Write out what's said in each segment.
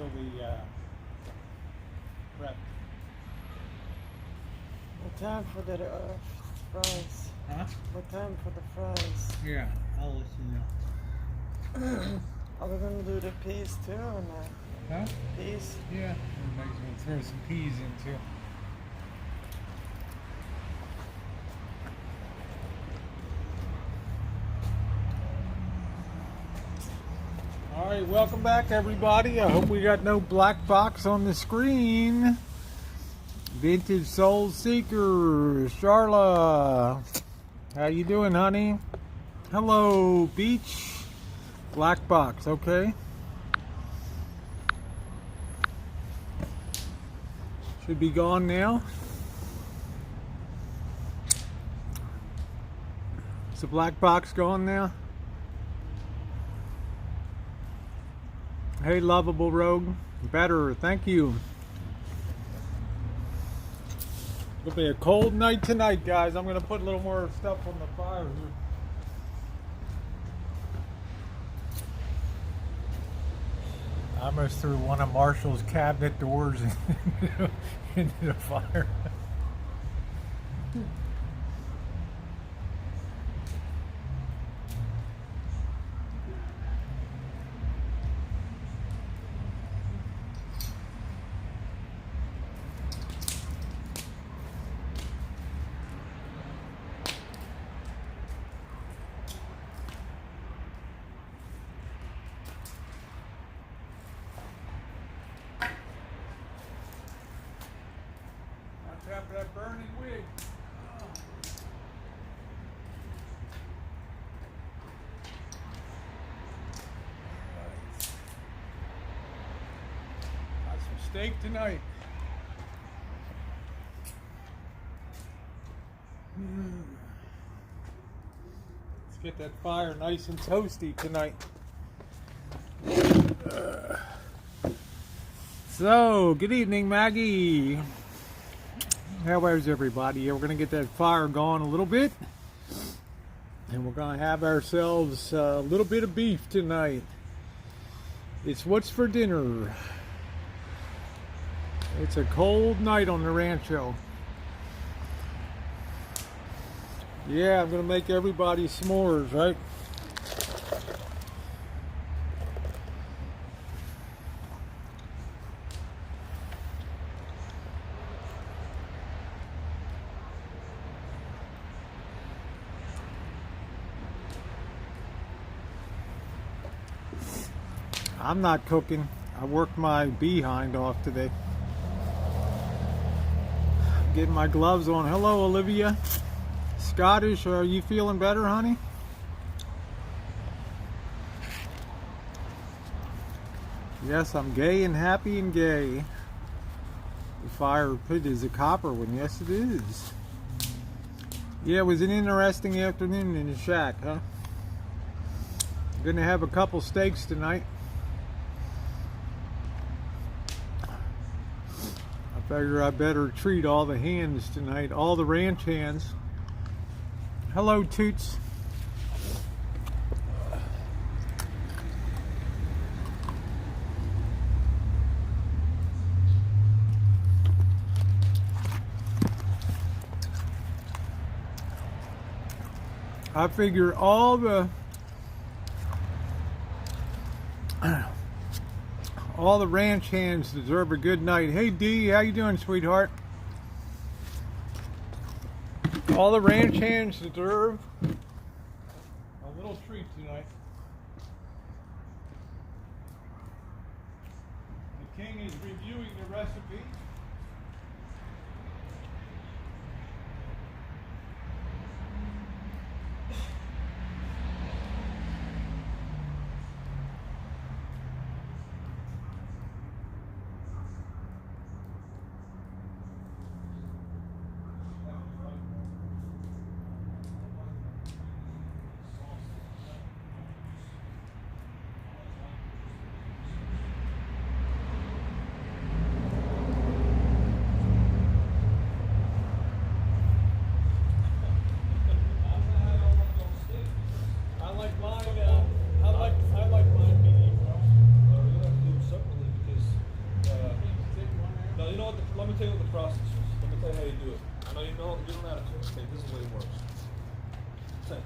will be prepped. What time for the fries? Huh? What time for the fries? Yeah, I'll let you know. Are we gonna do the peas too or not? Huh? Peas? Yeah, we might as well throw some peas in too. All right, welcome back, everybody. I hope we got no black box on the screen. Vintage Soul Seeker, Charla. How you doing, honey? Hello, Beach. Black box, okay. Should be gone now. Is the black box gone now? Hey, lovable rogue. Better, thank you. It'll be a cold night tonight, guys. I'm gonna put a little more stuff on the fire here. I almost threw one of Marshall's cabinet doors into the fire. After that burning wig. Oh. Got some steak tonight. Let's get that fire nice and toasty tonight. So, good evening, Maggie. How is everybody? We're going to get that fire going a little bit. And we're going to have ourselves a little bit of beef tonight. It's what's for dinner. It's a cold night on the Rancho. Yeah, I'm going to make everybody s'mores, right? I'm not cooking. I worked my behind off today. Getting my gloves on. Hello, Olivia. Scottish, are you feeling better, honey? Yes, I'm gay and happy and gay. The fire pit is a copper one. Yes, it is. Yeah, it was an interesting afternoon in the shack, huh? I'm gonna have a couple steaks tonight. I figure I better treat all the hands tonight, all the ranch hands. Hello, Toots. I figure all the ranch hands deserve a good night. Hey Dee, how you doing, sweetheart? All the ranch hands deserve a little treat tonight. The king is reviewing the recipe. works. Same.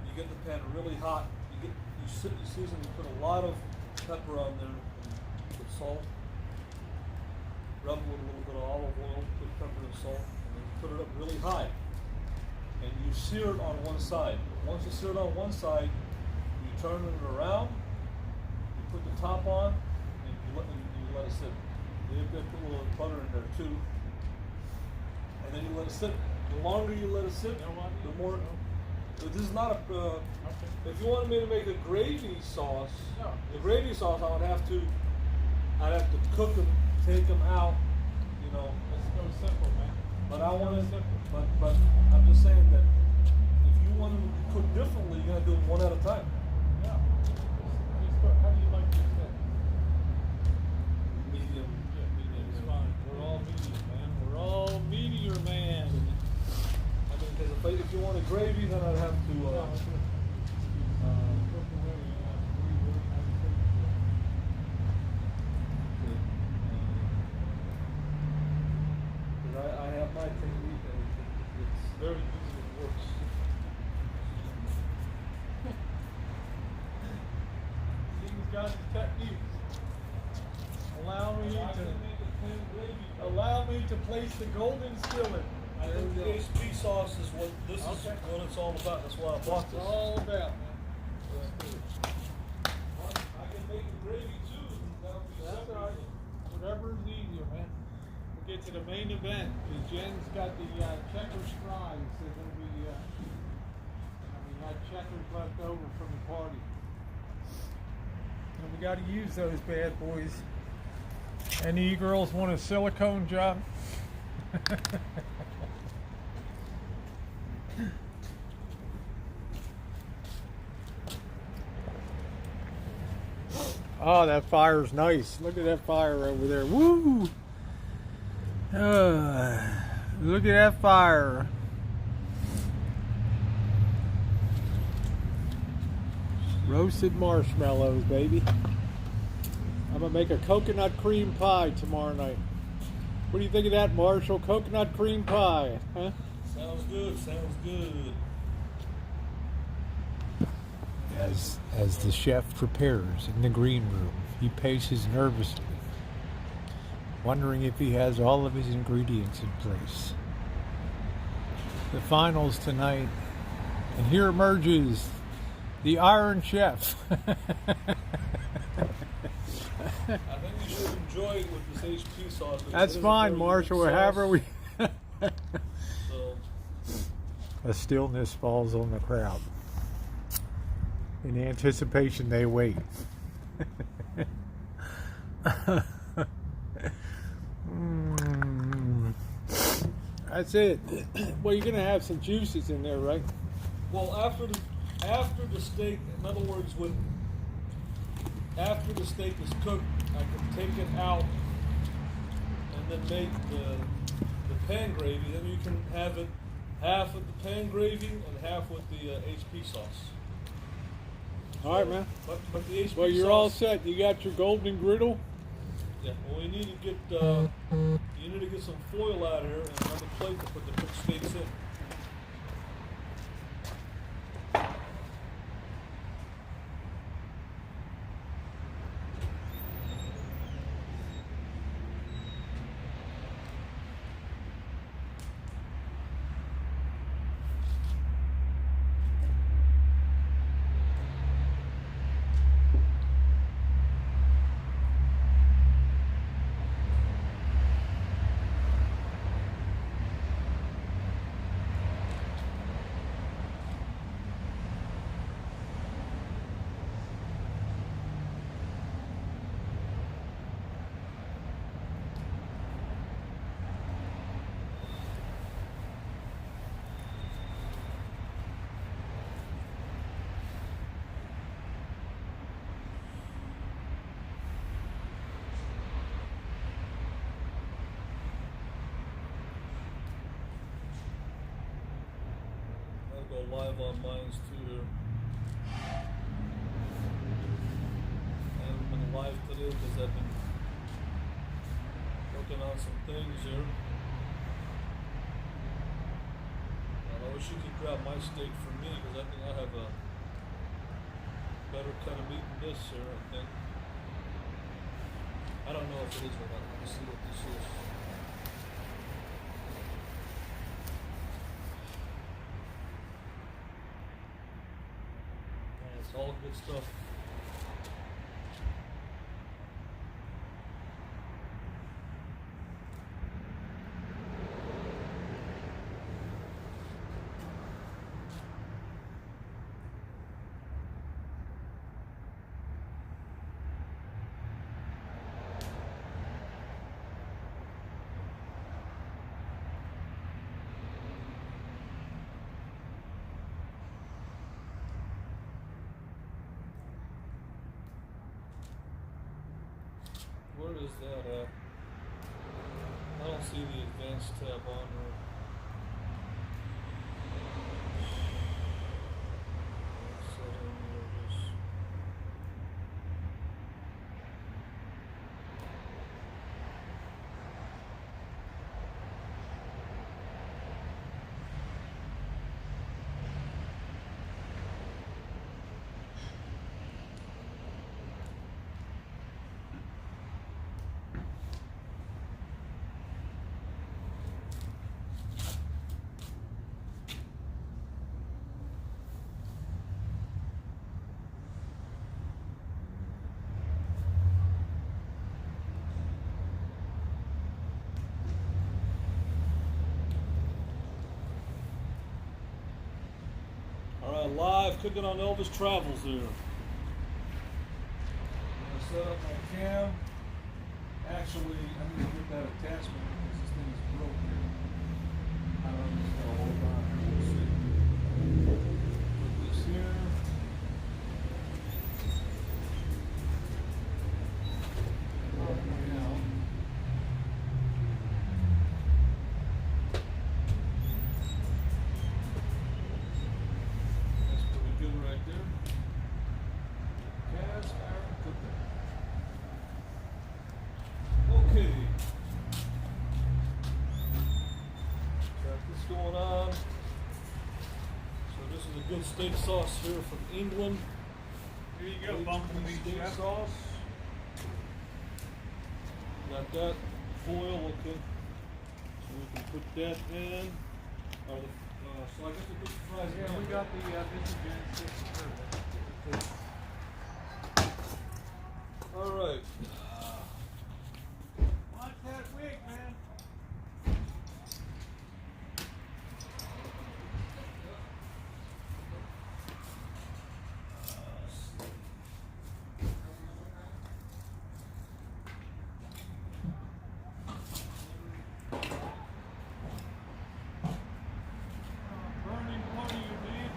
You get the pan really hot. You season. You put a lot of pepper on there with salt. Rub it with a little bit of olive oil. Put pepper and salt, and then put it up really high. And you sear it on one side. Once you sear it on one side, you turn it around. You put the top on, and you let it sit. You have to put a little butter in there too, and then you let it sit. The longer you let it sit, the more. This is not a. If you wanted me to make a gravy sauce, the gravy sauce I'd have to cook them, take them out, you know. Let's go simple, man. But I want to. But I'm just saying that if you want them to cook differently, you're gonna do them one at a time. Yeah. How do you like this thing? Medium. Yeah, medium is fine. We're all medium, man. We're all meteor, man. I mean, because if you want a gravy, then I'd have to. I have my technique, and it's very easy. It works. He's got his techniques. Allow me to place the golden skillet. I think the HP sauce is what this is what it's all about. That's why I bought this. It's all about, man. I can make a gravy too. That'll be That's separate. all right. Whatever is easier, man. We'll get to the main event. Jen's got the checkers fries. They're going to be, we had checkers left over from the party. And we got to use those bad boys. Any girls want a silicone job? Oh, that fire's nice. Look at that fire over there. Woo! Look at that fire. Roasted marshmallows, baby. I'm going to make a coconut cream pie tomorrow night. What do you think of that, Marshall? Coconut cream pie, huh? Sounds good. Sounds good. As the chef prepares in the green room, he paces nervously, wondering if he has all of his ingredients in place. The finals tonight, and here emerges the Iron Chef. I think you should enjoy it with this HP sauce. That's fine, Marshall. However we. So. A stillness falls on the crowd. In anticipation, they wait. That's it. Well, you're gonna have some juices in there, right? Well, after the steak, in other words, after the steak is cooked, I can take it out and then make the pan gravy. Then you can have it half with the pan gravy and half with the HP sauce. All right, man. But the HP Well, you're sauce, all set. You got your golden griddle. Yeah. Well, you need to get some foil out here and another plate to put the cooked steaks in. I'll go live on mines too here. I haven't been live today because I've been working on some things here. Got wish you could grab my steak for me because I think I have a better cut of meat than this, sir. I think. I don't know if it is or not. Let me see what this is. Man, it's all good stuff. Where is that at? I don't see the advanced tab on there. Setting, there it is. Alright, live cooking on Elvis Travels there. I'm gonna set up my cam. Actually, I'm gonna get that attachment because this thing is broken. I don't know if it's gonna hold on here. We'll see. Put this here. Now. That's pretty good right there. Cast iron cooker. Okay. Got this going on. So this is a good steak sauce here from England. Here you go, bumping meat Steak chef. sauce. Got that foil, okay. So we can put that in. So I guess we put the fries Yeah, in. we got the this is Jan 6. All right. Watch that wig, man. Burning one of you, man.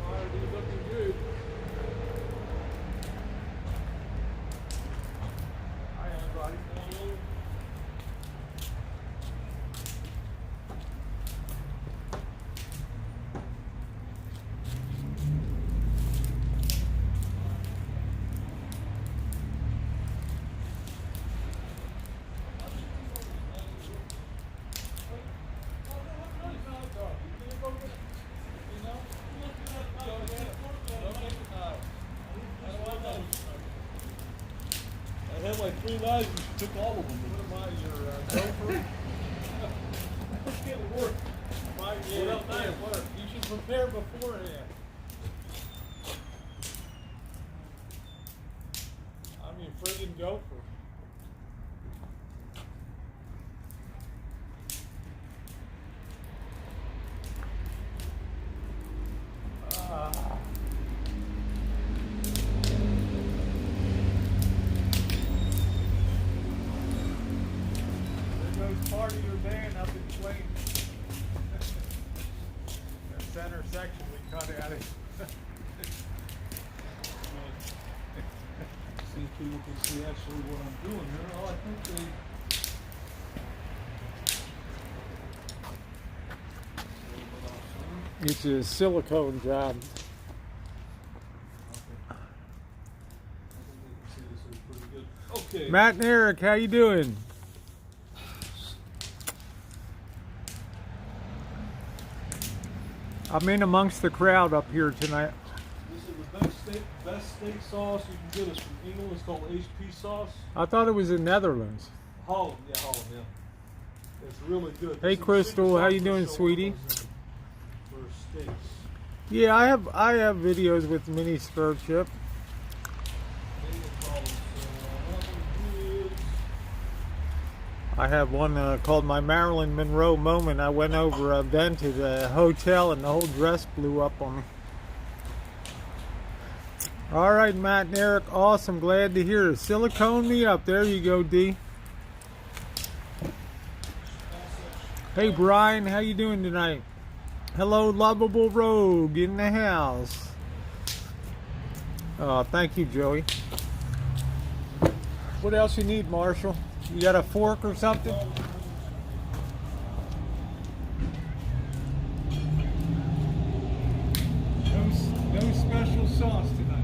Already looking good. Hi, everybody. I had like 3 knives and she took all of them. What am I, your gopher? It's getting work. Well, nice work. You should prepare beforehand. I'm your friggin' gopher. Ah. There goes part of your van up in flames. That center section we cut at it. See if people can see actually what I'm doing here. Oh, I think they. It's a silicone job. I think they can see this is pretty good. Okay. Matt and Eric, how you doing? I'm in amongst the crowd up here tonight. This is the best steak sauce you can get is from England. It's called HP sauce. I thought it was in Netherlands. Holland, yeah. It's really good. Hey, This is Crystal, secret how you sauce doing, for sweetie? For steaks. Yeah, I have videos with mini skirt chip. I have one called My Marilyn Monroe Moment. I went over a event at a hotel and the whole dress blew up on me. All right, Matt and Eric, awesome. Glad to hear it. Silicone me up. There you go, D. Hey, Brian, how you doing tonight? Hello, lovable rogue in the house. Oh, thank you, Joey. What else you need, Marshall? You got a fork or something? No special sauce tonight.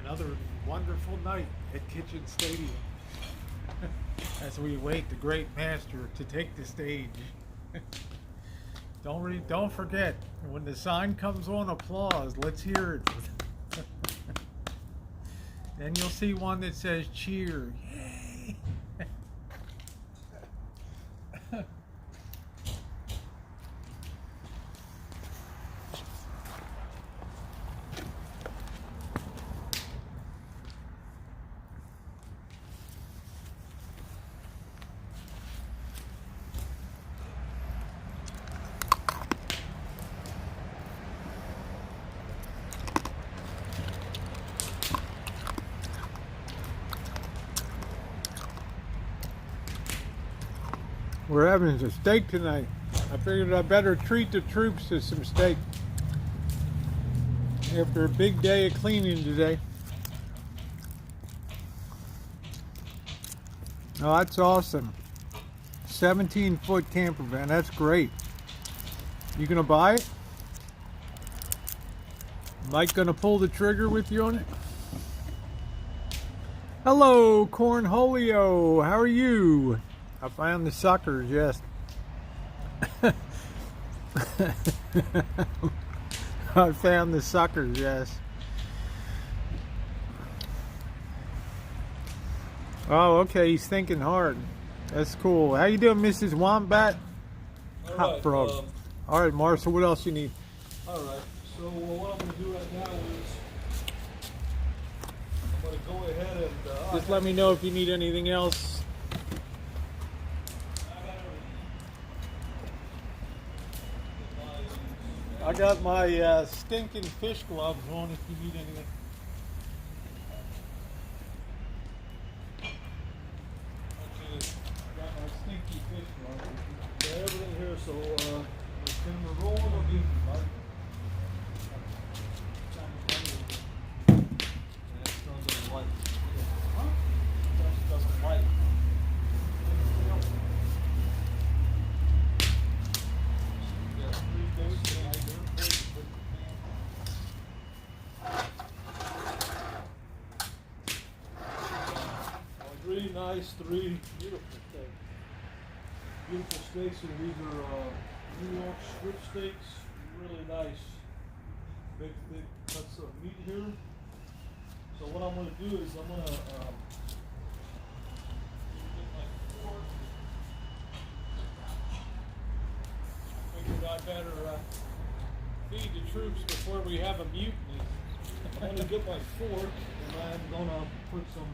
Another wonderful night at Kitchen Stadium as we await the great master to take the stage. Don't forget, when the sign comes on, applause. Let's hear it. Then you'll see one that says cheer. Yay! We're having a steak tonight. I figured I better treat the troops to some steak after a big day of cleaning today. Oh, that's awesome. 17-foot camper van. That's great. You gonna buy it? Mike gonna pull the trigger with you on it? Hello, Cornholio. How are you? I found the suckers, yes. I found the suckers, yes. Oh, okay, he's thinking hard. That's cool. How you doing, Mrs. Wombat? All Hot right, frog. All right, Marshall, what else you need? All right. So what I'm going to do right now is I'm going to go ahead and Just let me know if you need anything else. I got my stinking fish gloves on if you need anything. I got my stinky fish gloves. got everything here. So the camera rolling. I'll be That's not light. Huh? That doesn't light. Three nice, three beautiful steaks. Beautiful steaks, and these are New York strip steaks, really nice big thick cuts of meat here. So what I'm going to do is I'm going to get my fork. I figured I'd better feed the troops before we have a mutiny. I'm going to get my fork and I'm going to put some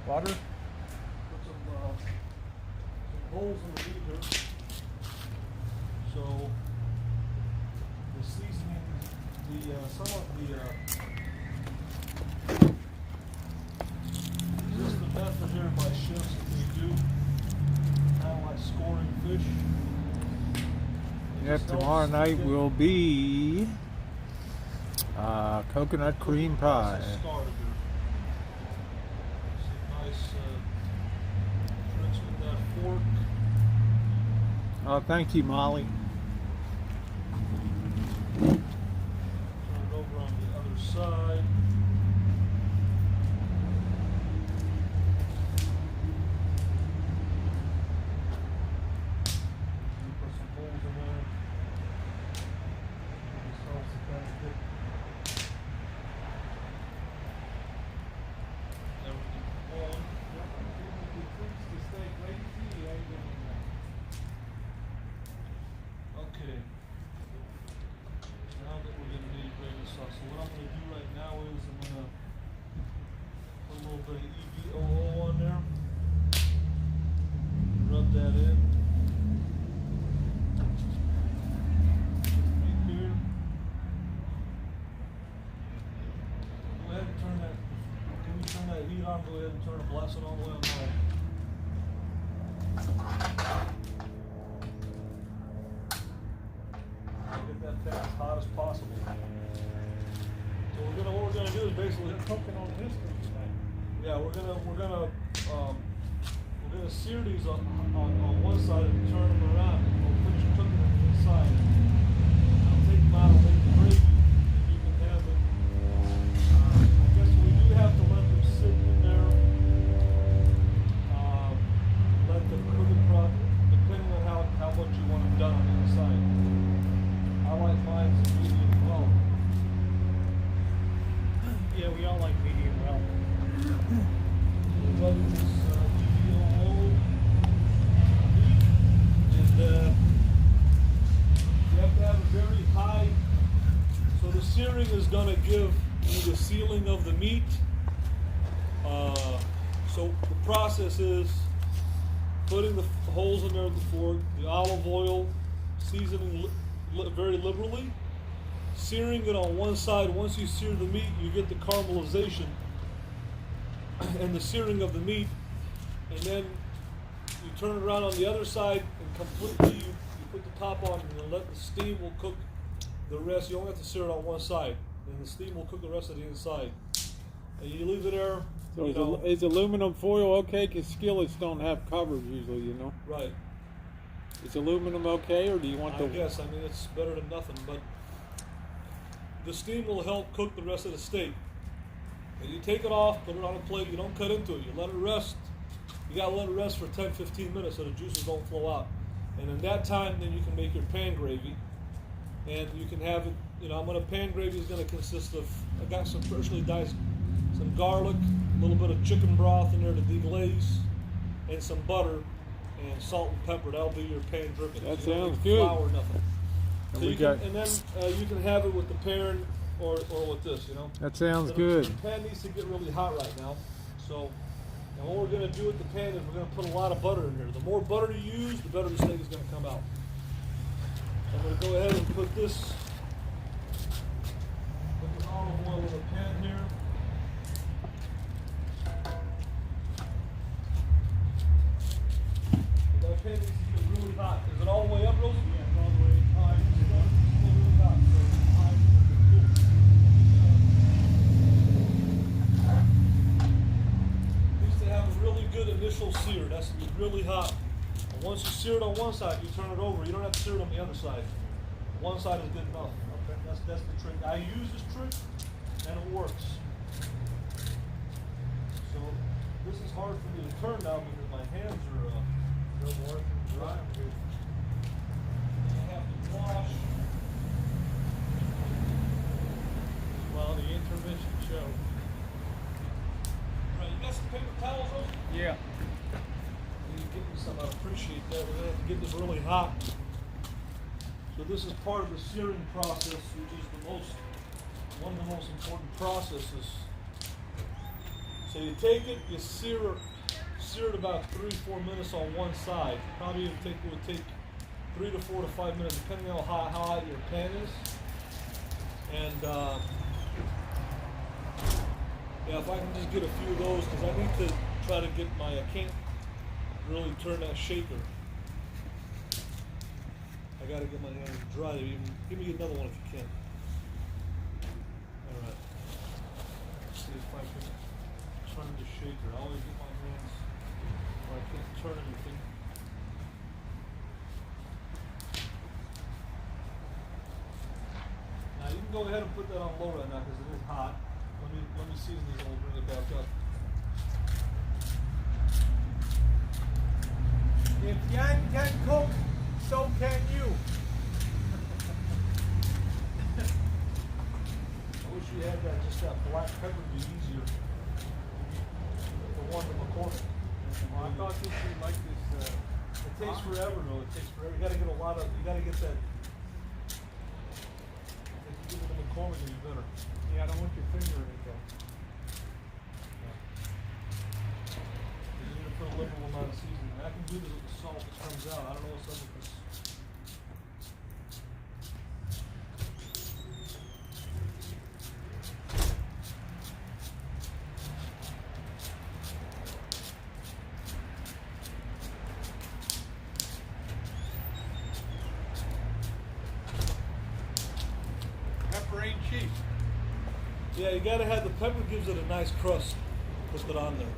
Water? put some holes in the meat here. So the seasoning, some of the just the method here by chefs that they do, kind of like scoring fish. It Yep, just tomorrow helps night get- will be coconut cream pie. process started here. Some nice tricks with that fork. Oh, thank you, Molly. Turn it over on the other side. Put some holes in there. The salsa kind of dip. Everything on. Okay. Now that we're gonna need gravy sauce, so what I'm gonna do right now is I'm gonna put a little bit of EVOO on there. Rub that in. Right here. Go ahead and turn that. Can you turn that heat on? Go ahead and turn the blasting all the way on high. Get that pan as hot as possible. So what we're gonna do is basically Cooking on this thing. yeah, we're gonna sear these on one side and turn them around. We'll finish cooking them on the inside. I'll take them out and make the gravy, and you can have it. I guess we do have to let them sit in there. Let them cook it properly, depending on how much you want them done on the inside. I like mine to medium well. Yeah, we all like medium well. Rub this EVOO, and you have to have a very high. So the searing is going to give you the sealing of the meat. So the process is putting the holes in there with the fork, the olive oil, seasoning very liberally, searing it on one side. Once you sear the meat, you get the caramelization and the searing of the meat, and then you turn it around on the other side and completely you put the top on and let the steam will cook the rest. You only have to sear it on one side, and the steam will cook the rest of the inside. And you leave it there. So you know, is aluminum foil okay? Because skillets don't have covers usually, you know. right. Is aluminum okay, or do you want I the? guess. I mean, it's better than nothing, but the steam will help cook the rest of the steak. And you take it off, put it on a plate. You don't cut into it. You let it rest. You gotta let it rest for 10-15 minutes so the juices don't flow out. And in that time, then you can make your pan gravy, and you can have it. You know, pan gravy is gonna consist of. I got some freshly diced, some garlic, a little bit of chicken broth in there to deglaze, and some butter. And salt and pepper. That'll be your pan dripping. That You don't sounds need good. Flour, nothing. And So we you got- can, and then you can have it with the pan or with this. You know. That sounds So good. The pan needs to get really hot right now. So, and what we're going to do with the pan is we're going to put a lot of butter in there. The more butter you use, the better the steak is going to come out. I'm going to go ahead and put this. Put the olive oil in the pan here. That pan needs to get really hot. Is it all the way up, Rosie? Yeah, it's all the way high. It's really hot. So high needs to have a really good initial sear. That's to be really hot. And once you sear it on one side, you turn it over. You don't have to sear it on the other side. One side is good enough. Okay, that's the trick. I use this trick, and it works. So this is hard for me to turn now because my hands are. They're more dry. You have to wash. Well, the intermission show. Right, you got some paper towels, Rose? Yeah. You get me some, I'd appreciate that. We're gonna have to get this really hot. So this is part of the searing process, which is one of the most important processes. So you take it, you sear it about 3-4 minutes on one side. Probably it would take 3 to 4 to 5 minutes, depending on how hot your pan is. And yeah, if I can just get a few of those, because I need to try to get I can't really turn that shaker. I gotta get my hands dry. Give me another one if you can. Alright. Let's see if I can turn the shaker. I always get my hands where I can't turn anything. Now you can go ahead and put that on low right now because it is hot. Let me season these and we'll bring it back up. If Yan can cook, so can you. I wish you had that black pepper would be easier. The one from McCormick. Well, I thought you would like this. It takes forever though, it takes forever. You gotta get that. If you give it to McCormick, it'll be better. Yeah, I don't want your finger in it though. You're gonna put a liberal amount of seasoning. I can do this with the salt that comes out. I don't know what's up with this. Pepper ain't cheap. Yeah, you gotta have the pepper. Gives it a nice crust. Put it on there.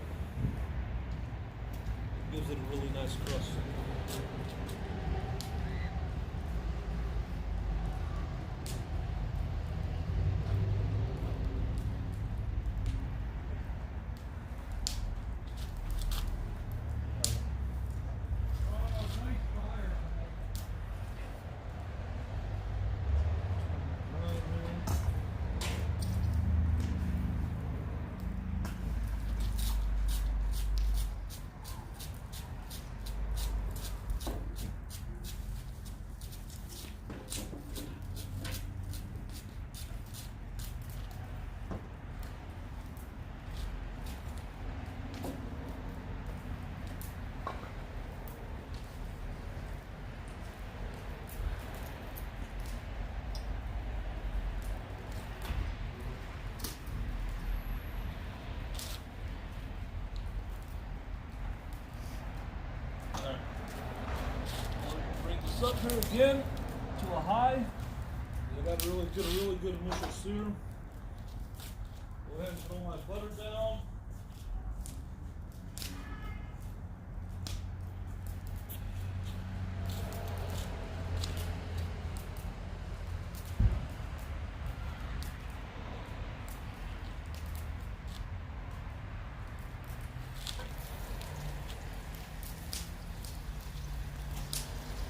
Gives it a really nice crust. Bring this up here again to a high. I got a really good initial sear. Go ahead and throw my butter down.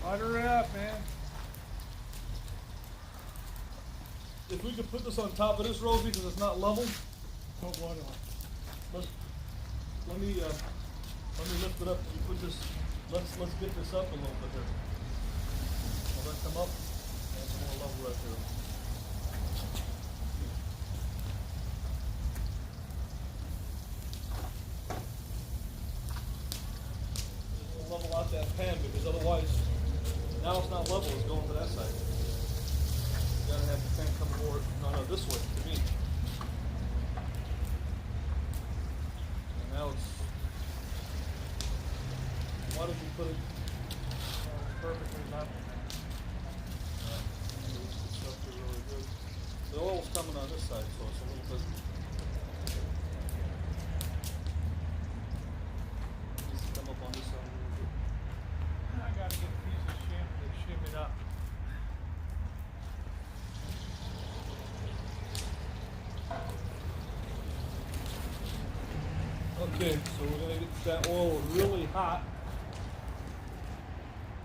Butter it up, man. If we could put this on top of this, Rosie, because it's not level. Put what on? Let me lift it up. You put this. Let's get this up a little bit here. Will that come up? That's more level right there. Just gonna level out that pan because otherwise, now it's not level. It's going to that side. You gotta have the pan come more. No, this way to me. And now it's. Why did you put it? Perfectly level. It's up there really good. The oil's coming on this side, so it's a little bit. It needs to come up on this side a little bit. I gotta get a piece of shim to shim it up. Okay, so we're gonna get that oil really hot.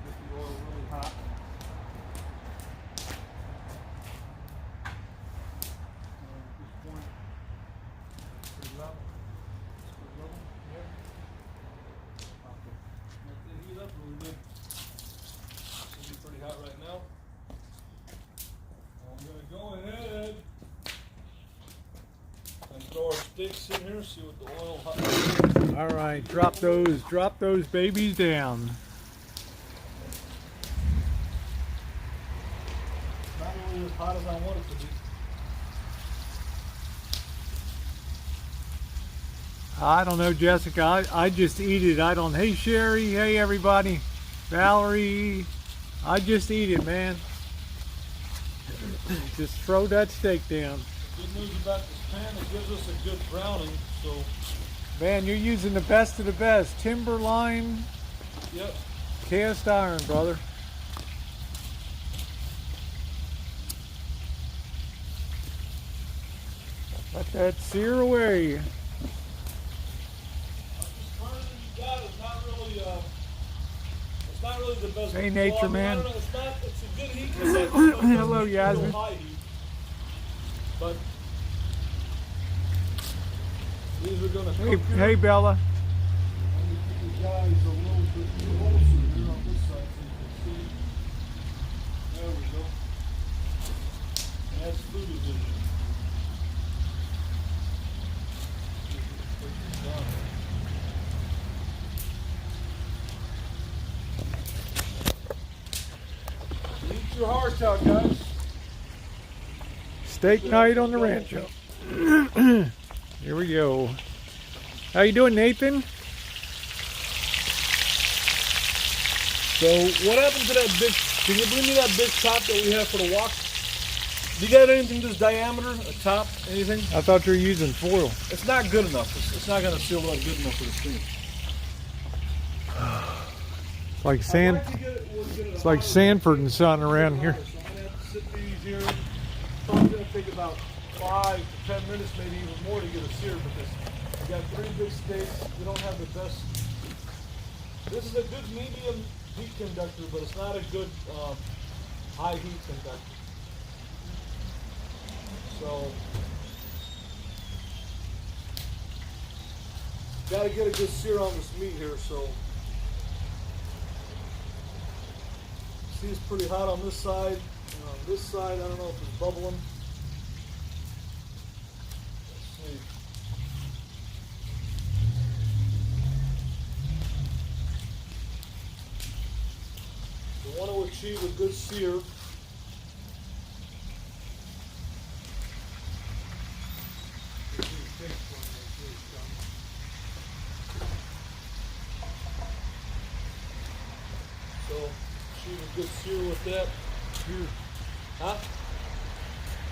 Get the oil really hot. steaks in here, see what the oil hot. All right, drop those babies down. Not really as hot as I want it to be. I don't know, Jessica. I just eat it. I don't. Hey, Sherry. Hey, everybody. Valerie. I just eat it, man. Just throw that steak down. The good news about this pan, it gives us a good browning. So, Man, you're using the best of the best. Timberline yep. cast iron, brother. Let that sear away. It's not really the best. Hey, Nature I mean, Man. I don't know, it's a good heat. Hello, Yasmin. High heat, but these are going to cook. Hey, Bella. Let me get you guys a little bit closer here on this side so you can see. There we go. That's food division. Eat your hearts out, guys. Steak night on the Rancho. Here we go. How you doing, Nathan? So what happened to that big, can you bring me that big top that we have for the wok? Do you got anything this diameter, a top, anything? I thought you were using foil. It's not good enough. It's not going to seal up good enough for the steam. It's like sand. It's like Sanford and Son around here. So I'm going to have to sit these here. Probably going to take about 5 to 10 minutes, maybe even more, to get a sear because we got 3 big steaks. We don't have the best. This is a good medium heat conductor, but it's not a good high heat conductor. So, got to get a good sear on this meat here. So, see, it's pretty hot on this side. And on this side, I don't know if it's bubbling. Let's see. We want to achieve a good sear. So, achieve a good sear with that. Huh?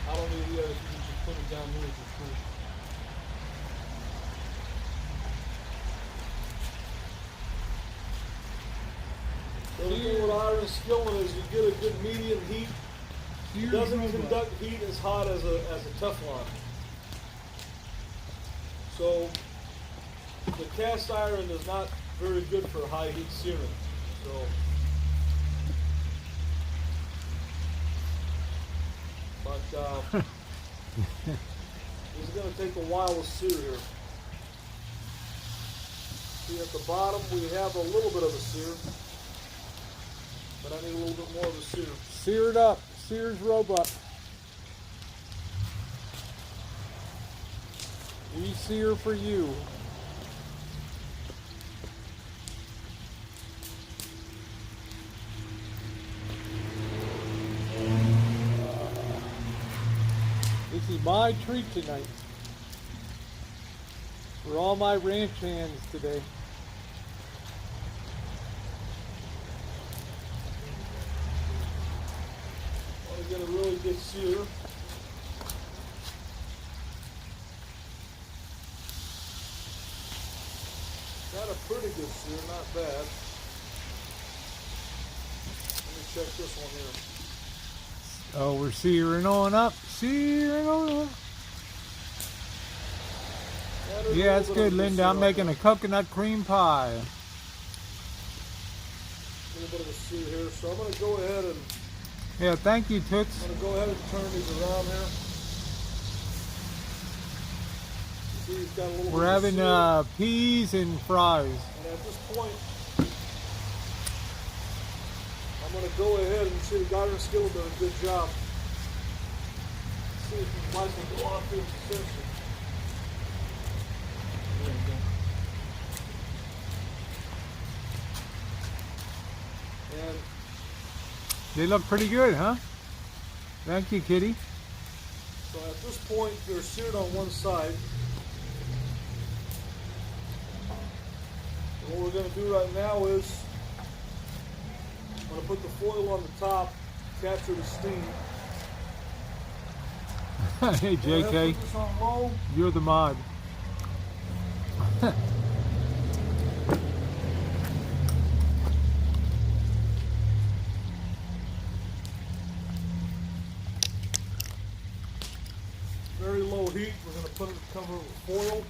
I don't need the other. You can just put it down here for free. So the thing with iron skillet is you get a good medium heat. It doesn't conduct heat as hot as a Teflon. So the cast iron is not very good for high heat searing. So this is going to take a while to sear here. See, at the bottom we have a little bit of a sear, but I need a little bit more of a sear. Sear it up. Sears Roebuck. E-sear for you. This is my treat tonight. For all my ranch hands today. Want to get a really good sear. Got a pretty good sear, not bad. Let me check this one here. Oh, we're searing on up. Searing on up. Yeah, it's good, Linda. I'm making a coconut cream pie. A little bit of a sear here, so I'm going to go ahead and Yeah, thank you, Toots. I'm going to go ahead and turn these around here. See, it's got a little We're bit of having sear. peas and fries. And at this point, I'm going to go ahead and see the iron skillet did a good job. See if these lights will go off here in the sensor. They look pretty good, huh? Thank you, kitty. So at this point, they're seared on one side. And what we're going to do right now is I'm going to put the foil on the top, capture the steam. Hey, Go ahead, JK, put this on low. you're the mod. Very low heat. We're going to put it cover it with foil. You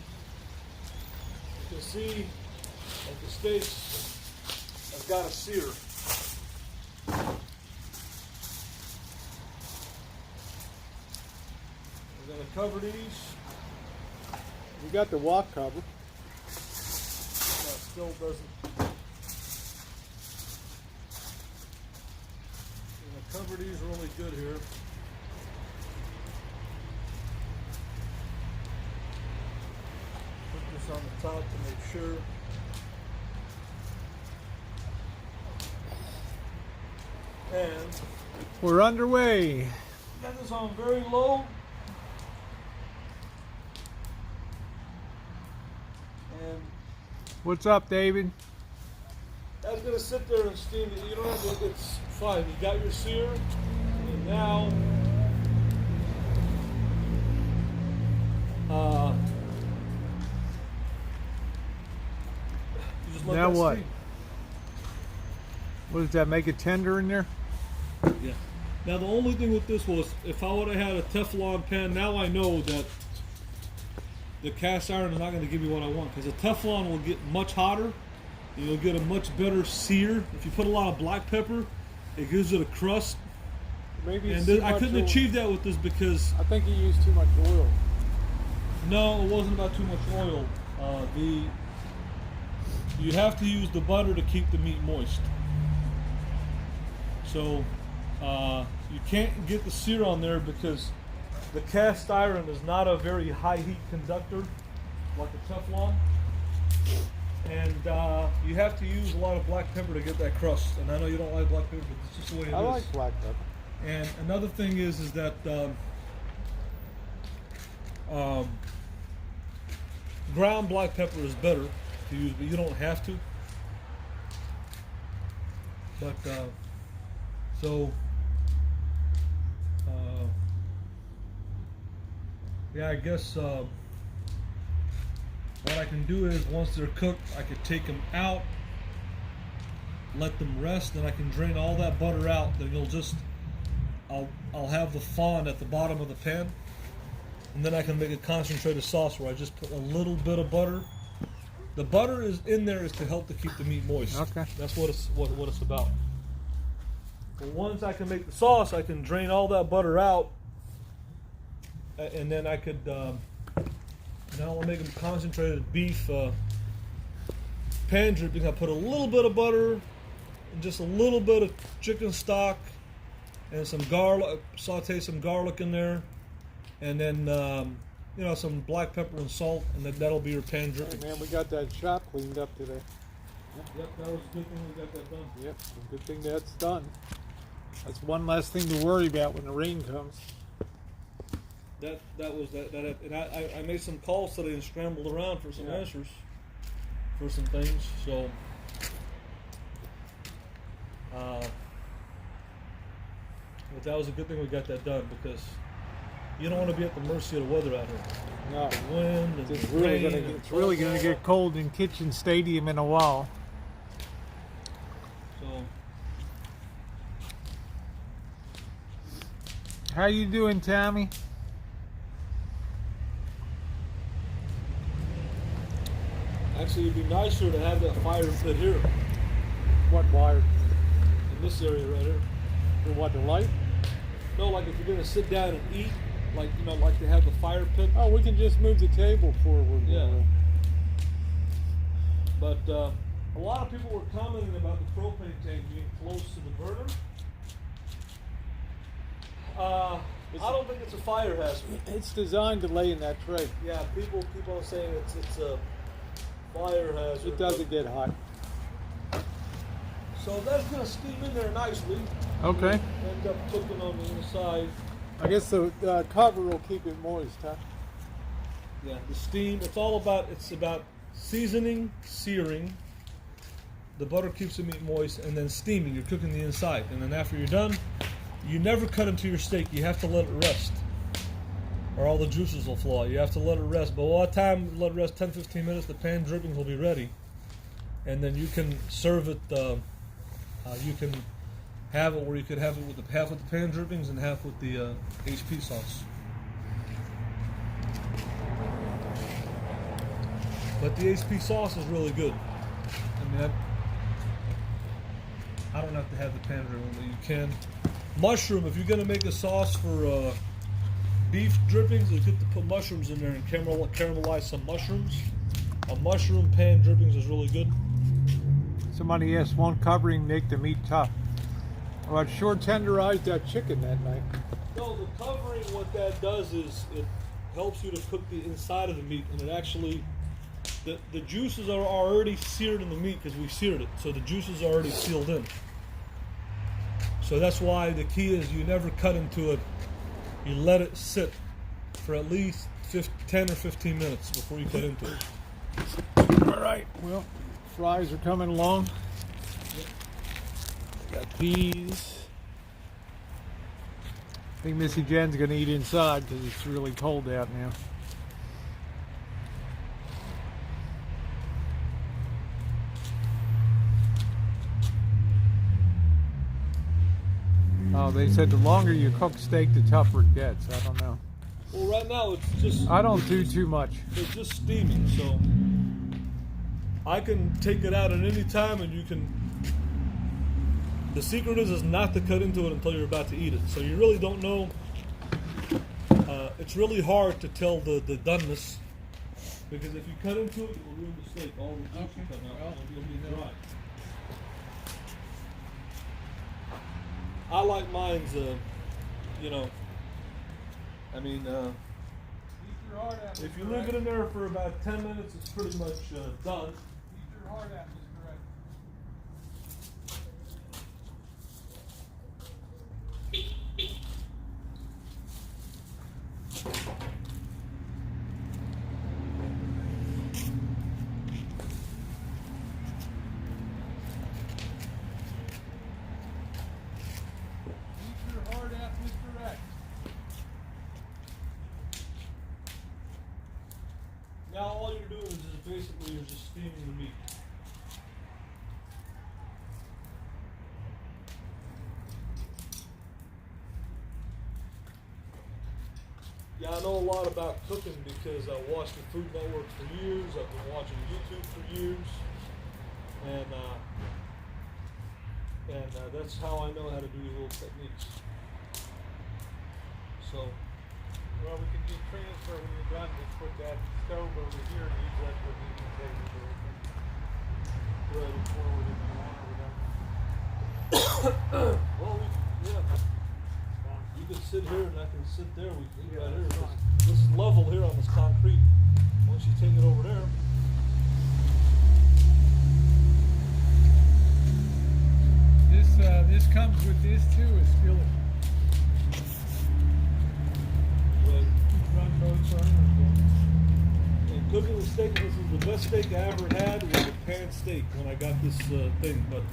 can see that the steaks have got a sear. We're going to cover these. We got the wok cover. That still doesn't. We're going to cover these really good here. Put this on the top to make sure. And We're underway. got this on very low. And What's up, David? that's gonna sit there and steam. You don't have to. It's fine. You got your sear, and now you just let Now that what? steam. What does that make it tender in there? Yeah. Now the only thing with this was, if I would have had a Teflon pan, now I know that the cast iron is not going to give me what I want, because the Teflon will get much hotter. And you'll get a much better sear. If you put a lot of black pepper, it gives it a crust. Maybe And I couldn't achieve that with this because I think you used too much oil. no, it wasn't about too much oil. You have to use the butter to keep the meat moist. So you can't get the sear on there because the cast iron is not a very high heat conductor like a Teflon. And you have to use a lot of black pepper to get that crust. And I know you don't like black pepper, but it's just the way it is. I like black pepper. And another thing is that ground black pepper is better to use, but you don't have to. But yeah, I guess what I can do is once they're cooked, I could take them out, let them rest, then I can drain all that butter out. Then I'll have the fond at the bottom of the pan, and then I can make a concentrated sauce where I just put a little bit of butter. The butter is in there is to help to keep the meat moist. Okay. That's what it's about. But once I can make the sauce, I can drain all that butter out, and then I could now I'll make them concentrated beef pan dripping. I put a little bit of butter and just a little bit of chicken stock and some garlic, saute some garlic in there, and then some black pepper and salt, and that'll be your pan dripping. Hey man, we got that shop cleaned up today. Yep, that was a good thing we got that done. Yep, good thing that's done. That's one less thing to worry about when the rain comes. That was that, and I made some calls today and scrambled around for some answers for some things. So but that was a good thing we got that done, because you don't want to be at the mercy of the weather out here. No, The wind and it's the really rain gonna and get, it's really gonna get cold in Kitchen Stadium in a while. So How you doing, Tammy? actually, it'd be nicer to have that fire pit here What wire? in this area right here. For what, the light? No, like if you're gonna sit down and eat, like like to have the fire pit. Oh, we can just move the table forward. Yeah. But a lot of people were commenting about the propane tank being close to the burner. I don't think it's a fire hazard. It's designed to lay in that tray. Yeah, people keep on saying it's a fire hazard. It doesn't get hot. So that's gonna steam in there nicely. Okay. End up cooking on the inside. I guess the cover will keep it moist, huh? Yeah, the steam. It's about seasoning, searing. The butter keeps the meat moist, and then steaming. You're cooking the inside, and then after you're done, you never cut into your steak. You have to let it rest, or all the juices will flow out. You have to let it rest. But by the time you let it rest 10-15 minutes, the pan drippings will be ready, and then you can serve it. You can have it where you could have it with half with the pan drippings and half with the HP sauce. But the HP sauce is really good. I mean, I don't have to have the pan dripping, but you can. Mushroom, if you're going to make a sauce for beef drippings, it's good to put mushrooms in there and caramelize some mushrooms. A mushroom pan drippings is really good. Somebody asked, won't covering make the meat tough? Well, I sure tenderized that chicken that night. No, the covering, what that does is it helps you to cook the inside of the meat, and it actually, the juices are already seared in the meat because we seared it, so the juices are already sealed in. So that's why the key is you never cut into it. You let it sit for at least 10 or 15 minutes before you cut into it. All right, well, fries are coming along. Got peas. I think Missy Jen's gonna eat inside because it's really cold out now. Oh, they said the longer you cook steak, the tougher it gets. I don't know. Well, right now it's just... I don't do too much. It's just steaming, so I can take it out at any time, and you can... The secret is not to cut into it until you're about to eat it. So you really don't know. It's really hard to tell the doneness, because if you cut into it, it will ruin the steak. All the juice will come out. It'll be dry. I like mine's, you know, I mean, if you leave it in there for about 10 minutes, it's pretty much done. Keep your heart out, Mr. Red. Now all you're doing is basically you're just steaming the meat. Yeah, I know a lot about cooking because I watched the Food Network for years. I've been watching YouTube for years, and that's how I know how to do these little techniques. So. Well, we can do transfer when you're done. Just put that stove over here and use that for the eating table. Roll it forward if you want. Well, yeah. You can sit here and I can sit there. We can eat right here. This is level here on this concrete. Once you take it over there. This comes with this too, a skillet. And cooking the steak, this is the best steak I ever had, was a pan steak when I got this thing, but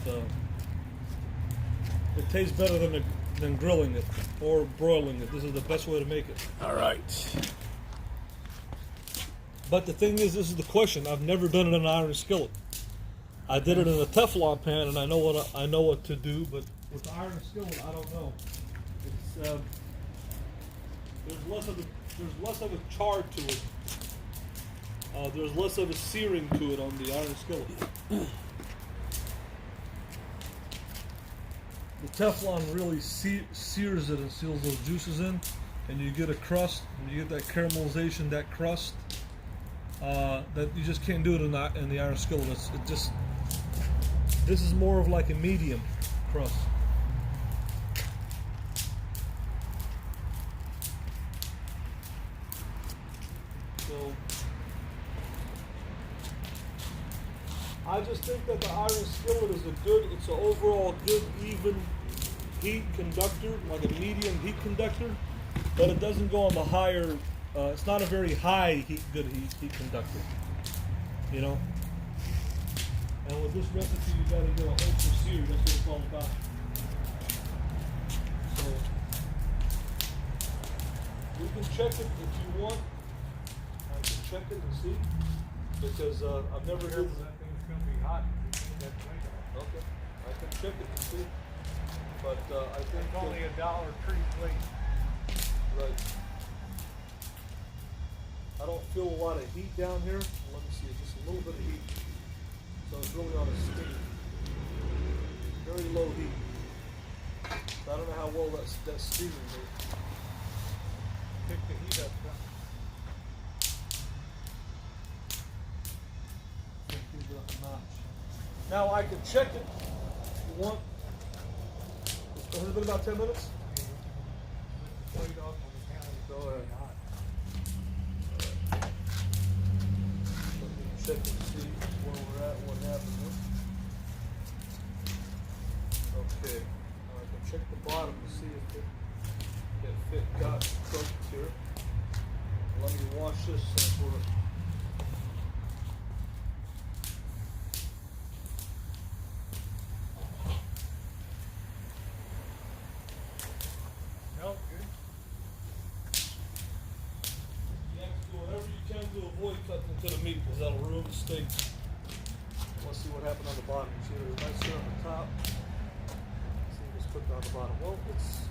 it tastes better than grilling it or broiling it. This is the best way to make it. All right. But the thing is, this is the question. I've never done it in an iron skillet. I did it in a Teflon pan, and I know what to do. But with the iron skillet, I don't know. It's there's less of a char to it. There's less of a searing to it on the iron skillet. The Teflon really sears it and seals those juices in, and you get a crust. And you get that caramelization, that crust. That you just can't do it in the iron skillet. This is more of like a medium crust. So I just think that the iron skillet is it's an overall good, even heat conductor, like a medium heat conductor, but it doesn't go on the higher, it's not a very high good heat conductor, you know? And with this recipe, you gotta get an ultra sear, that's what it's all about. So, we can check it if you want. I can check it and see, because I've never heard That thing's gonna be hot. Okay, I can check it and see, but I think It's only a Dollar Tree plate. right. I don't feel a lot of heat down here. Let me see, just a little bit of heat. So it's really on a steam. Very low heat. So I don't know how well that's steaming here. Pick the heat up. Now I can check it if you want. Has it been about 10 minutes? Plate off on the counter. Go ahead. Let me check and see where we're at, what happened here. Okay, now I can check the bottom to see if it got cooked here. Let me wash this since we're No, good. You have to do whatever you can to avoid cutting into the meat because that'll ruin the steak. Let's see what happened on the bottom. You see there's a nice sear on the top. Let's see what's cooked on the bottom. Well, it's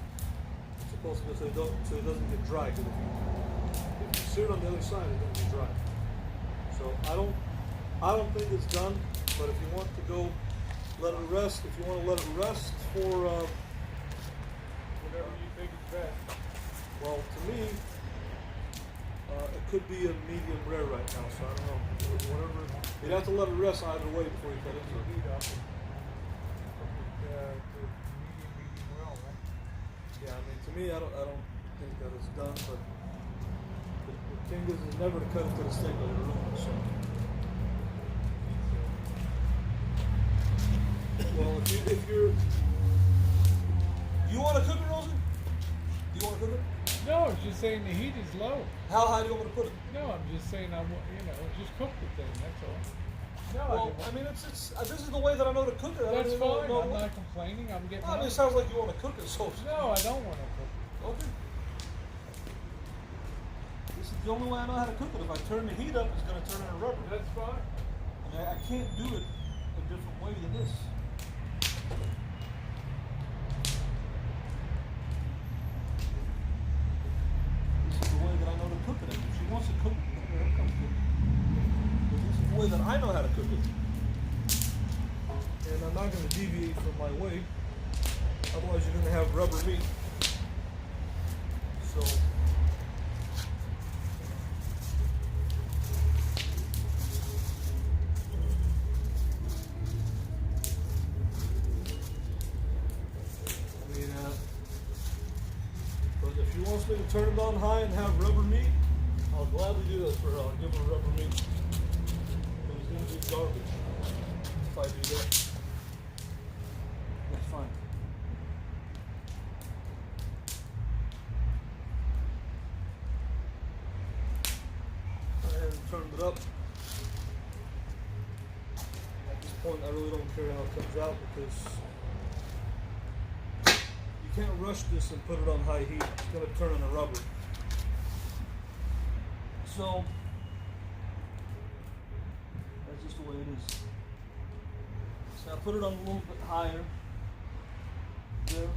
supposed to go so it doesn't get dry. Because if you sear it on the other side, it's going to be dry. So I don't think it's done. But if you want to go let it rest, if you want to let it rest for Whatever you think is best. well, to me, it could be a medium rare right now, so I don't know. Whatever. You'd have to let it rest either way before you cut into it. Heat up. Medium well, right? Yeah, I mean, to me, I don't think that it's done, but the thing is never to cut into the steak like a room, so. Well, if you're, you want to cook it, Rosie? Do you want to cook it? No, I'm just saying the heat is low. How high do you want me to put it? No, I'm just saying just cook the thing. That's all. No, Well, I mean, it's this is the way that I know to cook it. I don't that's even know- fine. know I'm what- not complaining. I'm getting. I mean, it money. sounds like you want to cook it, so. No, I don't want to cook it. Okay. This is the only way I know how to cook it. If I turn the heat up, it's going to turn into rubber. That's fine. And I can't do it a different way than this. This is the way that I know to cook it. If she wants to cook it, let her come cook it. But this is the way that I know how to cook it. And I'm not going to deviate from my way. Otherwise, you're going to have rubber meat. So. But if she wants me to turn it on high and have rubber meat, I'll gladly do that for her. I'll give her rubber meat. But it's going to be garbage if I do that. That's fine. I haven't turned it up. At this point, I really don't care how it comes out because you can't rush this and put it on high heat. It's going to turn into rubber. So, that's just the way it is. So I put it on a little bit higher. There.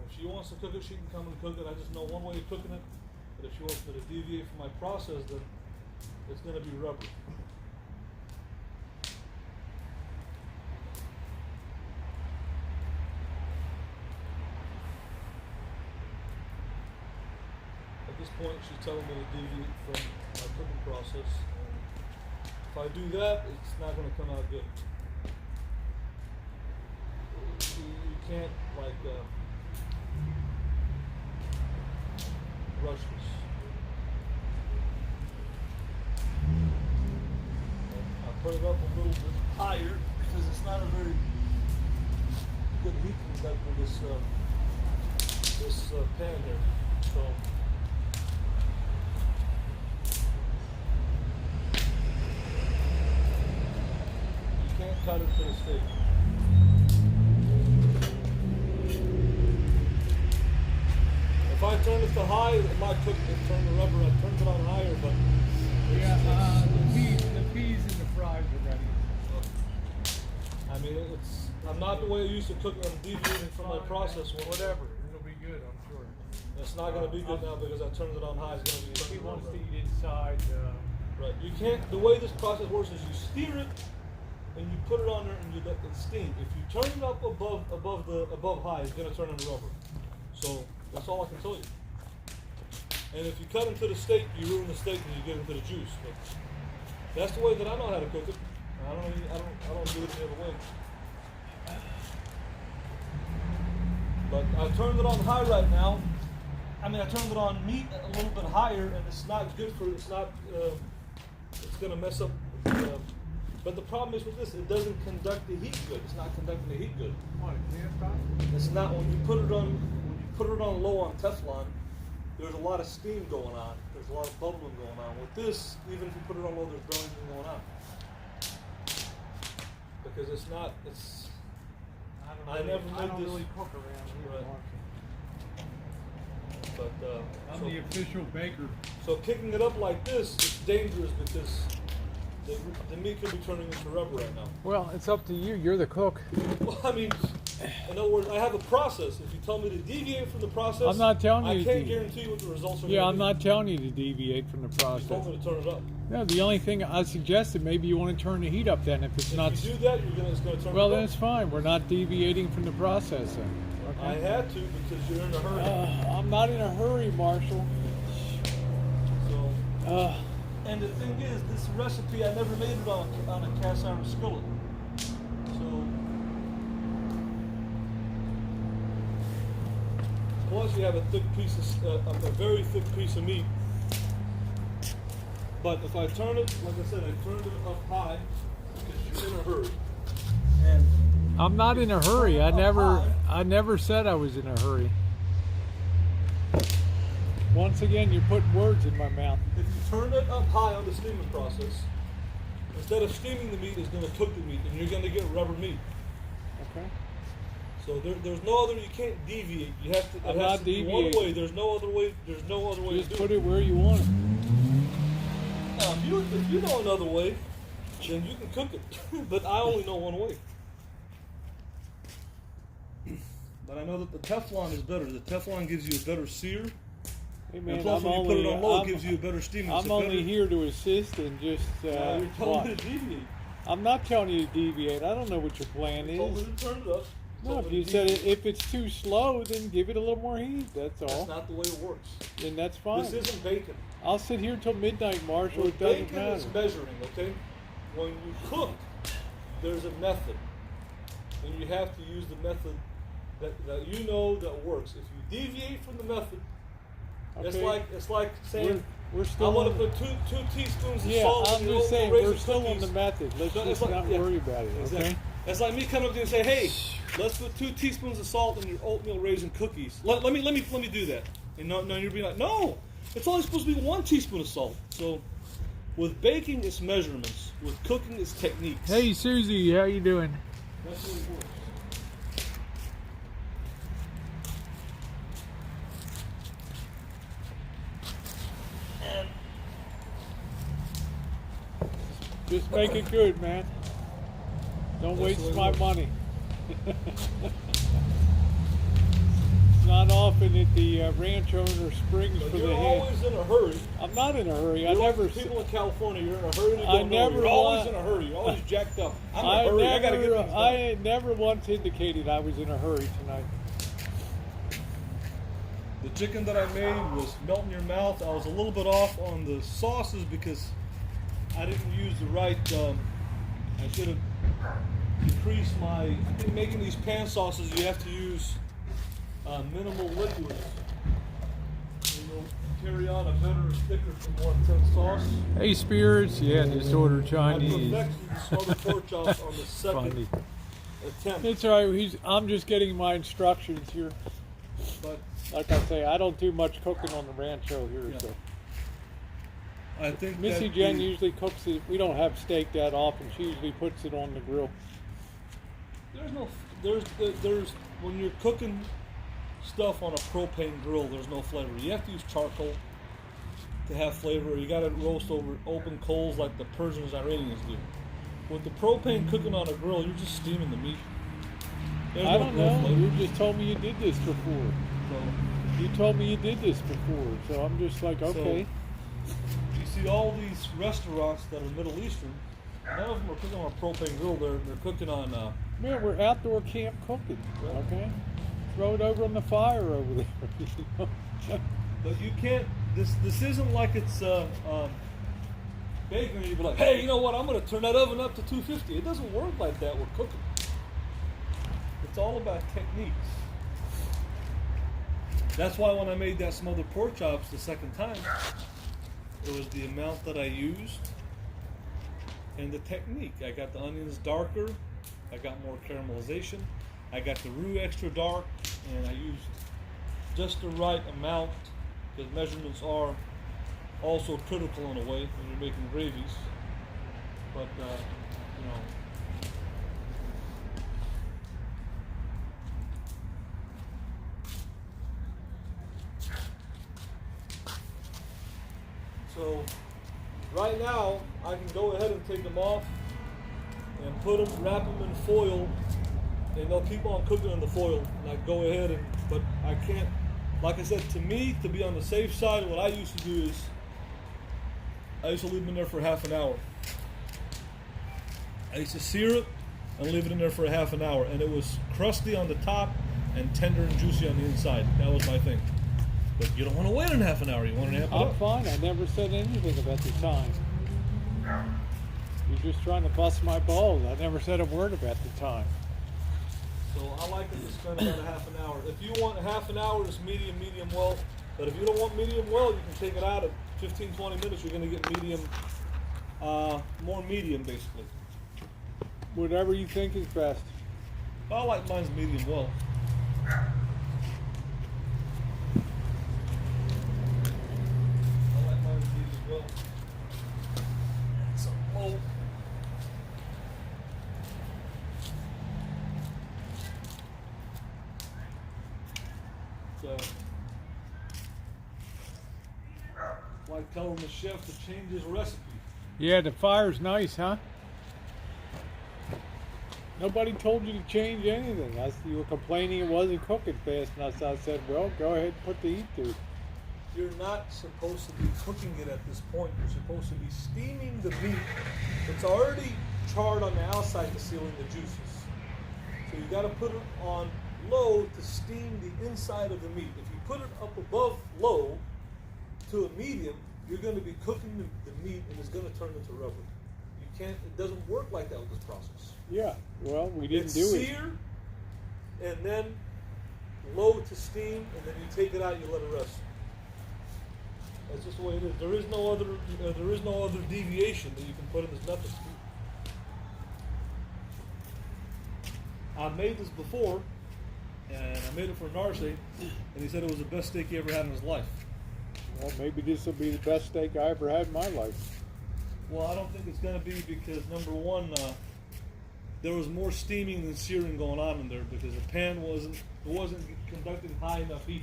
If she wants to cook it, she can come and cook it. I just know one way of cooking it. But if she wants me to deviate from my process, then it's going to be rubber. At this point, she's telling me to deviate from my cooking process. And If I do that, it's not going to come out good. You can't like rush this. I put it up a little bit higher because it's not a very good heat conductor. This pan here. So. Can't cut it to the steak. If I turn it to high, it might cook it, turn the rubber. I turned it on higher, but the peas and the fries are ready. I mean, I'm not the way I used to cook it. I'm deviating from my process. Whatever, it'll be good, I'm sure. It's not going to be good now because I turned it on high. It's going to be. He wants to eat inside. Right. You can't. The way this process works is you steer it. And you put it on there and you let it steam. If you turn it up above high, it's gonna turn into rubber. So that's all I can tell you. And if you cut into the steak, you ruin the steak and you get into the juice. But that's the way that I know how to cook it. I don't do it the other way. But I turned it on high right now. I mean, I turned it on meat a little bit higher, and it's not good for. It's not. It's gonna mess up. But the problem is with this, it doesn't conduct the heat good. It's not conducting the heat good. What, can't stop? It's not when you put it on low on Teflon, there's a lot of steam going on. There's a lot of bubbling going on. With this, even if you put it on low, there's barely anything going on. Because it's not. It's. I don't really cook around here. Right. But I'm the official baker. So kicking it up like this is dangerous because. The meat could be turning into rubber right now. Well, it's up to you. You're the cook. Well, I mean, in other words, I have a process. If you tell me to deviate from the process, I'm not telling you. I can't guarantee you what the results are. Yeah, I'm be. not telling you to deviate from the You process. told me to turn it up. No, the only thing I suggested, maybe you want to turn the heat up then. If it's not. If you do that, it's going to turn Well, it then up. it's fine. We're not deviating from the process then. I had to because you're in a hurry. I'm not in a hurry, Marshall. So. And the thing is, this recipe, I never made it on a cast iron skillet. So, plus you have a thick piece of, a very thick piece of meat. But if I turn it, like I said, I turned it up high because you're in a hurry. And I'm not in a hurry. I never said I was in a hurry. Once again, you're putting words in my mouth. If you turn it up high on the steaming process, instead of steaming the meat, it's going to cook the meat, and you're going to get rubber meat. Okay. So there's no other. You can't deviate. You have to. I'm It has not to be one way. There's no other way. There's no other way Just to do put it. it where you want it. Now, if you know another way, then you can cook it. But I only know one way. But I know that the Teflon is better. The Teflon gives you a better sear. Hey man, And plus, when you put it on low, it gives you a better steam. I'm only here to assist and just You're telling watch. me to deviate. I'm not telling you to deviate. I don't know what your plan You told me is. to turn it up. No, if you said if it's too slow, then give it a little more heat. That's That's all. not the way it works. Then that's fine. This isn't bacon. I'll sit here till midnight, Marshall. With It doesn't bacon, matter. it's measuring, okay? When you cook, there's a method. And you have to use the method that you know that works. If you deviate from the method, Okay. it's like saying, We're I still want on to put two teaspoons of Yeah, salt I'm in your just saying oatmeal we're raisin still on cookies. the method. Let's So just it's not yeah, worry about it, exactly. okay? It's like me coming up to you and say, hey, let's put 2 teaspoons of salt in your oatmeal raisin cookies. Let me do that. And no, you're being like, no, it's only supposed to be 1 teaspoon of salt. So with baking, it's measurements. With cooking, it's techniques. Hey, Susie, how you doing? That's what it works. Just make it good, man. Don't That's the waste way it my works. money. It's not often that the Rancho owner springs But for you're the head. always in a hurry. I'm not in a hurry. You're I like never. the people in California, you're in a hurry to go I nowhere. never You're always want- in a hurry. You're always jacked up. I'm in a I hurry. I gotta get never. things done. I never once indicated I was in a hurry tonight. The chicken that I made was melt in your mouth. I was a little bit off on the sauces because I didn't use the right. I should have decreased my. I think making these pan sauces, you have to use minimal liquids. And you'll carry on a better, thicker, more intense sauce. Hey, spirits. Yeah, just order Chinese. I perfected the smothered pork chops on the second Funny. attempt. It's all right. I'm just getting my instructions here. But Like I say, I don't do much cooking on the Rancho here, Yeah. so. I think Missy that Jen usually cooks it. We don't have steak that often. She usually puts it on the grill. there's when you're cooking stuff on a propane grill, there's no flavor. You have to use charcoal to have flavor. You got to roast over open coals like the Persians and Iranians do. With the propane cooking on a grill, you're just steaming the meat. There's I no don't grill know. flavor. You just told me you did this before. So, You told me you did this before, so I'm just like, okay. you see all these restaurants that are Middle Eastern, none of them are cooking on a propane grill. They're cooking on. Man, we're outdoor camp cooking, okay? Throw it over on the fire over there. You know? But you can't. This isn't like it's bacon. And you be like, hey, you know what? I'm going to turn that oven up to 250. It doesn't work like that with cooking. It's all about techniques. That's why when I made that smothered pork chops the second time, it was the amount that I used and the technique. I got the onions darker. I got more caramelization. I got the roux extra dark, and I used just the right amount, because measurements are also critical in a way when you're making gravies. But you know, so right now I can go ahead and take them off and put them, wrap them in foil, and they'll keep on cooking in the foil. And I go ahead and, but I can't. Like I said, to me, to be on the safe side, what I used to do is I used to leave them in there for half an hour. I used to sear it and leave it in there for a half an hour, and it was crusty on the top and tender and juicy on the inside. That was my thing. But you don't want to wait in half an hour. You want to amp it I'm up. fine. I never said anything about the time. You're just trying to bust my balls. I never said a word about the time. So I like it to spend about a half an hour. If you want half an hour, it's medium, medium well. But if you don't want medium well, you can take it out at 15, 20 minutes. You're going to get medium, more medium basically. Whatever you think is best. I like mine's medium well. I like mine's medium well. It's a low. So, like telling the chef to change his recipe. Yeah, the fire's nice, huh? Nobody told you to change anything. You were complaining it wasn't cooking fast enough, so I said, well, go ahead and put the heat to it. You're not supposed to be cooking it at this point. You're supposed to be steaming the meat. It's already charred on the outside to seal in the juices. So you got to put it on low to steam the inside of the meat. If you put it up above low to a medium, you're going to be cooking the meat and it's going to turn into rubber. You can't. It doesn't work like that with this process. Yeah, well, we didn't It's do it. sear, and then low to steam, and then you take it out. You let it rest. That's just the way it is. There is no other deviation that you can put in this method. I made this before, and I made it for Narce, and he said it was the best steak he ever had in his life. Well, maybe this will be the best steak I ever had in my life. Well, I don't think it's going to be because, number one, there was more steaming than searing going on in there because the pan wasn't conducting high enough heat.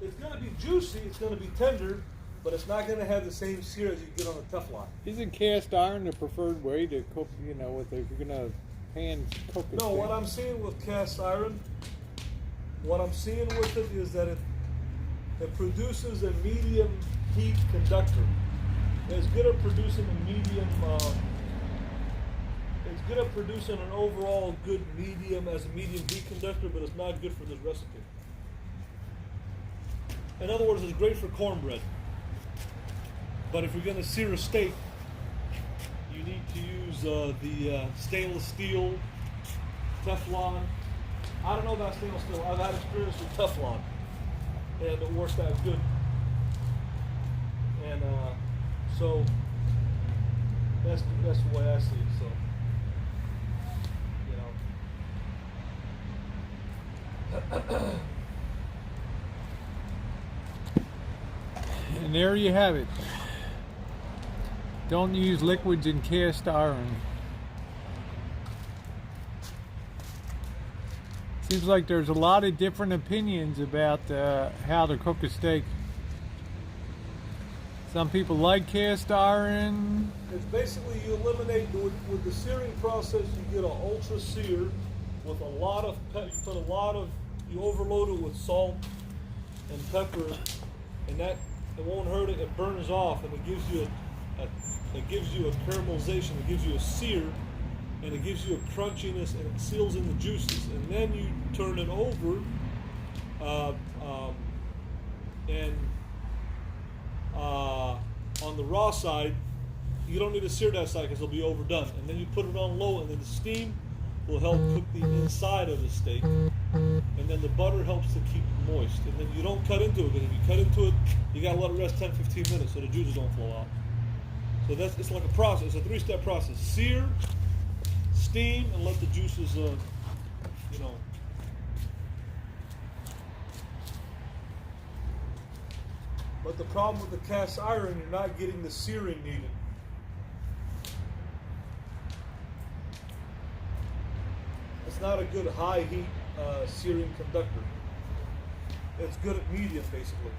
It's going to be juicy, it's going to be tender, but it's not going to have the same sear as you get on a Teflon. Isn't cast iron the preferred way to cook, if you're going to pan cook it? No, what I'm seeing with cast iron, what I'm seeing with it is that it produces a medium heat conductor. It's good at producing a medium, it's good at producing an overall good medium as a medium heat conductor, but it's not good for this recipe. In other words, it's great for cornbread. But if you're going to sear a steak, you need to use the stainless steel, Teflon. I don't know about stainless steel. I've had experience with Teflon, and it works out good. And so that's the way I see it. So, you know. And there you have it. Don't use liquids in cast iron. Seems like there's a lot of different opinions about how to cook a steak. Some people like cast iron. It's basically you eliminate with the searing process. You get an ultra sear with a lot of you overload it with salt and pepper, and that it won't hurt it. It burns off, and it gives you a caramelization. It gives you a sear, and it gives you a crunchiness, and it seals in the juices. And then you turn it over, and on the raw side, you don't need to sear that side because it'll be overdone. And then you put it on low, and then the steam will help cook the inside of the steak, and then the butter helps to keep it moist. And then you don't cut into it, because if you cut into it, you gotta let it rest 10-15 minutes so the juices don't flow out. So it's like a process. It's a 3-step process: sear, steam, and let the juices, But the problem with the cast iron, you're not getting the searing needed. It's not a good high heat searing conductor. It's good at medium, basically.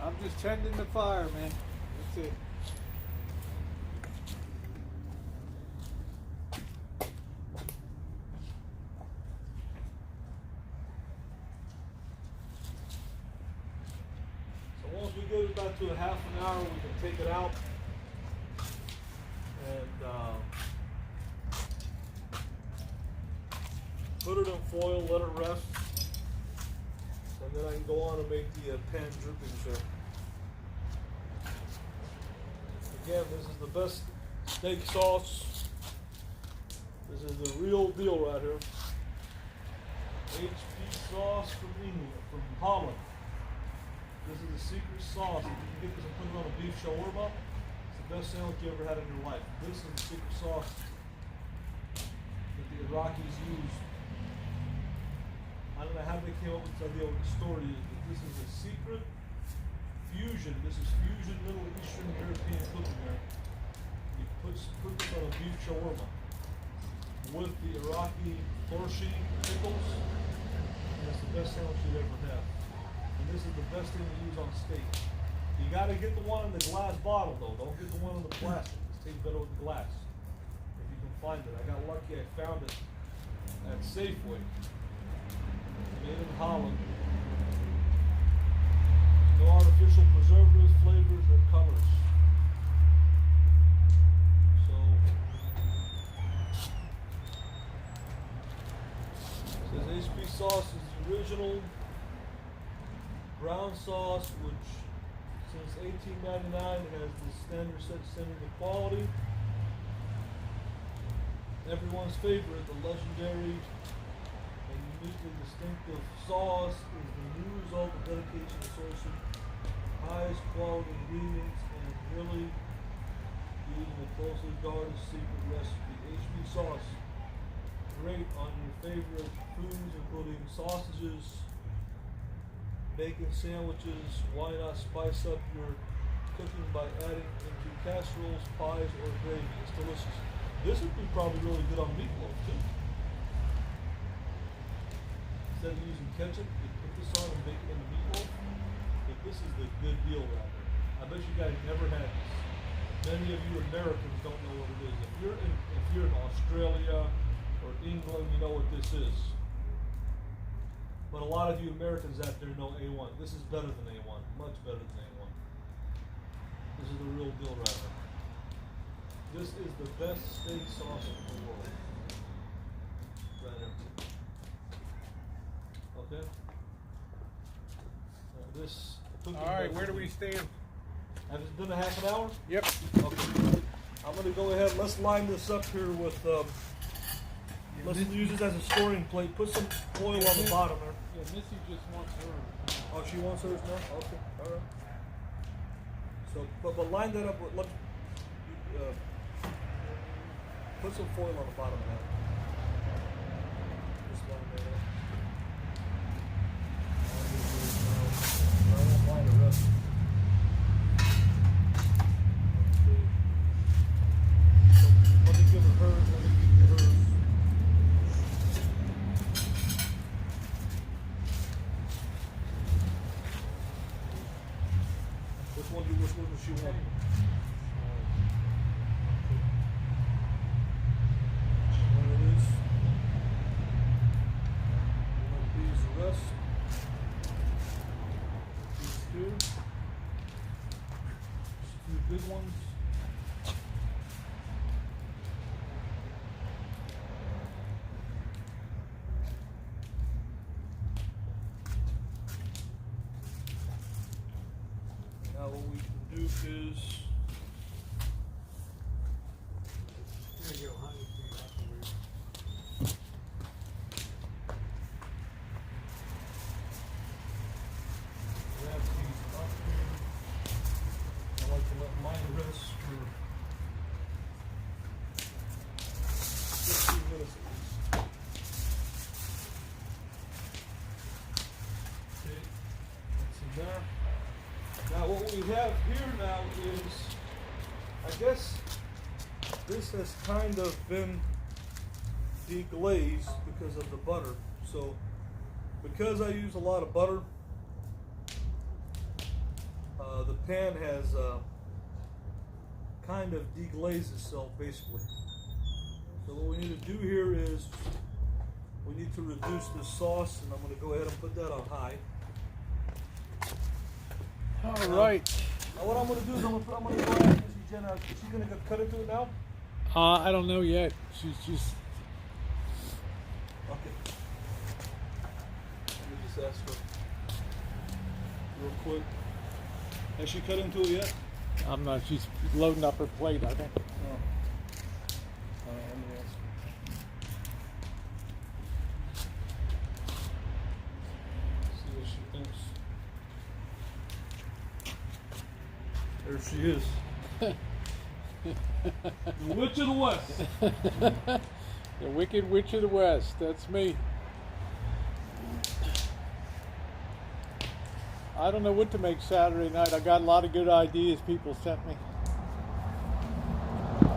I'm just tending the fire, man. That's it. So once we get it back to a half an hour, we can take it out and put it in foil, let it rest, and then I can go on and make the pan drippings here. Again, this is the best steak sauce. This is the real deal right here. HP sauce from England, from Holland. This is the secret sauce. If you can get this and put it on a beef shawarma, it's the best sandwich you ever had in your life. This is the secret sauce that the Iraqis used. I don't know how they came up with this idea of the story, but this is a secret fusion. This is fusion Middle Eastern European cooking here. You put this on a beef shawarma with the Iraqi torshi pickles, and it's the best sandwich you'd ever have. And this is the best thing to use on steak. You got to get the one in the glass bottle though. Don't get the one in the plastic. It tastes better with the glass. If you can find it. I got lucky. I found it at Safeway. Made in Holland. No artificial preservatives, flavors, or colors. So it says HP sauce is the original brown sauce, which since 1899 has the standard set standard of quality. Everyone's favorite, the legendary and uniquely distinctive sauce is the new result of dedication to sourcing highest quality ingredients and really using a closely guarded secret recipe. HP sauce, great on your favorite foods, including sausages, bacon sandwiches. Why not spice up your cooking by adding into casseroles, pies, or gravy? It's delicious. This would be probably really good on meatloaf too. Instead of using ketchup, you put this on and bake it into meatloaf. But this is the good deal right here. I bet you guys never had this. Many of you Americans don't know what it is. If you're in Australia or England, you know what this is. But a lot of you Americans out there know A1. This is better than A1, much better than A1. This is the real deal right here. This is the best steak sauce in the world. right there. Okay. This. All right, where do we stand? Has it been a half an hour? Yep. Okay. I'm gonna go ahead. Let's line this up here with. Let's use this as a storing plate. Put some oil on the bottom there. Yeah, Missy just wants hers. Oh, she wants hers now? Okay, all right. So, but line that up with, put some foil on the bottom of that. Just line that up. I won't line the rest. Okay. So, let me give her hers, let me give you hers. Which one does she want? One of these. One of these, the rest. These two. Two big ones. Now what we can do is There you go, honey. grab these up here. I like to let mine rest for 15 minutes at least. Okay, that's in there. Now what we have here now is, I guess this has kind of been deglazed because of the butter. So because I use a lot of butter, the pan has kind of deglazed itself basically. So what we need to do here is we need to reduce the sauce, and I'm going to go ahead and put that on high. All right. Now what I'm going to do is I'm going to go ahead and Jenna, is she going to cut into it now? I don't know yet. She's just. Okay. Let me just ask her real quick. Has she cut into it yet? I'm not. She's loading up her plate, I think. No. Let me ask her. See what she thinks. There she is. The Witch of the West. The Wicked Witch of the West. That's me. I don't know what to make Saturday night. I got a lot of good ideas people sent me. The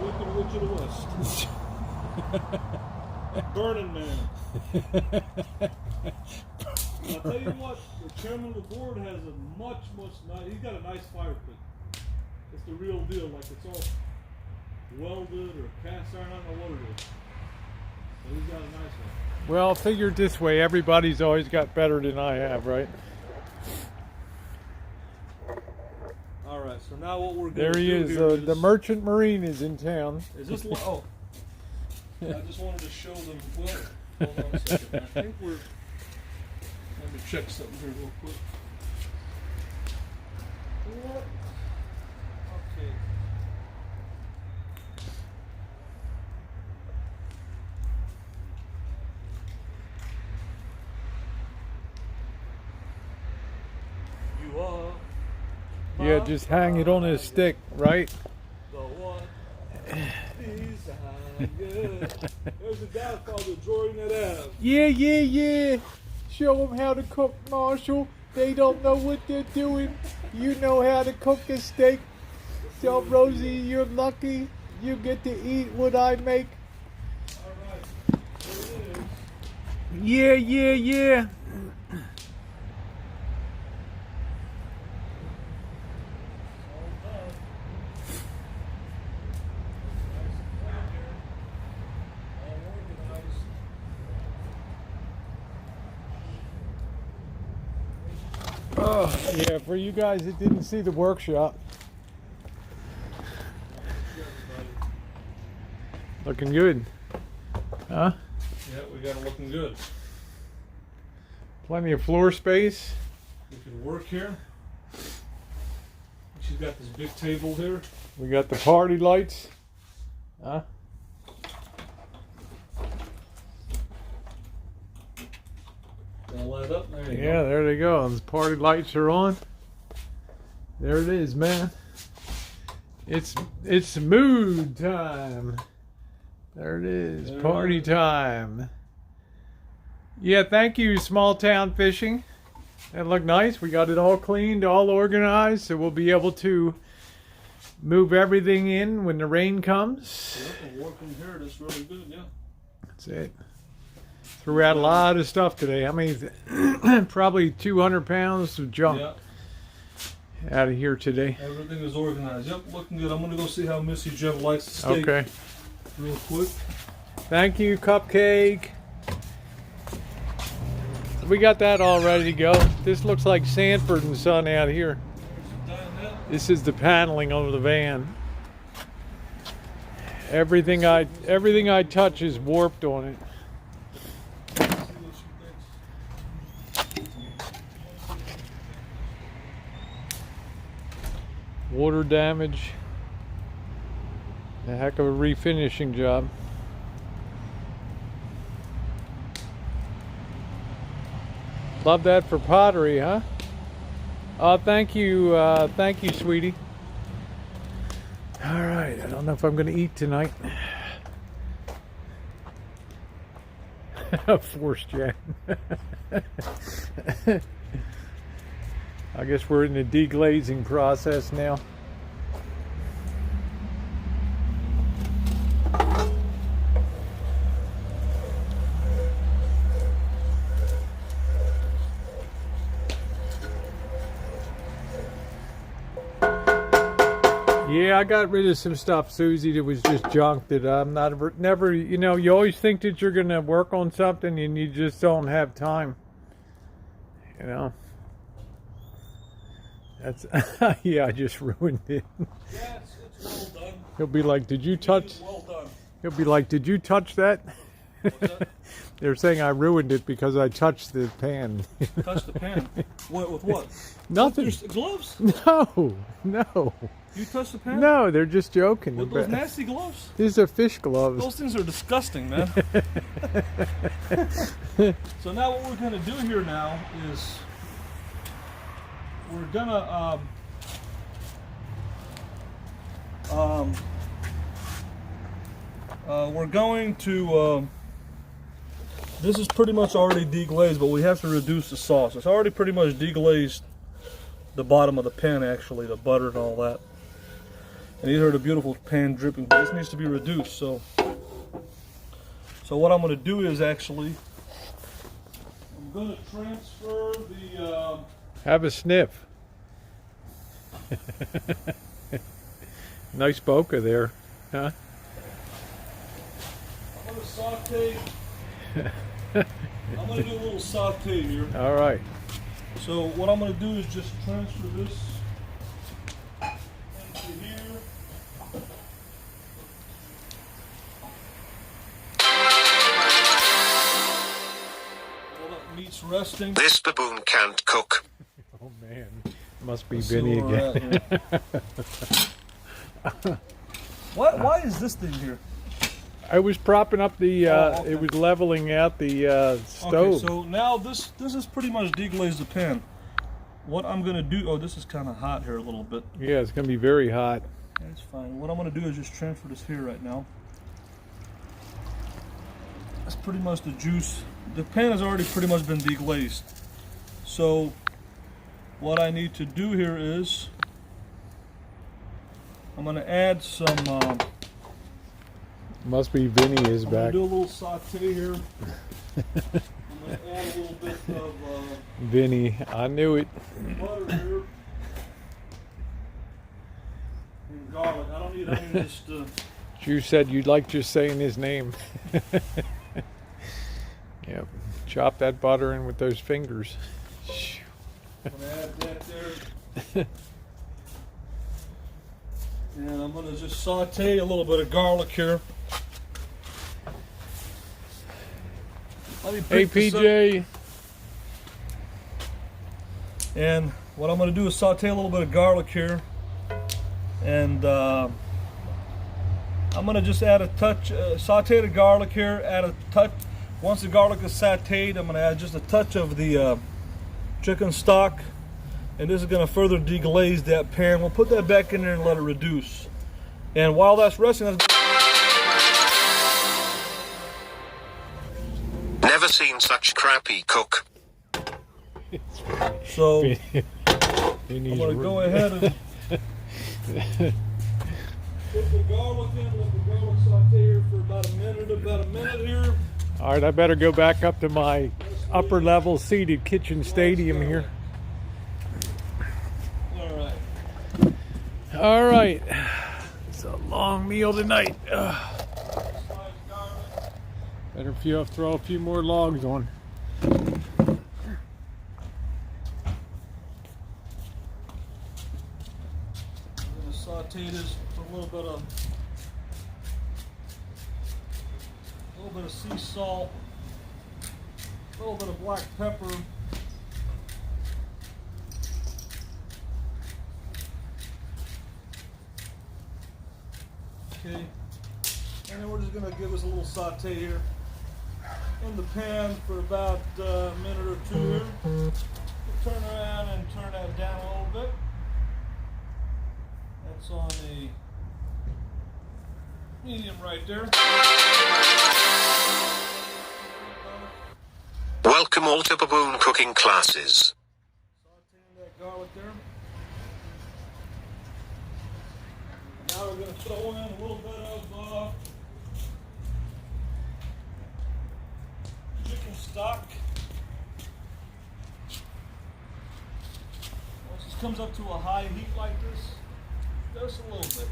Wicked Witch of the West. Burning Man. I'll tell you what, the chairman of the board has a much nice, he's got a nice fire pit. It's the real deal, like it's all welded or cast iron, I don't know what it is. But he's got a nice one. Well, figured this way, everybody's always got better than I have, right? Alright, so now what we're going There to he do is. here The Merchant Marine is in town. is this one, oh. I just wanted to show them, well, hold on a second. I think we're, let me check something here real quick. What? Okay. You are. Yeah, just hang it on his stick, right? The one beside you. There's a guy called the Jordan at Ave. Yeah. Show them how to cook, Marshall. They don't know what they're doing. You know how to cook a steak. Tell Rosie you're lucky. You get to eat what I make. Alright, there it is. Yeah. All done. Nice and clean here. All organized. Oh, yeah, for you guys that didn't see the workshop. Looking good. Huh? Yeah, we got it looking good. Plenty of floor space. We can work here. She's got this big table here. We got the party lights. Huh? All light up. There you go. Yeah, there they go. The party lights are on. There it is, man. It's mood time. There it is. There Party it is. time. Yeah, thank you, Small Town Fishing. That looked nice. We got it all cleaned, all organized, so we'll be able to move everything in when the rain comes. Yep, and working here, that's really good, yeah. That's it. Threw out a lot of stuff today. I mean, probably 200 pounds of junk Yeah, out of here today. everything is organized. Yep, looking good. I'm gonna go see how Missy Jeff likes the steak Okay. real quick. Thank you, Cupcake. We got that all ready to go. This looks like Sanford and Son out here. There's a dinette. This is the paneling of the van. Everything I touch is warped on it. See what she thinks. Water damage. A heck of a refinishing job. Love that for pottery, huh? Thank you, sweetie. All right, I don't know if I'm going to eat tonight. Forced Jan. I guess we're in the deglazing process now. Yeah, I got rid of some stuff, Susie, that was just junk that I'm never, you know, you always think that you're going to work on something and you just don't have time. You know? That's, yeah, I just ruined it. Yeah, it's well done. He'll be like, did you touch, Well done. he'll be like, did you touch that? What's that? They're saying I ruined it because I touched the pan. Touch the pan. What, with what? Nothing. Your gloves? No, no. You touched the pan? No, they're just joking. With those nasty gloves? These are fish gloves. Those things are disgusting, man. So now what we're going to do here now is we're going to this is pretty much already deglazed, but we have to reduce the sauce. It's already pretty much deglazed the bottom of the pan, actually, the butter and all that. And these are the beautiful pan dripping, but this needs to be reduced. So what I'm going to do is actually, I'm going to transfer the, Have a sniff. Nice bokeh there, huh? I'm going to saute, I'm going to do a little saute here. All right. So what I'm going to do is just transfer this into here. While that meat's resting. This baboon can't cook. Oh man, must be Let's see Vinny where we're again. at here. Why is this thing here? I was propping up the. Okay. It was leveling out the stove. Okay, so now this is pretty much deglazed the pan. What I'm gonna do? Oh, this is kind of hot here a little bit. Yeah, it's gonna be very hot. That's fine. What I'm gonna do is just transfer this here right now. That's pretty much the juice. The pan has already pretty much been deglazed. So what I need to do here is I'm gonna add some. Must be Vinny is I'm gonna back. do a little saute here. I'm gonna add a little bit of Vinny, I knew it. butter here and garlic. I don't need any just. You said you'd like just saying his name. Yep. Chop that butter in with those fingers. I'm gonna add that there. And I'm gonna just saute a little bit of garlic here. Let me Hey, pick this up. PJ. And what I'm going to do is saute a little bit of garlic here. And I'm going to just add a touch, saute the garlic here, add a touch. Once the garlic is sauteed, I'm going to add just a touch of the chicken stock. And this is going to further deglaze that pan. We'll put that back in there and let it reduce. And while that's resting, Never seen such crappy cook. so I'm going to go ahead and put the garlic in, let the garlic saute here for about a minute here. All right, I better go back up to my upper level seated kitchen stadium here. All right. All right, it's a long meal tonight. Better throw a few more logs on. I'm going to saute this with a little bit of sea salt, a little bit of black pepper. Okay, and then we're just going to give this a little saute here in the pan for about a minute or two here. We'll turn around and turn that down a little bit. That's on a medium right there. Welcome all to baboon cooking classes. Sauteing that garlic there. Now we're going to throw in a little bit of chicken stock. Once this comes up to a high heat like this, just a little bit.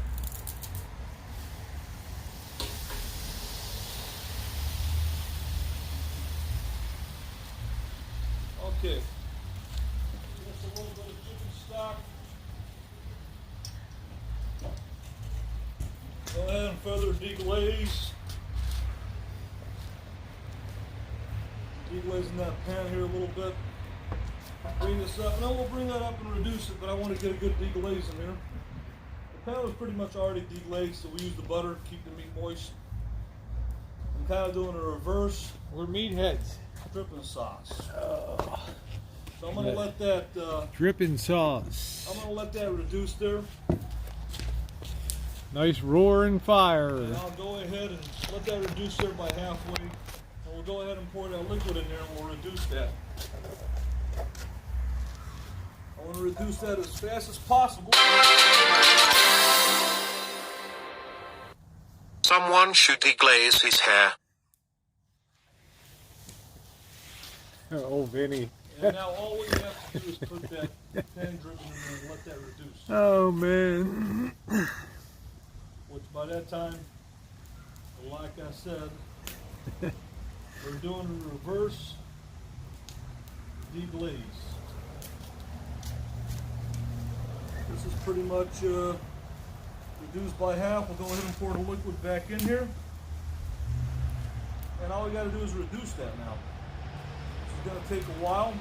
Okay. Just a little bit of chicken stock. Go ahead and further deglaze. Deglazing that pan here a little bit. Bring this up. Now we'll bring that up and reduce it, but I want to get a good deglaze in here. The pan was pretty much already deglazed, so we use the butter to keep the meat moist. I'm kind of doing a reverse We're meatheads. dripping sauce. So I'm going to let that Dripping sauce. I'm going to let that reduce there. Nice roaring fire. And I'll go ahead and let that reduce there by halfway. And we'll go ahead and pour that liquid in there and we'll reduce that. I want to reduce that as fast as possible. Someone should deglaze his hair. Oh, Vinny. And now all we have to do is put that pan dripping in there and let that reduce. Oh, man. Which by that time, like I said, we're doing a reverse deglaze. This is pretty much reduced by half. We'll go ahead and pour the liquid back in here. And all we got to do is reduce that now. This is going to take a while.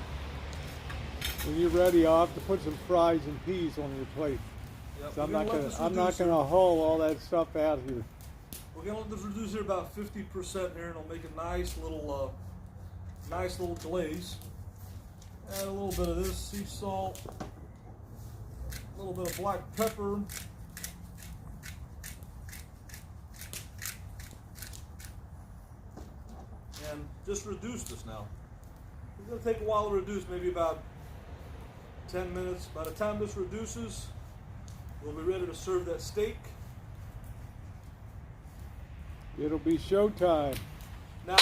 When you're ready, I'll have to put some fries and peas on your plate. Yep, So I'm we're not gonna gonna let this I'm not reduce gonna here. haul all that stuff out here. We're gonna let this reduce here about 50% here, and it'll make a nice little glaze. Add a little bit of this sea salt, a little bit of black pepper, and just reduce this now. It's gonna take a while to reduce, maybe about 10 minutes. By the time this reduces, we'll be ready to serve that steak. It'll be showtime. Now,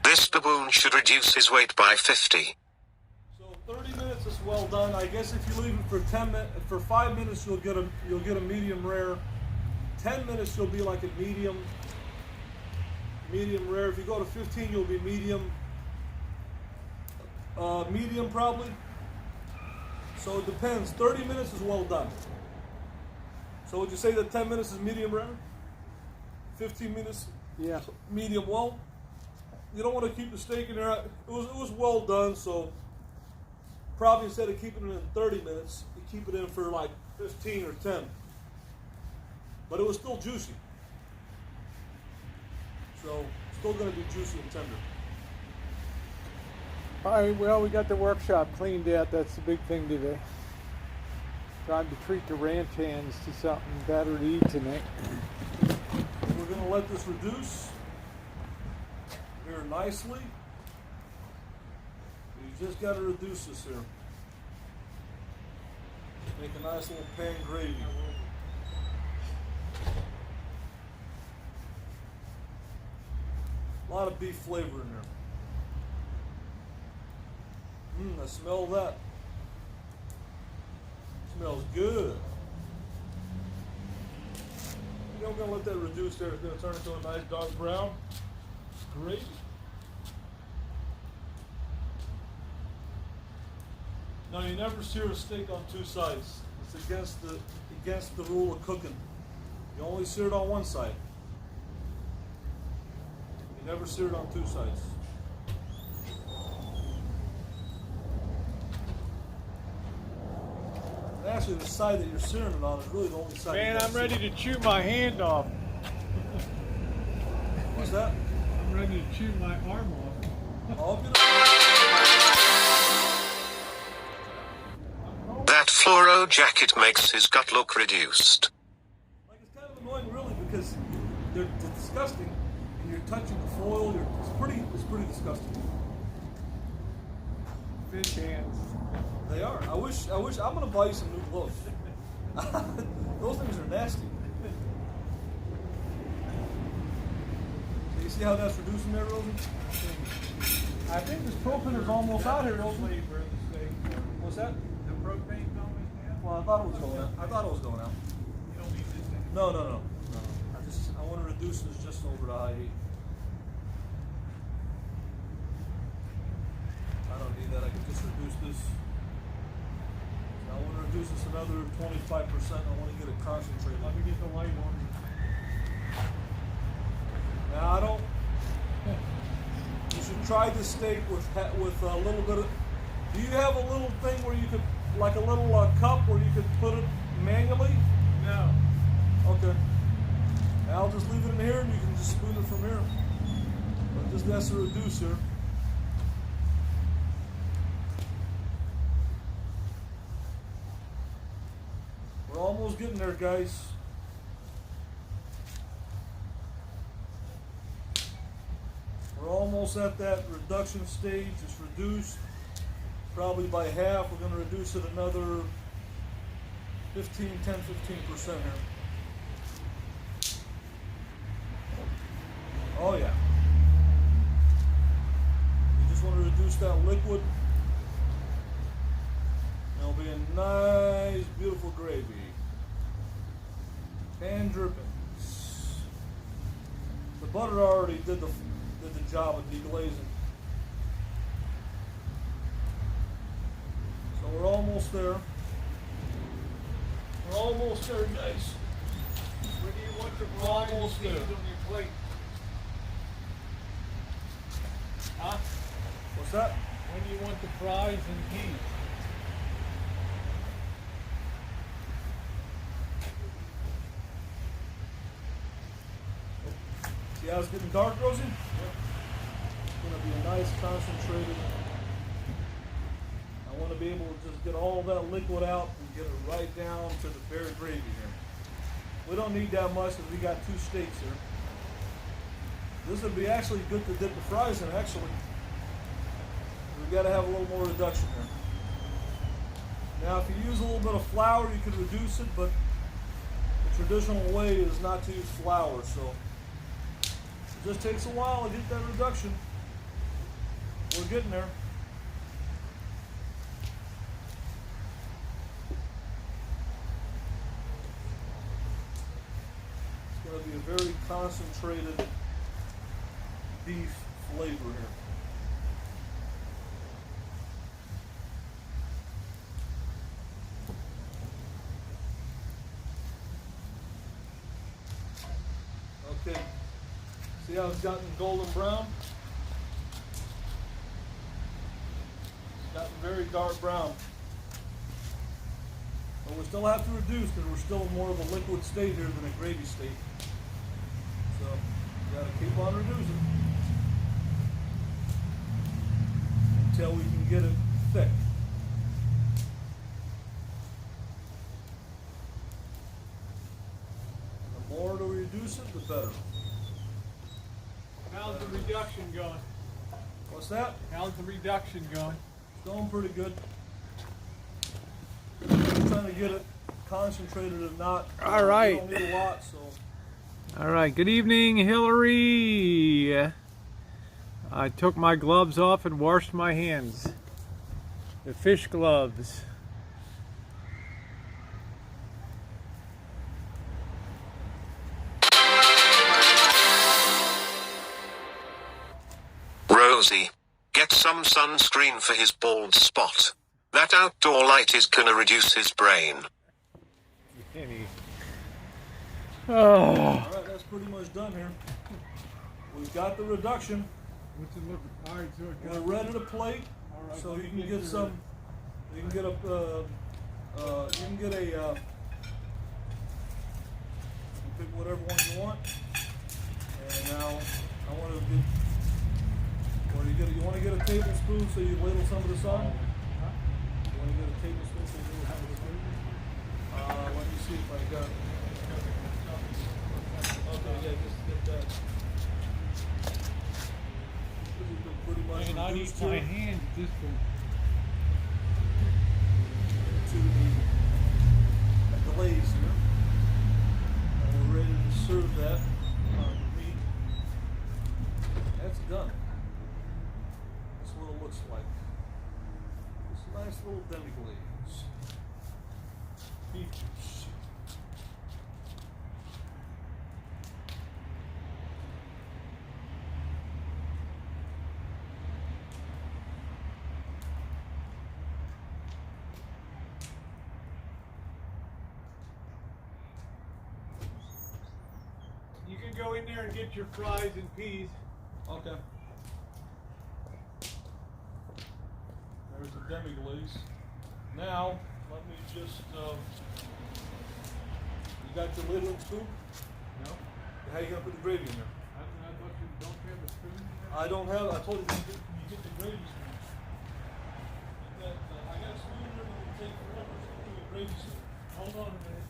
This baboon should reduce his weight by 50. so 30 minutes is well done. I guess if you leave it for 5 minutes, you'll get a medium rare. 10 minutes, you'll be like a medium rare. If you go to 15, you'll be medium probably. So it depends. 30 minutes is well done. So would you say that 10 minutes is medium rare? 15 minutes Yeah. medium well. You don't want to keep the steak in there. It was well done, so probably instead of keeping it in 30 minutes, you keep it in for like 15 or 10. But it was still juicy. So still going to be juicy and tender. All right, well, we got the workshop cleaned out. That's the big thing today. Time to treat the ranch hands to something better to eat tonight. We're going to let this reduce here nicely. You just got to reduce this here. Make a nice little pan gravy. A lot of beef flavor in there. I smell that. Smells good. You know, we're going to let that reduce there. It's going to turn into a nice dark brown. Great. Now, you never sear a steak on two sides. It's against the rule of cooking. You only sear it on one side. You never sear it on two sides. Actually, the side that you're searing it on is really the only side. Man, I'm ready to chew my hand off. What's that? I'm ready to chew my arm off. All good. That fluoro jacket makes his gut look reduced. Like, it's kind of annoying, really, because they're disgusting, and you're touching the foil. It's pretty disgusting. Fish hands. They are. I wish. I'm gonna buy you some new gloves. Those things are nasty. You see how that's reducing there, Rosie? I think this propane is almost out here, Rosie. What's that? The propane's almost out? Well, I thought it was going out. You don't need this thing. No. I want to reduce this just over to high heat. I don't need that. I can just reduce this. I want to reduce this another 25%. I want to get it concentrated. Let me get the light on. Now I don't. You should try this steak with a little bit of. Do you have a little thing where you could, like a little cup where you could put it manually? No. Okay. Now I'll just leave it in here and you can just spoon it from here. But this has to reduce here. We're almost getting there, guys. We're almost at that reduction stage. It's reduced probably by half. We're going to reduce it another 10-15% here. Oh yeah. You just want to reduce that liquid. It'll be a nice, beautiful gravy. Pan drippings. The butter already did the job of deglazing. So we're almost there. We're almost there, guys. Where do you want your We're almost cheese there. on your plate? Huh? What's that? When do you want the fries and cheese? See how it's getting dark, Rosie? It's going to be a nice concentrated. I want to be able to just get all that liquid out and get it right down to the bare gravy here. We don't need that much because we got two steaks here. This would be actually good to dip the fries in, actually. We've got to have a little more reduction here. Now, if you use a little bit of flour, you could reduce it, but the traditional way is not to use flour, so it just takes a while to get that reduction. We're getting there. It's going to be a very concentrated beef flavor here. Okay. See how it's gotten golden brown? It's gotten very dark brown. But we still have to reduce because we're still more of a liquid state here than a gravy state. So, we gotta keep on reducing until we can get it thick. The more we reduce it, the better. How's the reduction going? What's that? How's the reduction going? It's going pretty good. I'm trying to get it concentrated and not. All right. We don't need a lot, so. All right, good evening, Hillary. I took my gloves off and washed my hands. The fish gloves. Rosie, get some sunscreen for his bald spot. That outdoor light is gonna reduce his brain. Oh. Alright, that's pretty much done here. We've got the reduction. What's it look? All right, so it We're ready to plate, right, so let you me can get get your- some. You can get a. You can get a. You can pick whatever one you want. And now I want to get. Or you want to get a tablespoon so you ladle some of this on. You want to get a tablespoon so you have it. Let me see if I got. Okay, yeah, just get that. This has been pretty much Man, I need reduced my here hand at this point. to the glaze here. And we're ready to serve that on the meat. That's done. That's what it looks like. This nice little demi-glaze. Beef juice. You can go in there and get your fries and peas. Okay. There's the demi-glaze. Now, let me just, you got your ladling spoon? No? How you gonna put the gravy in there? I thought you don't have a spoon in there? I don't have, I told you, you get the gravy spoon. I got a spoon here that will take forever to do a gravy spoon. Hold on a minute.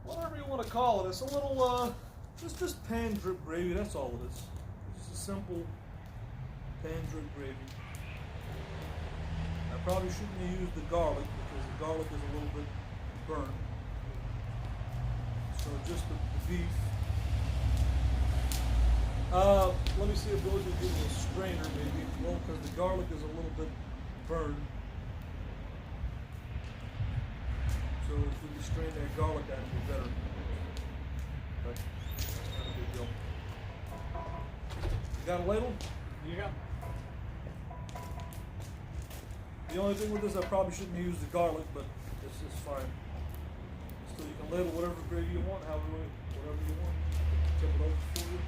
Whatever you want to call it, it's a little, just pan drip gravy, that's all it is. It's just a simple pan drip gravy. I probably shouldn't have used the garlic because the garlic is a little bit burnt. So just the beef. Let me see if those will give me a strainer maybe. Well, because the garlic is a little bit burned. So if we can strain that garlic out, it'd be better. Okay. Not a big deal. You got a ladle? Yeah. The only thing with this, I probably shouldn't use the garlic, but this is fine. So you can ladle whatever gravy you want, whatever you want. Tip it over for you.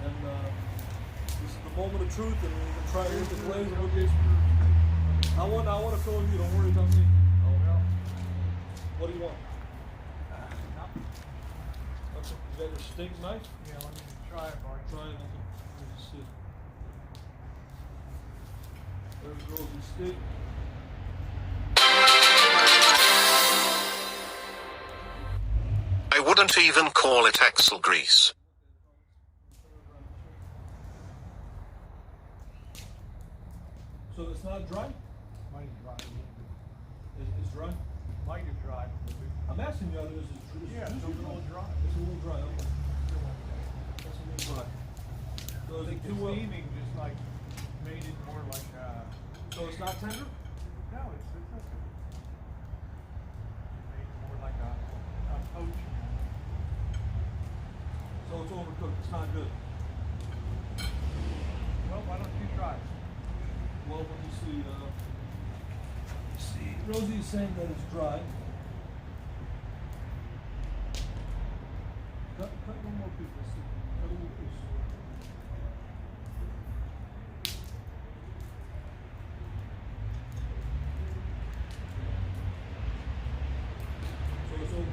And this is the moment of truth, and we can try it with the glaze. And we'll get. I want to fill you. Don't worry about me. What do you want? Okay. You got your steak knife? Yeah, let me try it, Mark. Try it. Let me see. There goes the steak. I wouldn't even call it axle grease. So it's not dry? Might have dried a little bit. It's dry? Might have dried a little bit. I'm asking you, is it dry? Yeah, it's a little dry. It's a little dry, okay. That's a little dry. So is The it too well? steaming just like made it more like So it's not tender? no, it's okay. Made it more like a poach. So it's overcooked, it's not good. Well, why don't you try? Well, let me see. Rosie's saying that it's dry. Cut one more piece. Let's see. Cut a little piece. So it's over.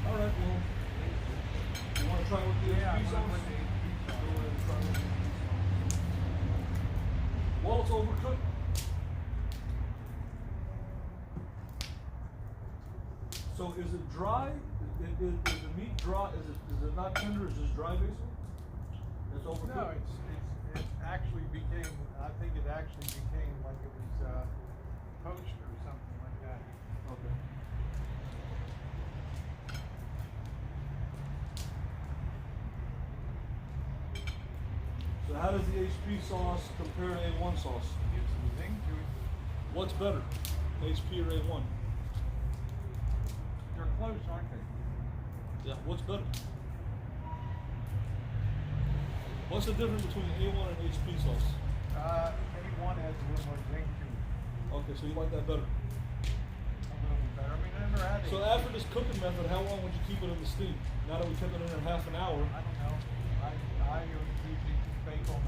All right. Well, you want to try with the Yeah, HP sauce? with the Go ahead and try with the HP sauce. Well, it's overcooked. So is it dry? Is the meat dry? Is it not tender? Is it just dry basically? It's overcooked. No, it actually became. I think it actually became like it was poached or something like that. Okay. So how does the HP sauce compare to A1 sauce? Give some zing to it. What's better, HP or A1? They're close, aren't they? Yeah. What's better? What's the difference between A1 and HP sauce? A1 has a little more zing to it. Okay, so you like that better. A little bit better. I mean, I never had it. So after this cooking method, how long would you keep it in the steam? Now that we kept it in there half an hour. I don't know. I usually just bake on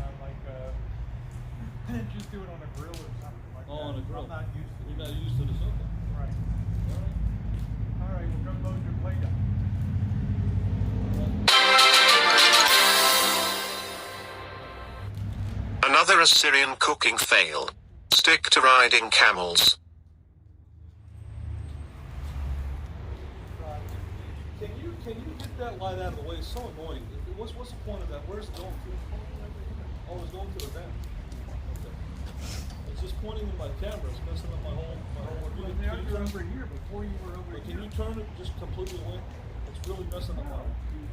just do it on a grill or something like that. On a grill. I'm not used to it. You're not used to this, okay. Right. All right. All right, we'll go load your plate up. Another Assyrian cooking fail. Stick to riding camels. Can you get that light out of the way? It's so annoying. What's the point of that? Where's it going to? Oh, it's going to the van. Okay. It's just pointing in my camera. It's messing up my whole. Well, now you're over here. Before you were over But here. can you turn it just completely away? It's really messing up my.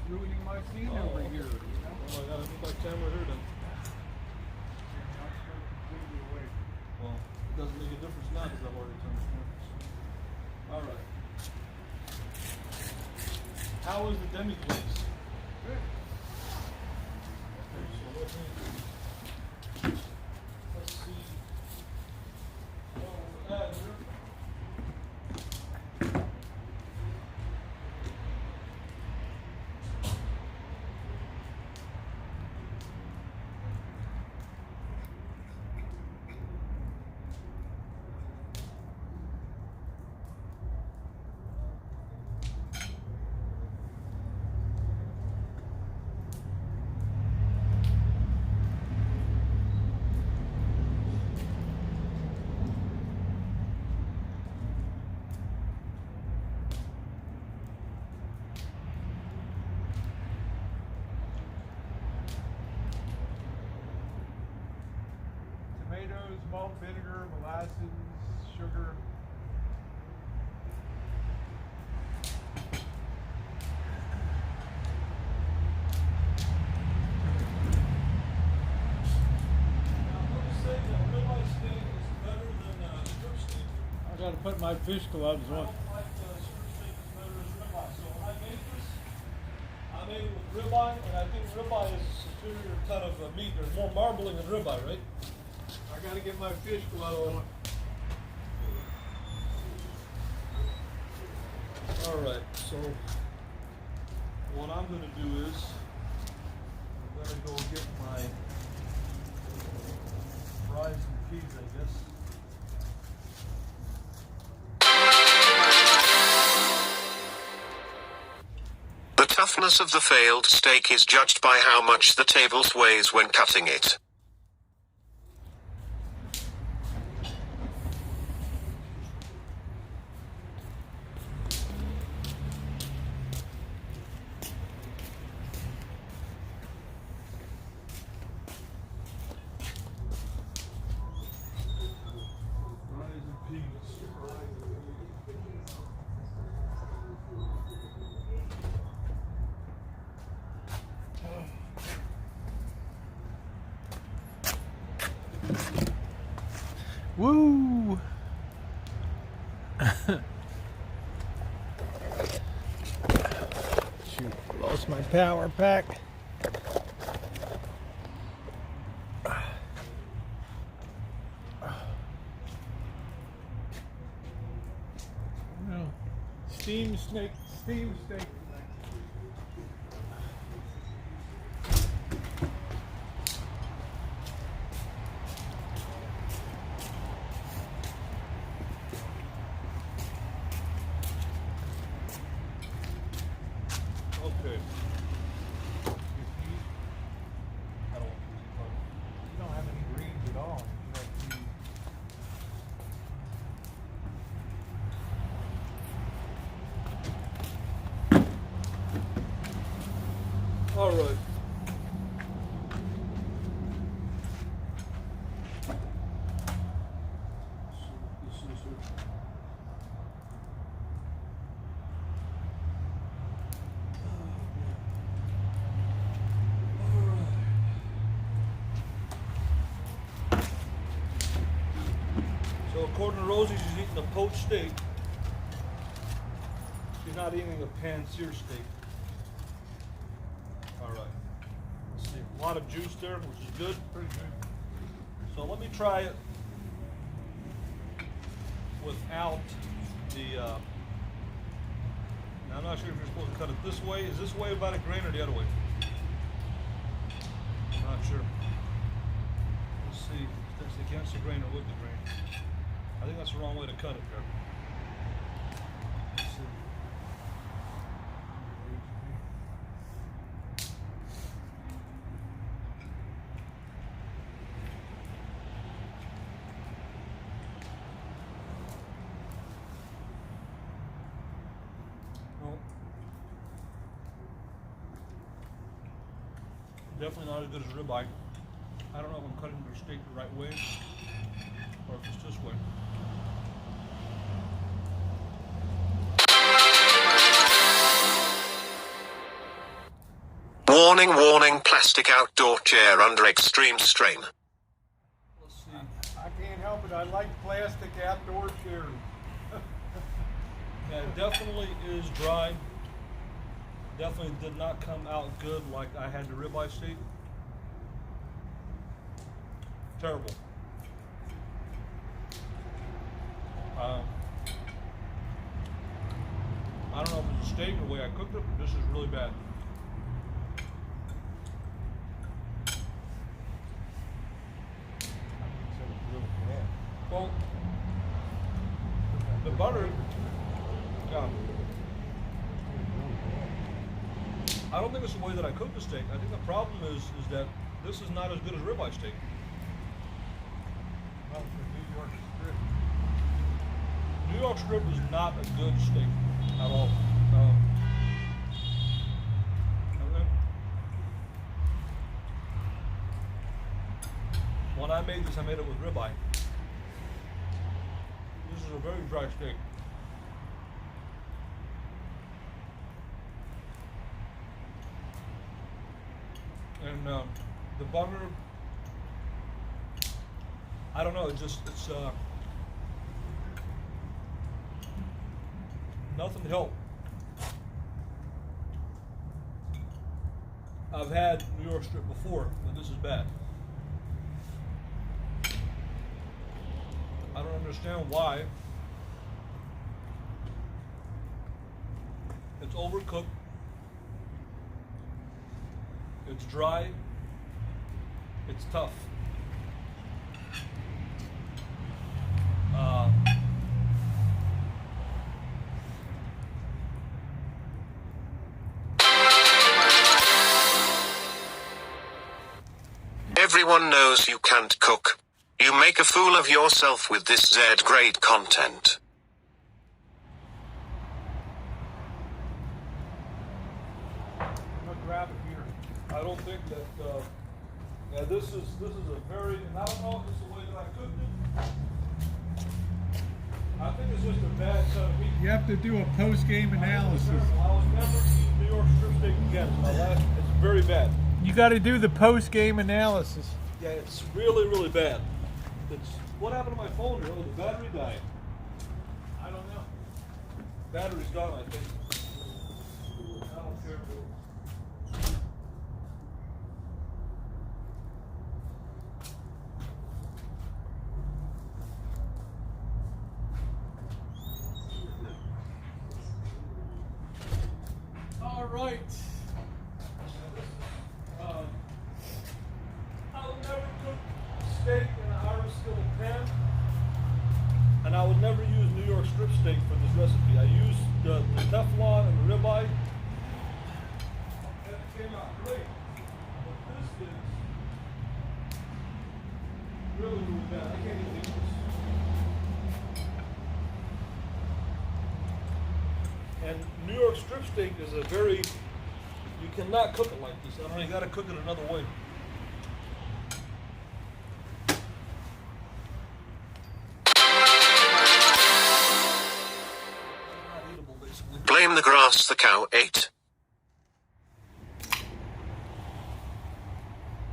You're ruining my scene Oh, over okay. here. You know? Oh my God! I need my camera here then. You're not so completely away. Well, it doesn't make a difference now because I've already turned the camera. All right. How is the demi glaze? Good. Okay, so let's see. What we'll add here. Tomatoes, malt vinegar, molasses, sugar. I gotta put my fish gloves on. I made it with ribeye, and I think ribeye is a superior cut of meat. There's more marbling in ribeye, right? I gotta get my fish gloves on. All right, so what I'm going to do is I'm going to go get my fries and peas, I guess. The toughness of the failed steak is judged by how much the table sways when cutting it. Fries and peas. Woo! Shoot, lost my power pack. steak, steam steak. Okay. I don't want You don't have any greens at all. You have cheese. all right. This is So according to Rosie, she's eating a poached steak. She's not eating a pan-seared steak. All right. Let's see. A lot of juice there, which is good. Pretty good. So let me try it without the. Now I'm not sure if you're supposed to cut it this way. Is this way about a grain or the other way? I'm not sure. Let's see. If that's against the grain or with the grain. I think that's the wrong way to cut it there. Let's see. No. Definitely not as good as ribeye. I don't know if I'm cutting the steak the right way or if it's this way. Warning, warning, plastic outdoor chair under extreme strain. Let's see. I can't help it. I like plastic outdoor chairs. Yeah, it definitely is dry. Definitely did not come out good like I had the ribeye steak. Terrible. I don't know if it's a steak or the way I cooked it, but this is really bad. Well, the butter, yeah. I don't think it's the way that I cook the steak. I think the problem is that this is not as good as ribeye steak. Well, the New York strip. New York strip is not a good steak at all. And then when I made this, I made it with ribeye. This is a very dry steak. And the butter, I don't know, it's nothing to help. I've had New York strip before, but this is bad. I don't understand why. It's overcooked. It's dry. It's tough. Everyone knows you can't cook. You make a fool of yourself with this Z-grade content. I'm gonna grab it here. I don't think that. Yeah, this is a very. And I don't know if it's the way that I cooked it. I think it's just a bad cut of meat. You have to do a post-game analysis. I would never eat New York strip steak again. It's very bad. You got to do the post-game analysis. Yeah, it's really, really bad. What happened to my phone here? Oh, the battery died. I don't know. Battery's gone, I think. I don't care. right. I would never cook steak in an Irish skillet pan, and I would never use New York strip steak for this recipe. I used the Teflon and the ribeye, and it came out great. But this is really, really bad. I can't even eat this. And New York strip steak is a very, you cannot cook it like this. I mean, you got to cook it another way. Not eatable, basically. Blame the grass the cow ate.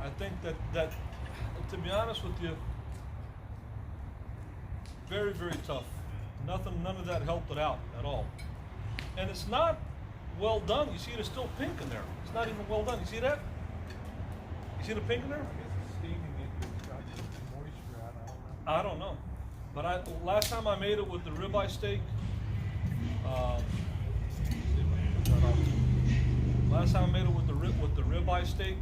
I think that to be honest with you, very, very tough. None of that helped it out at all. And it's not well done. You see, there's still pink in there. It's not even well done. You see that? You see the pink in there? I guess it's steaming it. It's got some moisture out. I don't know. But last time I made it with the ribeye steak, see if I can put that on. Last time I made it with the ribeye steak,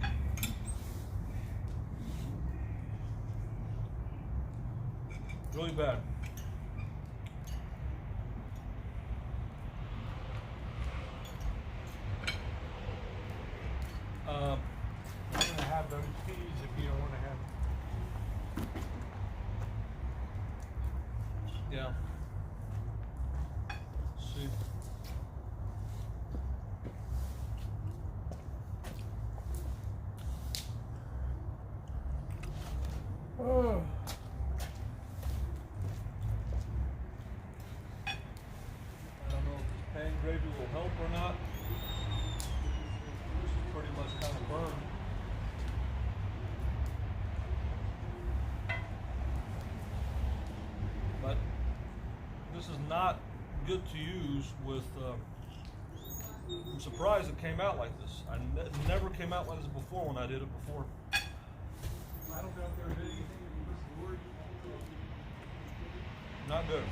really bad. I'm going to have those peas if you don't want to have. Yeah. Let's see. Oh. I don't know if this pan gravy will help or not. This is pretty much kind of burned. But this is not good to use with, I'm surprised it came out like this. It never came out like this before when I did it before. I don't know if there's anything that you must worry. Not good.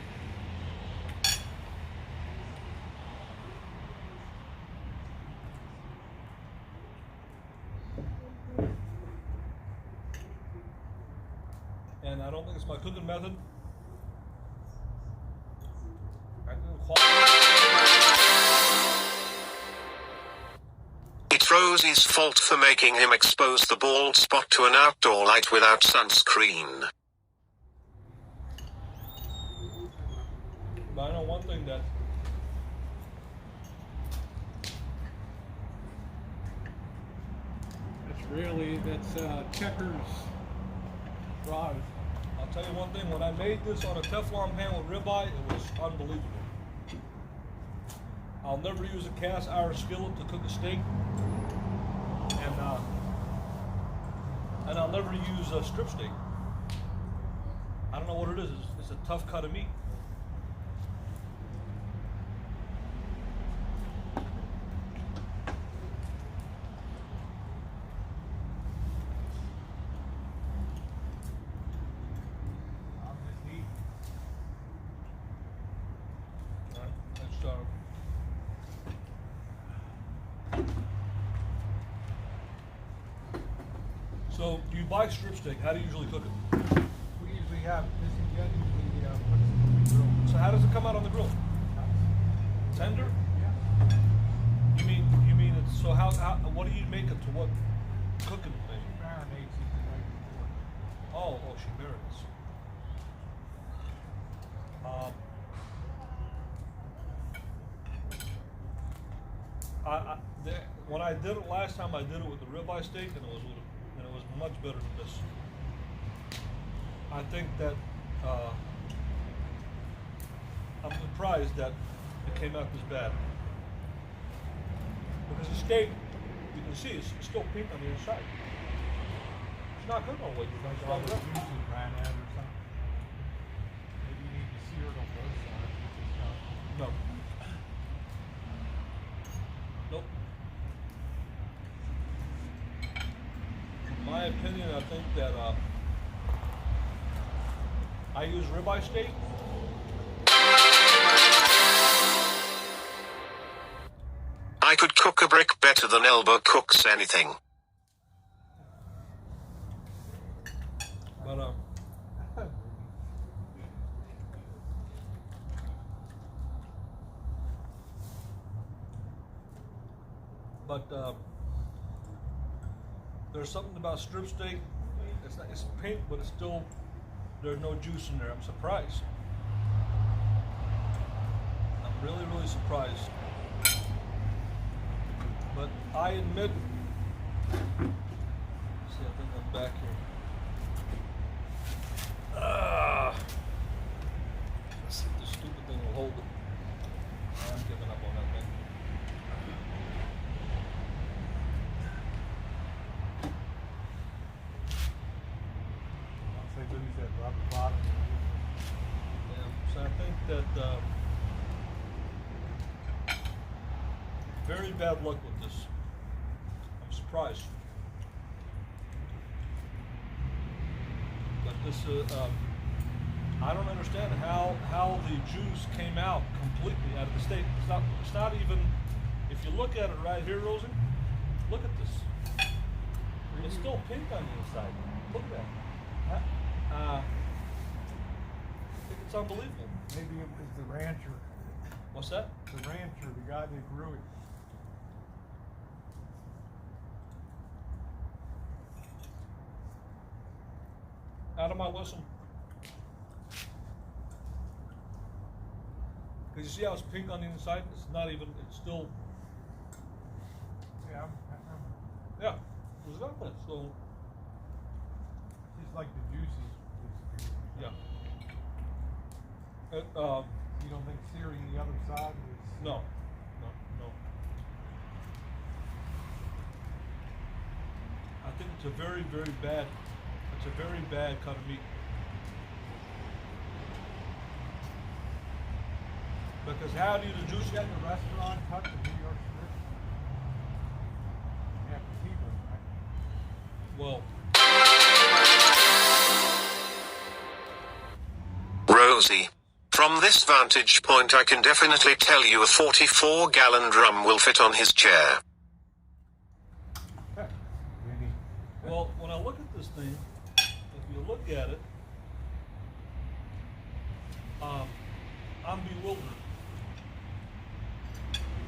And I don't think it's my cooking method. It's Rosie's fault for making him expose the bald spot to an outdoor light without sunscreen. But I know one thing that that's Checkers Drive. I'll tell you one thing, when I made this on a Teflon pan with ribeye, it was unbelievable. I'll never use a cast iron skillet to cook a steak. And I'll never use a strip steak. I don't know what it is. It's a tough cut of meat. I'm just eating. All right, let's start. So, do you buy strip steak? How do you usually cook it? We usually have this again. We put it in the grill. So how does it come out on the grill? Tender? Yeah. You mean it's so how what do you make it to what cooking thing? Marinates it the night before. Oh, she marinates. When I did it last time, I did it with the ribeye steak, and it was much better than this. I think that I'm surprised that it came out this bad. Because the steak, you can see it's still pink on the inside. It's not cooked all the way. Like all the juices ran out or something. Maybe you need to sear it on both sides. No. Nope. In my opinion, I think that I use ribeye steak. I I could cook a brick better than Elba cooks anything. But there's something about strip steak. It's pink, but it's still, there's no juice in there. I'm surprised. I'm really, really surprised. But I admit, see, I think I'm back here. Let's see if this stupid thing will hold it. I'm giving up on that thing. Once they lose that rubber bottom. Yeah, so I think that very bad luck with this. I'm surprised. But this, I don't understand how the juice came out completely out of the steak. It's not even, if you look at it right here, Rosie, look at this. It's still pink on the inside. Look at that. I think it's unbelievable. Maybe it was the rancher. What's that? The rancher, the guy that grew it. Out of my whistle. Because you see how it's pink on the inside? It's not even, it's still, Yeah, yeah, exactly. So, just like the juices. yeah. You don't think searing the other side was? No. I think it's a very, very bad cut of meat. Because how do you the juice You got the restaurant cut the New York strip. Yeah, for people, well, Rosie. From this vantage point I can definitely tell you a 44-gallon drum will fit on his chair. Really? well, when I look at this thing, if you look at it, I'm bewildered.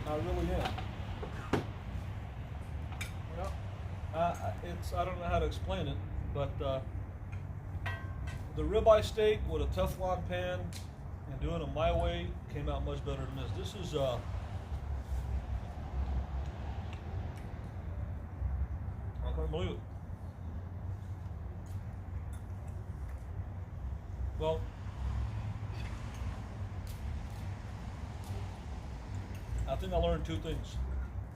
I really am. Well, I don't know how to explain it, but the ribeye steak with a Teflon pan and doing it my way came out much better than this. This is I can't believe it. Well, I think I learned two things.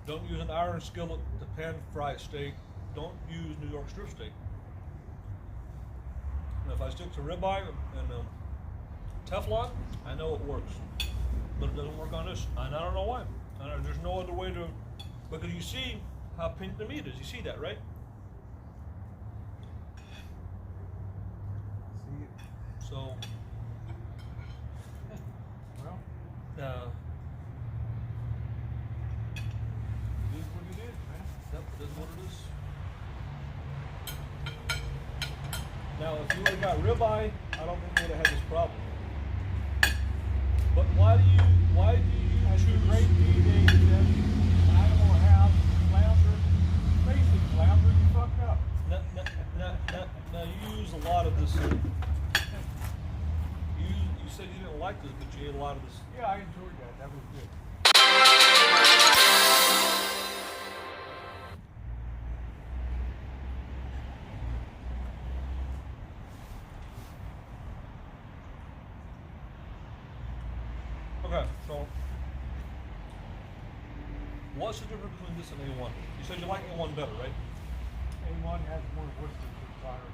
Don't use an iron skillet to pan fry steak. Don't use New York strip steak. And if I stick to ribeye and Teflon, I know it works. But it doesn't work on this. And I don't know why. There's no other way to, because you see how pink the meat is. You see that, right? See it? So, Well, it it is what it is, man. yep, it is what it is. Now, if you would have got ribeye, I don't think you would have had this problem. But why do you That's choose? a great meat age, animal house, flounder, basic flounder, you fucked up. Now you use a lot of this. You said you didn't like this, but you ate a lot of this. Yeah, I enjoyed that. That was good. Okay, so what's the difference between this and A1? You said you like A1 better, right? A1 has more Worcestershire fire.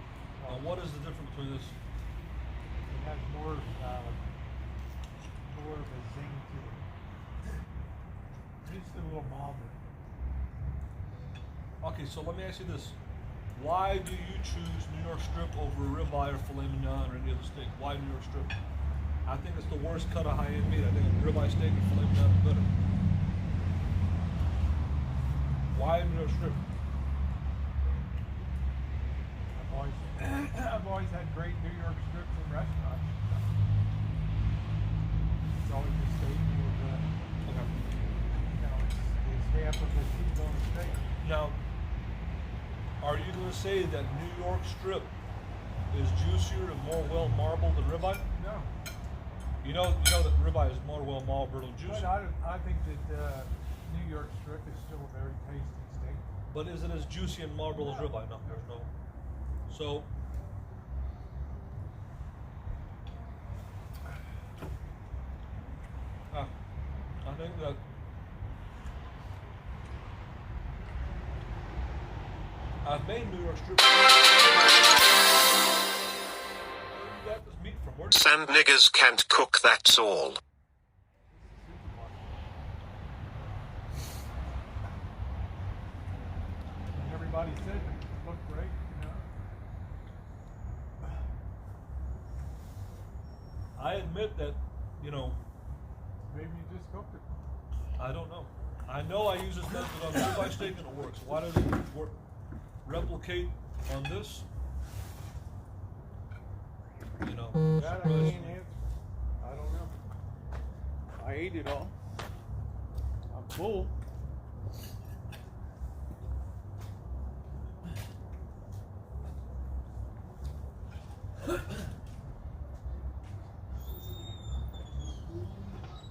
What is the difference between this? It has more of a zing to it. Just a little milder. Okay, so let me ask you this. Why do you choose New York strip over ribeye or filet mignon or any other steak? Why New York strip? I think it's the worst cut of high-end meat. I think a ribeye steak and filet mignon is better. Why New York strip? I've always had great New York strips and restaurants. It's always a staple of the, Okay. it's the stamp of the T-bone steak. Now, are you going to say that New York strip is juicier and more well marbled than ribeye? No, You know that ribeye is more well marbled and juicy. but I think that New York strip is still a very tasty steak. But is it as juicy and marbled as ribeye? No, there's no. So, I think that I've made New York strip. Where you got this meat from? Where did Sand niggers can't cook, that's all. Everybody said it looked great, I admit that, Maybe you just cooked it. I don't know. I know I use this method on ribeye steak and it works. Why does it work? Replicate on this? That I surprise can't me. answer. I don't know. I ate it all. I'm full.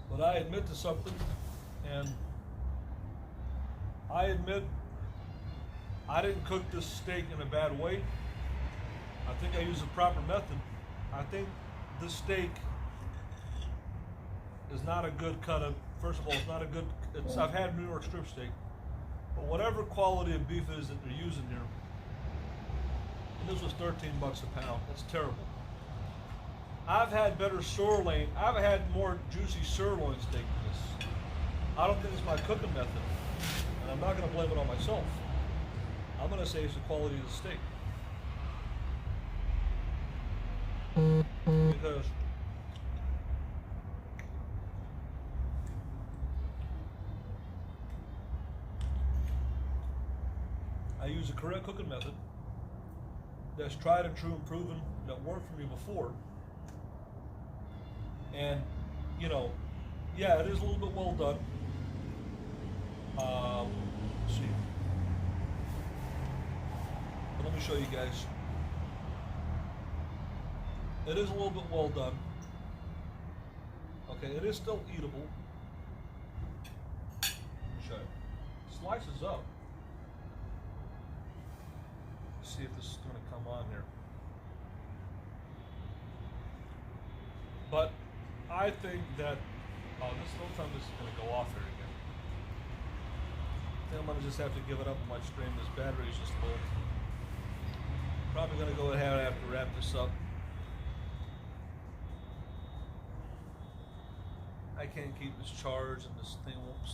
But I admit to something, and I admit I didn't cook this steak in a bad way. I think I used the proper method. I think this steak is not a good cut of. First of all, it's not a good. I've had New York strip steak, but whatever quality of beef is that they're using here, and this was $13 a pound. That's terrible. I've had better sirloin. I've had more juicy sirloin steak than this. I don't think it's my cooking method, and I'm not going to blame it on myself. I'm going to say it's the quality of the steak. Because I use the correct cooking method that's tried and true and proven that worked for me before. And, yeah, it is a little bit well done. Let's see. But let me show you guys. It is a little bit well done. Okay, it is still eatable. Let me show you. Slices up. Let's see if this is going to come on here. But I think that, this whole time this is going to go off here again. I think I'm going to just have to give it up on my stream. This battery is just low. Probably going to go ahead and have to wrap this up. I can't keep this charged and this thing won't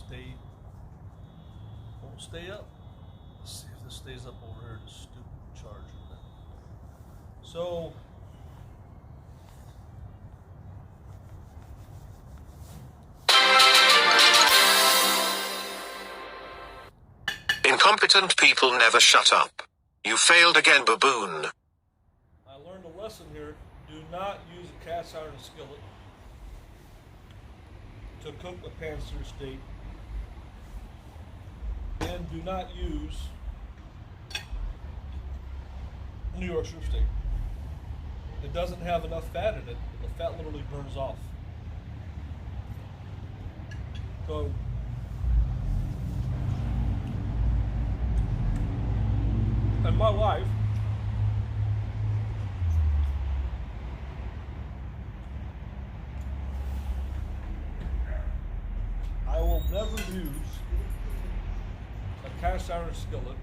stay up. Let's see if this stays up over here, this stupid charger. So, Incompetent people never shut up. You failed again, baboon. I learned a lesson here. Do not use a cast iron skillet to cook a pan-seared steak. And do not use New York strip steak. It doesn't have enough fat in it. The fat literally burns off. So, in my life, I will never use a cast iron skillet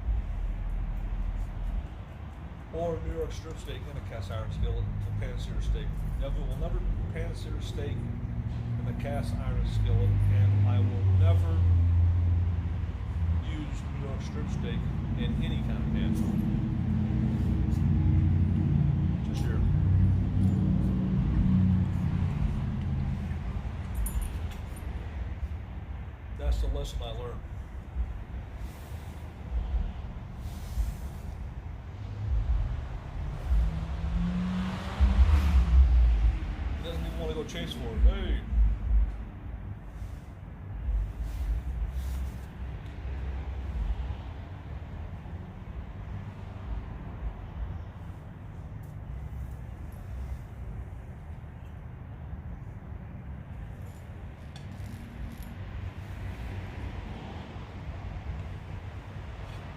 or New York strip steak in a cast iron skillet to pan-sear steak. Will never pan-sear steak in a cast iron skillet, and I will never use New York strip steak in any kind of pan. Just here. That's the lesson I learned. chase for it. Hey.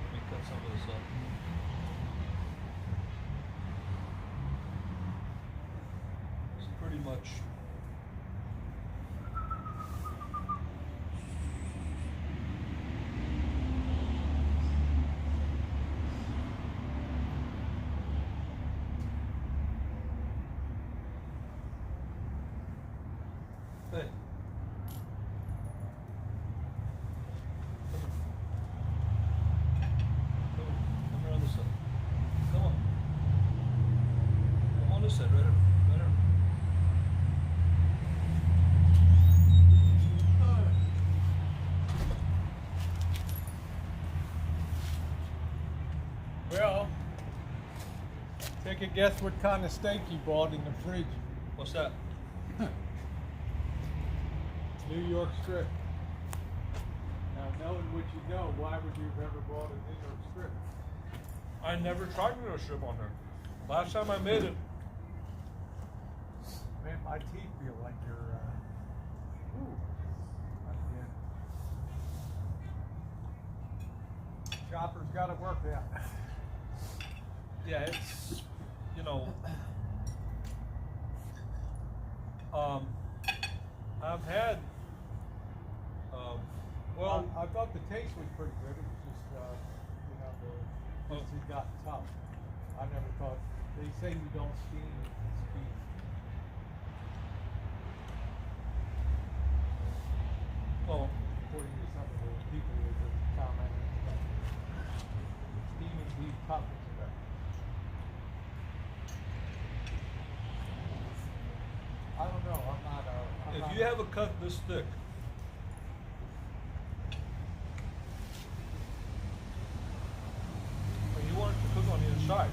Let me cut some of this up. It's pretty much. Hey. Come around this side. Come on. Come on this side, right here. Right here. Well, take a guess what kind of steak you bought in the fridge. What's that? New York strip. Now, knowing what you know, why would you have ever bought a New York strip? I never tried New York strip on her. Last time I made it, Man, my teeth feel like you're, ooh, again. Chopper's got to work out. yeah, it's, you know, I've had, well, I thought the taste was pretty good. It was just, you know, once it got tough. I never thought, they say you don't steam it, it's beef. well, According to some of the people that were commenting, steaming beef tough is better. I don't know, I'm not if you have a cut this thick, and you want it to cook on the inside,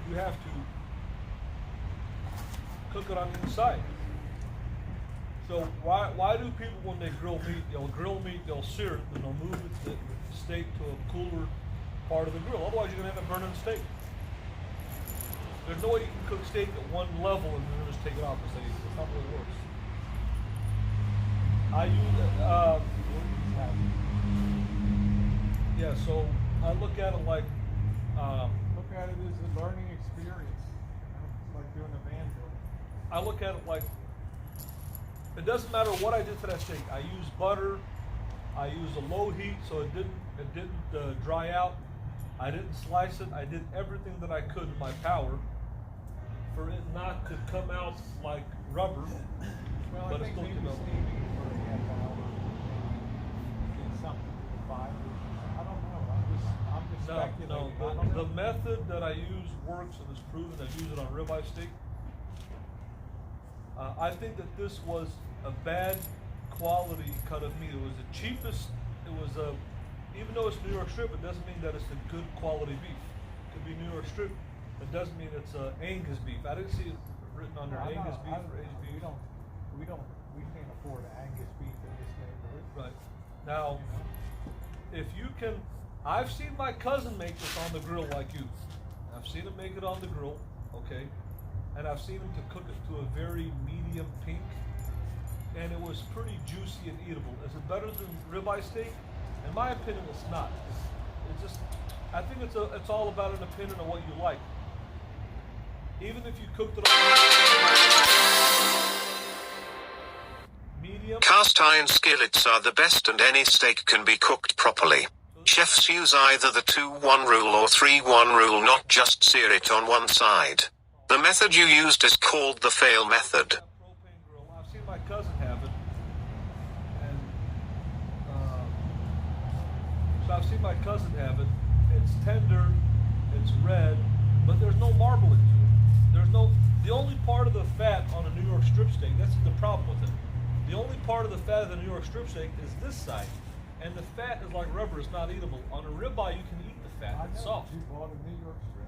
you have to cook it on the inside. So why do people, when they grill meat, they'll sear it, and they'll move the steak to a cooler part of the grill. Otherwise, you're gonna end up burning the steak. There's no way you can cook steak at one level and then just take it off and say it's not really works. I use yeah. So I look at it like Look at it as a learning experience. You know? It's like doing a van build. I look at it like it doesn't matter what I did to that steak. I used butter. I used a low heat so it didn't dry out. I didn't slice it. I did everything that I could in my power for it not to come out like rubber. Well, But I it's think still maybe developed. steaming for a half hour is something to find. I don't know. I'm just No, speculating. I no. don't The know. method that I use works and is proven. I use it on ribeye steak. I think that this was a bad quality cut of meat. It was the cheapest. It was a, even though it's New York strip, it doesn't mean that it's a good quality beef. It could be New York strip. It doesn't mean it's Angus beef. I didn't see it written on there Angus beef or Asian beef. We can't afford Angus beef in this neighborhood. Right. Now, if you can, I've seen my cousin make this on the grill like you. I've seen him make it on the grill, okay? And I've seen him to cook it to a very medium pink, and it was pretty juicy and eatable. Is it better than ribeye steak? In my opinion, it's not. It's just, I think it's all about an opinion of what you like. Even if you cooked it on medium. Cast iron skillets are the best and any steak can be cooked properly. Chefs use either the 2-1 rule or 3-1 rule, not just sear it on one side. The method you used is called the fail method. Propane grill. I've seen my cousin have it, and so I've seen my cousin have it. It's tender, it's red, but there's no marbling to it. The only part of the fat on a New York strip steak, that's the problem with it. The only part of the fat of the New York strip steak is this side, and the fat is like rubber. It's not eatable. On a ribeye, you can eat the fat. I It's know soft. you bought a New York strip.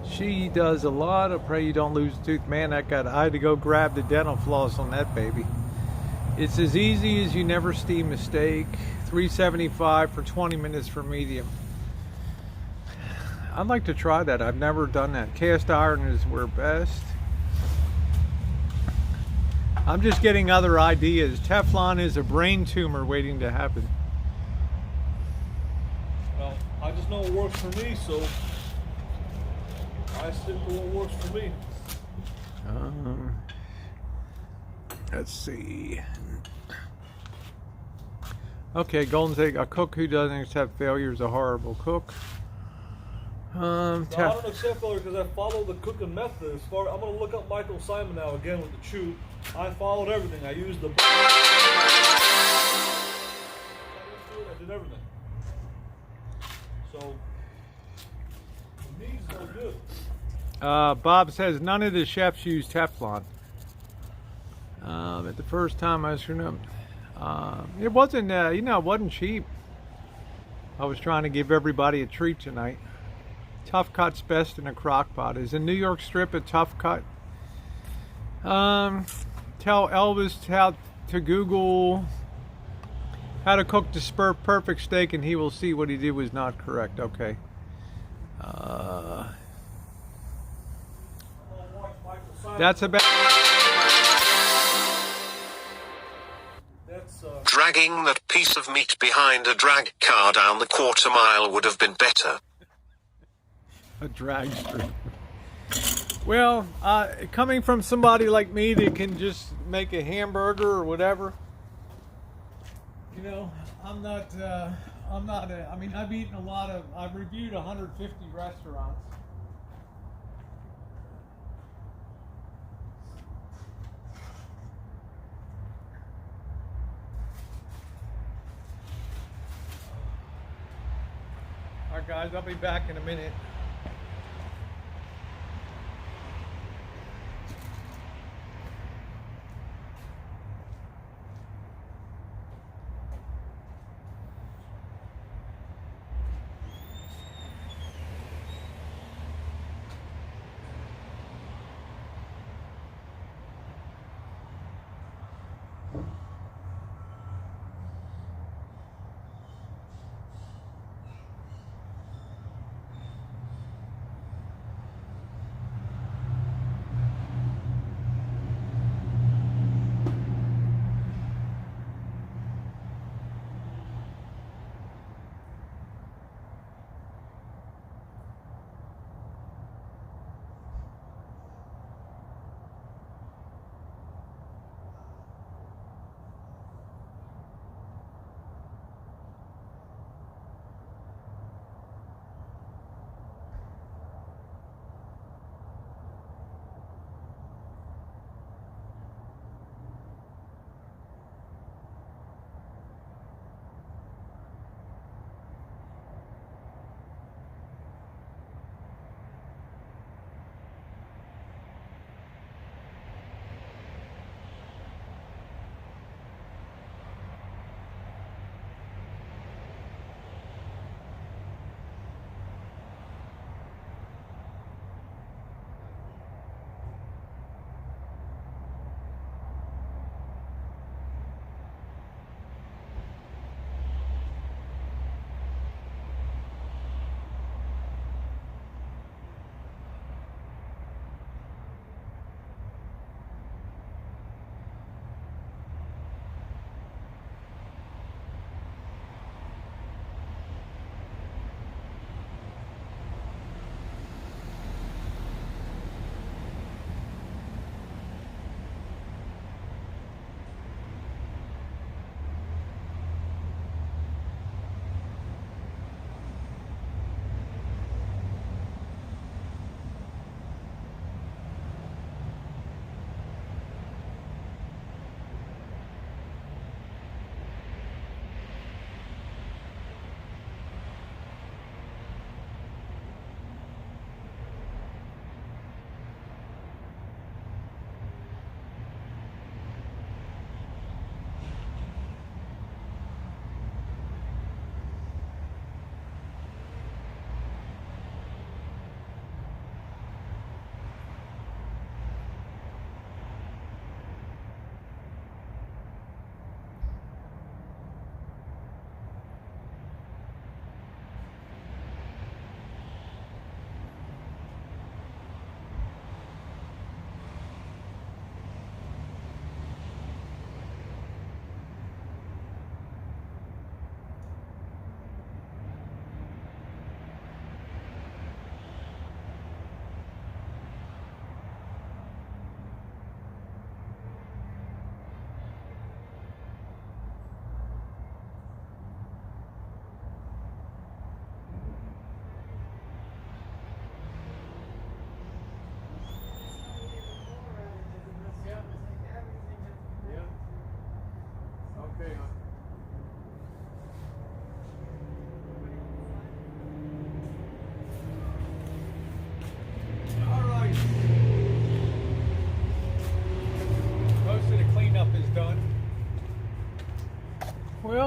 She does a lot of pray you don't lose a tooth. Man, I had to go grab the dental floss on that baby. It's as easy as you never steam a steak. $3.75 for 20 minutes for medium. I'd like to try that. I've never done that. Cast iron is where best. I'm just getting other ideas. Teflon is a brain tumor waiting to happen. Well, I just know it works for me, so I stick to what works for me. Let's see. Okay, Golden State, a cook who doesn't accept failure is a horrible cook. No, I don't accept failure because I follow the cooking method. As far, I'm going to look up Michael Simon now again with the chew. I followed everything. I used the. I did everything. So, for me, it's no good. Bob says none of the chefs use Teflon. At the first time I screwed up. It wasn't, it wasn't cheap. I was trying to give everybody a treat tonight. Tough Cut's best in a crock pot. Is a New York strip a Tough Cut? Tell Elvis how to Google how to cook the perfect steak and he will see what he did was not correct. Okay. That's about... Dragging that piece of meat behind a drag car down the quarter mile would have been better. A drag strip. Well, coming from somebody like me that can just make a hamburger or whatever, I'm not, I mean, I've eaten I've reviewed 150 restaurants. All right, guys, I'll be back in a minute.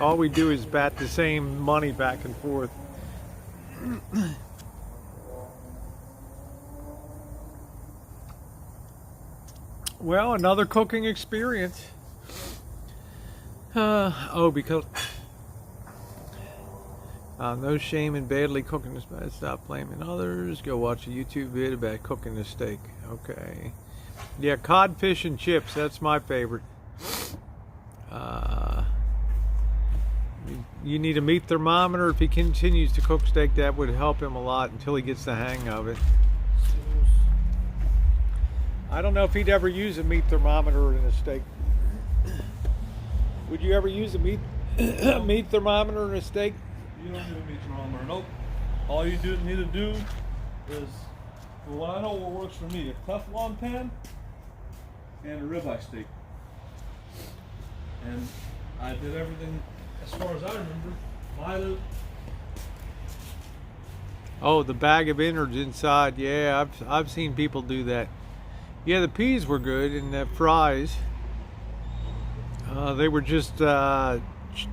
all we do is bat the same money back and forth. Well, another cooking experience. Because no shame in badly cooking this. Stop blaming others. Go watch a YouTube vid about cooking a steak. Okay. Yeah, codfish and chips. That's my favorite. You need a meat thermometer. If he continues to cook steak, that would help him a lot until he gets the hang of it. I don't know if he'd ever use a meat thermometer in a steak. Would you ever use a meat thermometer in a steak? You don't need a meat thermometer. Nope. All you need to do is, well, I know what works for me: a Teflon pan and a ribeye steak. And I did everything as far as I remember. Oh, the bag of innards inside. Yeah, I've seen people do that. Yeah, the peas were good, and the fries. They were just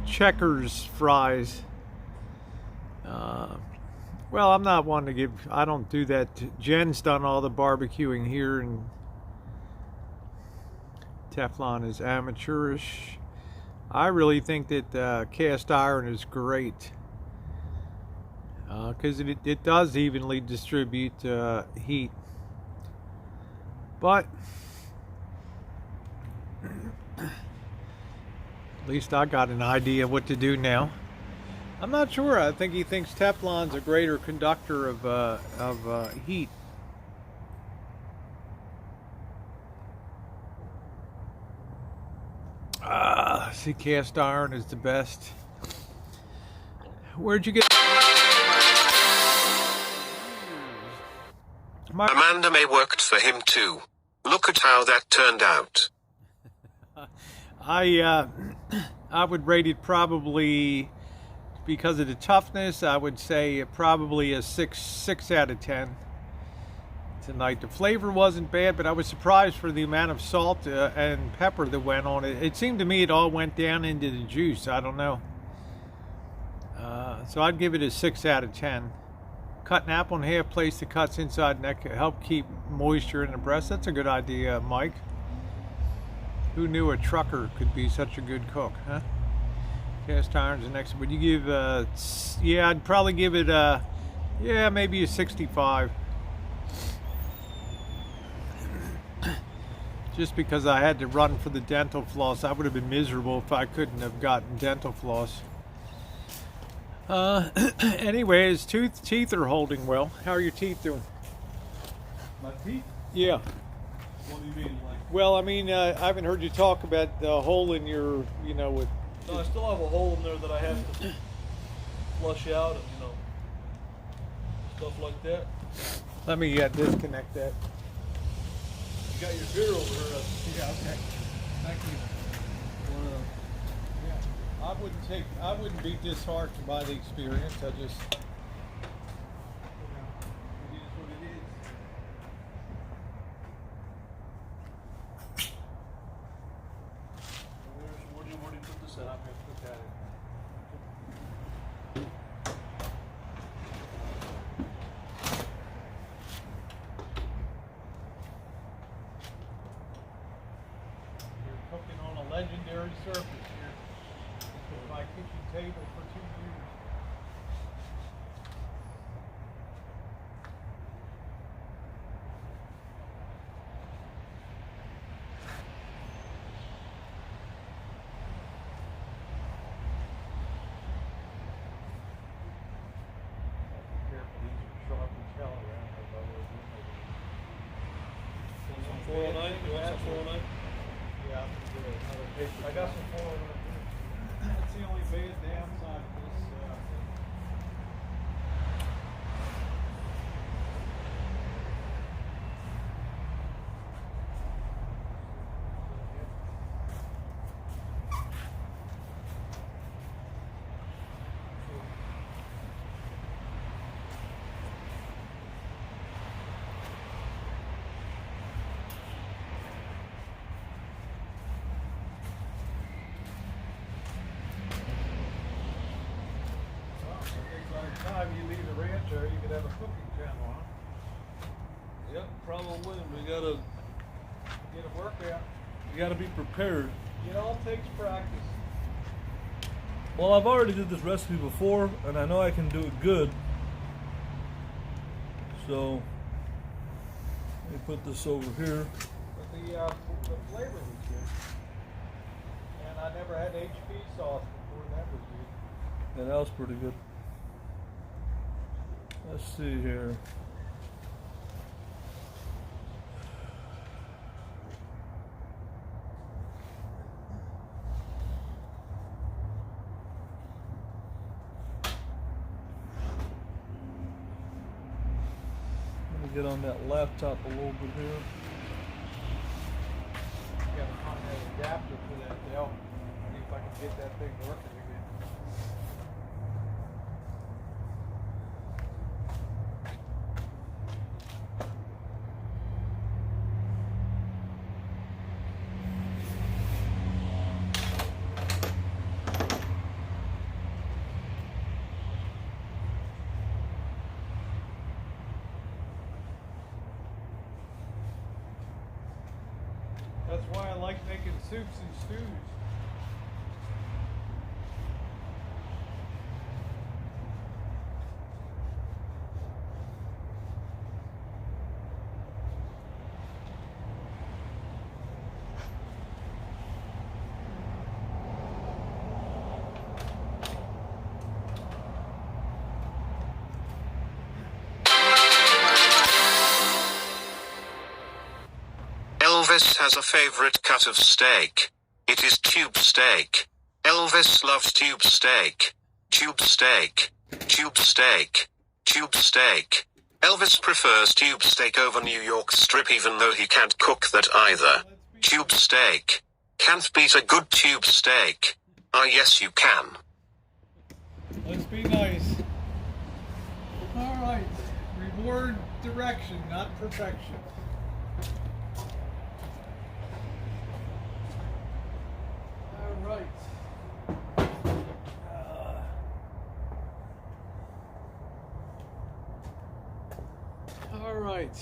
Checkers fries. Well, I'm not one to give. I don't do that. Jen's done all the barbecuing here, and Teflon is amateurish. I really think that cast iron is great because it does evenly distribute heat. But at least I got an idea of what to do now. I'm not sure. I think he thinks Teflon's a greater conductor of heat. See, cast iron is the best. Where'd you get? Amanda May worked for him too. Look at how that turned out. I would rate it probably, because of the toughness, I would say probably a 6 out of 10 tonight. The flavor wasn't bad, but I was surprised for the amount of salt and pepper that went on it. It seemed to me it all went down into the juice. I don't know. So I'd give it a 6 out of 10. Cut an apple in half, place the cuts inside neck, help keep moisture in the breast. That's a good idea, Mike. Who knew a trucker could be such a good cook, huh? Cast iron's the next. Would you give? Yeah, I'd probably give it. Yeah, maybe a 65. Just because I had to run for the dental floss, I would have been miserable if I couldn't have gotten dental floss. Anyway, his teeth are holding well. How are your teeth doing? My teeth? Yeah. What do you mean, like? Well, I mean, I haven't heard you talk about the hole in your, with. No, I still have a hole in there that I have to flush out, and stuff like that. Let me disconnect that. You got your beer over here. Yeah. Okay. Thank you. Yeah. I wouldn't be disheartened by the experience. I just. It is what it is. Where do you put this at? I'm going to put that in. You're cooking on a legendary surface here. This was my kitchen table for 2 years. Careful, these are sharp as hell around the lower rim. Some 409? You want some 409? Yeah, I'm gonna do another paper. I got some 409. That's the only bad downside of this. problem with them. We gotta Get a workout. you gotta be prepared. It all takes practice. Well, I've already did this recipe before, and I know I can do it good. So let me put this over here. But the flavor was good. And I never had HP sauce before. That was good. Yeah, that was pretty good. Let's see here. Let me get on that laptop a little bit here. Got to find that adapter for that bell. See if I can get that thing working again. That's why I like making soups and stews. Elvis has a favorite cut of steak. It is tube steak. Elvis loves tube steak. Tube steak. Tube steak. Tube steak. Elvis prefers tube steak over New York strip even though he can't cook that either. Tube steak. Can't beat a good tube steak. Ah yes you can. Let's be nice. Alright. Reward direction, not perfection. Alright. Alright. I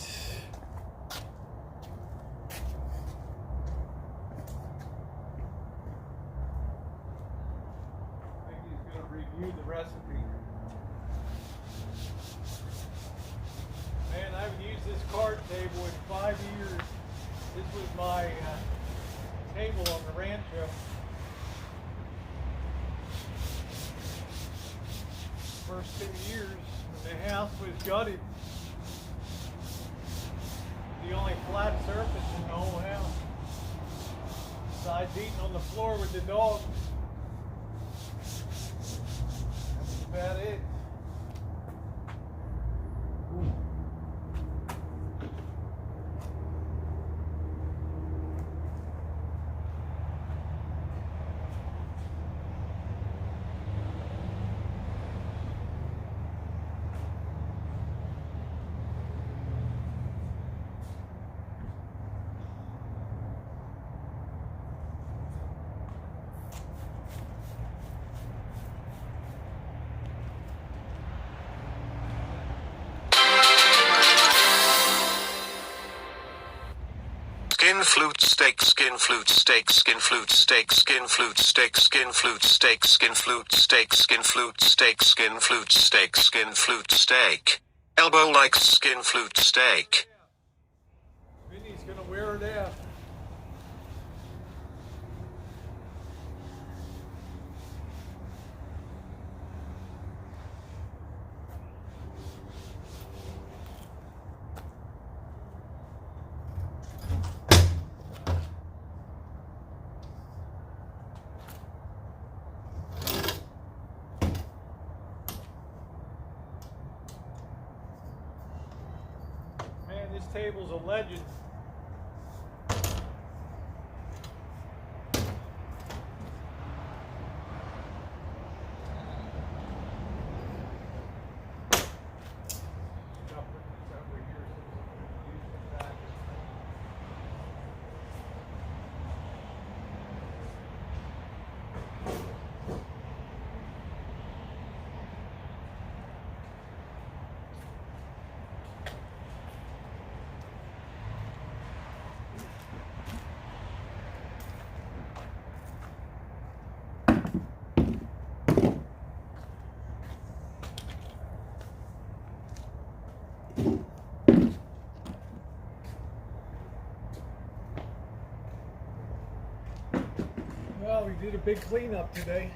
think he's going to review the recipe. Man, I haven't used this card table in 5 years. This was my table on the Rancho. First 2 years when the house was gutted. The only flat surface in the whole house. Besides eating on the floor with the dog. That's about it. Skin flute steak, skin flute steak, skin flute steak, skin flute steak, skin flute steak, skin flute steak, skin flute steak, skin flute steak, skin flute steak. Elbow likes skin flute steak. Vinny's gonna wear it out. Man, this table's a legend. did a big cleanup today.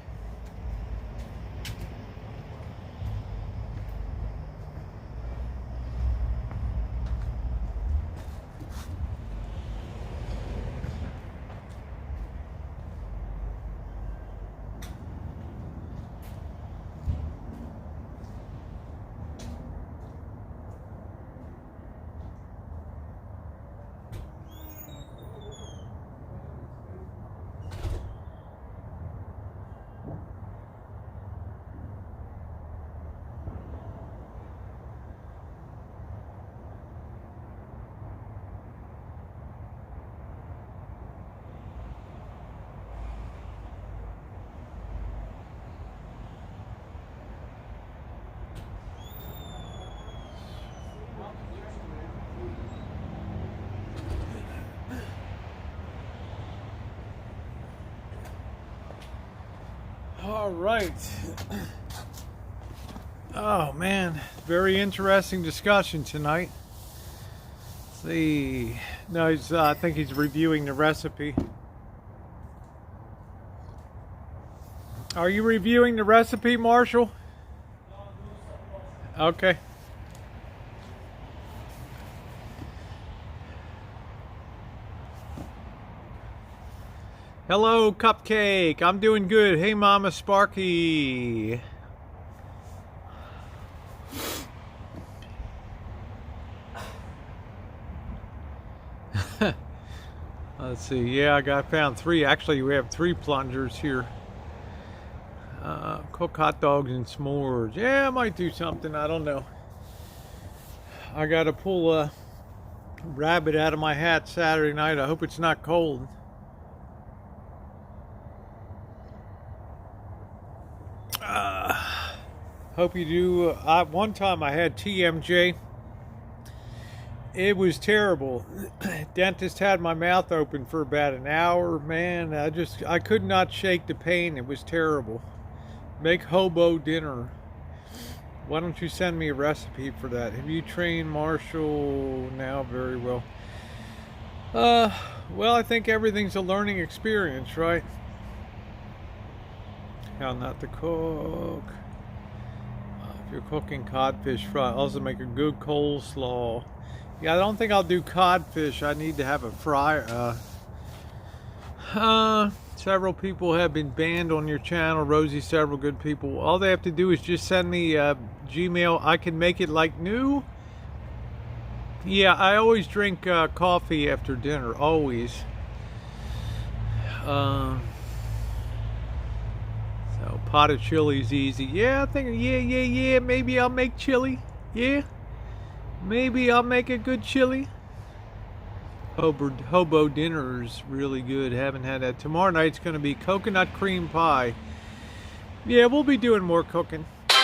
All right. Oh man, very interesting discussion tonight. Let's see, no, I think he's reviewing the recipe. Are you reviewing the recipe, Marshall? Okay. Hello, Cupcake. I'm doing good. Hey, Mama Sparky. Let's see. Yeah, I found 3. Actually, we have 3 plungers here. Cook hot dogs and s'mores. Yeah, I might do something. I don't know. I got to pull a rabbit out of my hat Saturday night. I hope it's not cold. Hope you do. One time I had TMJ. It was terrible. Dentist had my mouth open for about an hour. Man, I could not shake the pain. It was terrible. Make hobo dinner. Why don't you send me a recipe for that? Have you trained Marshall now? Very well. Well, I think everything's a learning experience, right? How not to cook. If you're cooking codfish fry, also make a good coleslaw. Yeah, I don't think I'll do codfish. I need to have a fryer. Several people have been banned on your channel, Rosie. Several good people. All they have to do is just send me Gmail. I can make it like new. Yeah, I always drink coffee after dinner. Always. So pot of chili is easy. Yeah, I think. Yeah. Maybe I'll make chili. Yeah. Maybe I'll make a good chili. Hobo dinner's really good. Haven't had that. Tomorrow night's going to be coconut cream pie. Yeah, we'll be doing more cooking. The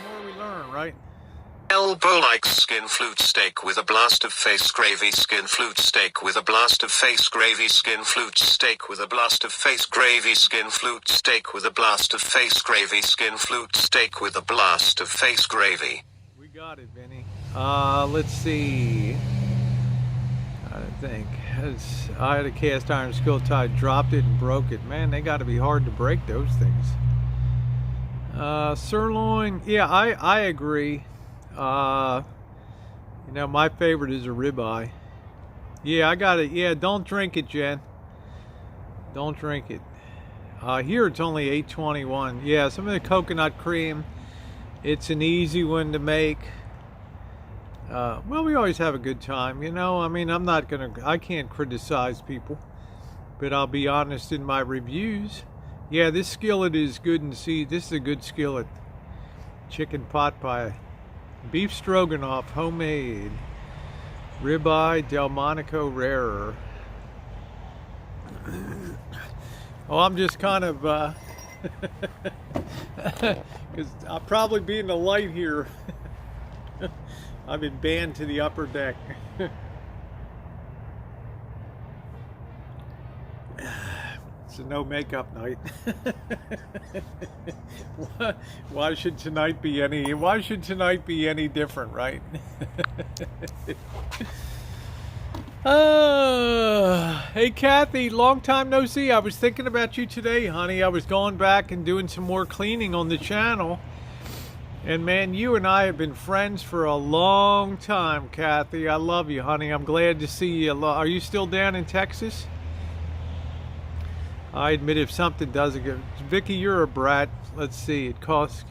more we learn, right? Elbow likes skin flute steak with a blast of face gravy. Skin flute steak with a blast of face gravy. Skin flute steak with a blast of face gravy. Skin flute steak with a blast of face gravy. Skin flute steak with a blast of face gravy. We got it, Vinny. Let's see. I think I had a cast iron skill tie, dropped it and broke it. Man, they got to be hard to break those things. Sirloin. Yeah, I agree. You know, my favorite is a ribeye. Yeah, I got it. Yeah, don't drink it, Jen. Don't drink it. Here it's only $8.21. Yeah, some of the coconut cream. It's an easy one to make. Well, we always have a good time, you know. I mean, I can't criticize people, but I'll be honest in my reviews. Yeah, this skillet is good and see. This is a good skillet. Chicken pot pie. Beef stroganoff, homemade. Ribeye, Delmonico Rarer. Oh, I'm just kind of, because I'll probably be in the light here. I've been banned to the upper deck. It's a no makeup night. Why should tonight be any different, right? Hey Kathy, long time no see. I was thinking about you today, honey. I was going back and doing some more cleaning on the channel. And man, you and I have been friends for a long time, Kathy. I love you, honey. I'm glad to see you. Are you still down in Texas? I admit if something doesn't go. Vicky, you're a brat. Let's see. It costs.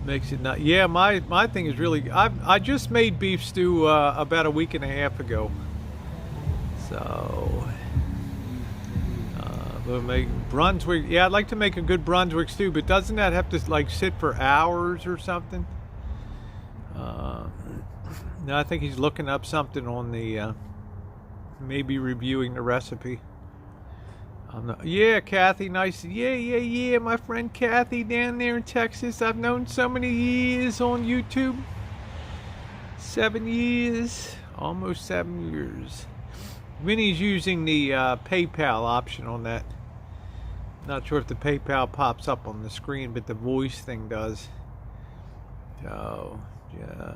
Makes it not. Yeah, my thing is really. I just made beef stew about a week and a half ago. So. We'll make Brunswick. Yeah, I'd like to make a good Brunswick stew, but doesn't that have to like sit for hours or something? No, I think he's looking up something on the. Maybe reviewing the recipe. Yeah, Kathy, nice. Yeah, my friend Kathy down there in Texas. I've known so many years on YouTube. 7 years, almost 7 years. Vinny's using the PayPal option on that. Not sure if the PayPal pops up on the screen, but the voice thing does. So, yeah.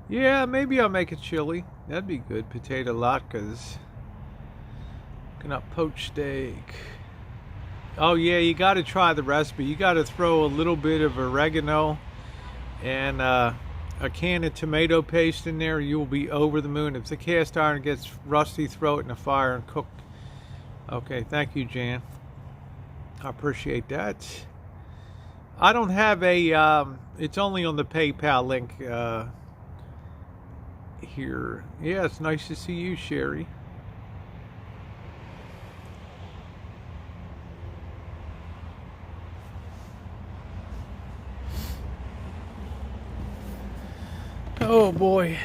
Yeah, maybe I'll make a chili. That'd be good. Potato latkes. Looking up poached steak. Oh yeah, you got to try the recipe. You got to throw a little bit of oregano and a can of tomato paste in there. You'll be over the moon. If the cast iron gets rusty, throw it in the fire and cook. Okay, thank you, Jan. I appreciate that. I don't have a. It's only on the PayPal link here. Yeah, it's nice to see you, Sherry. Oh boy.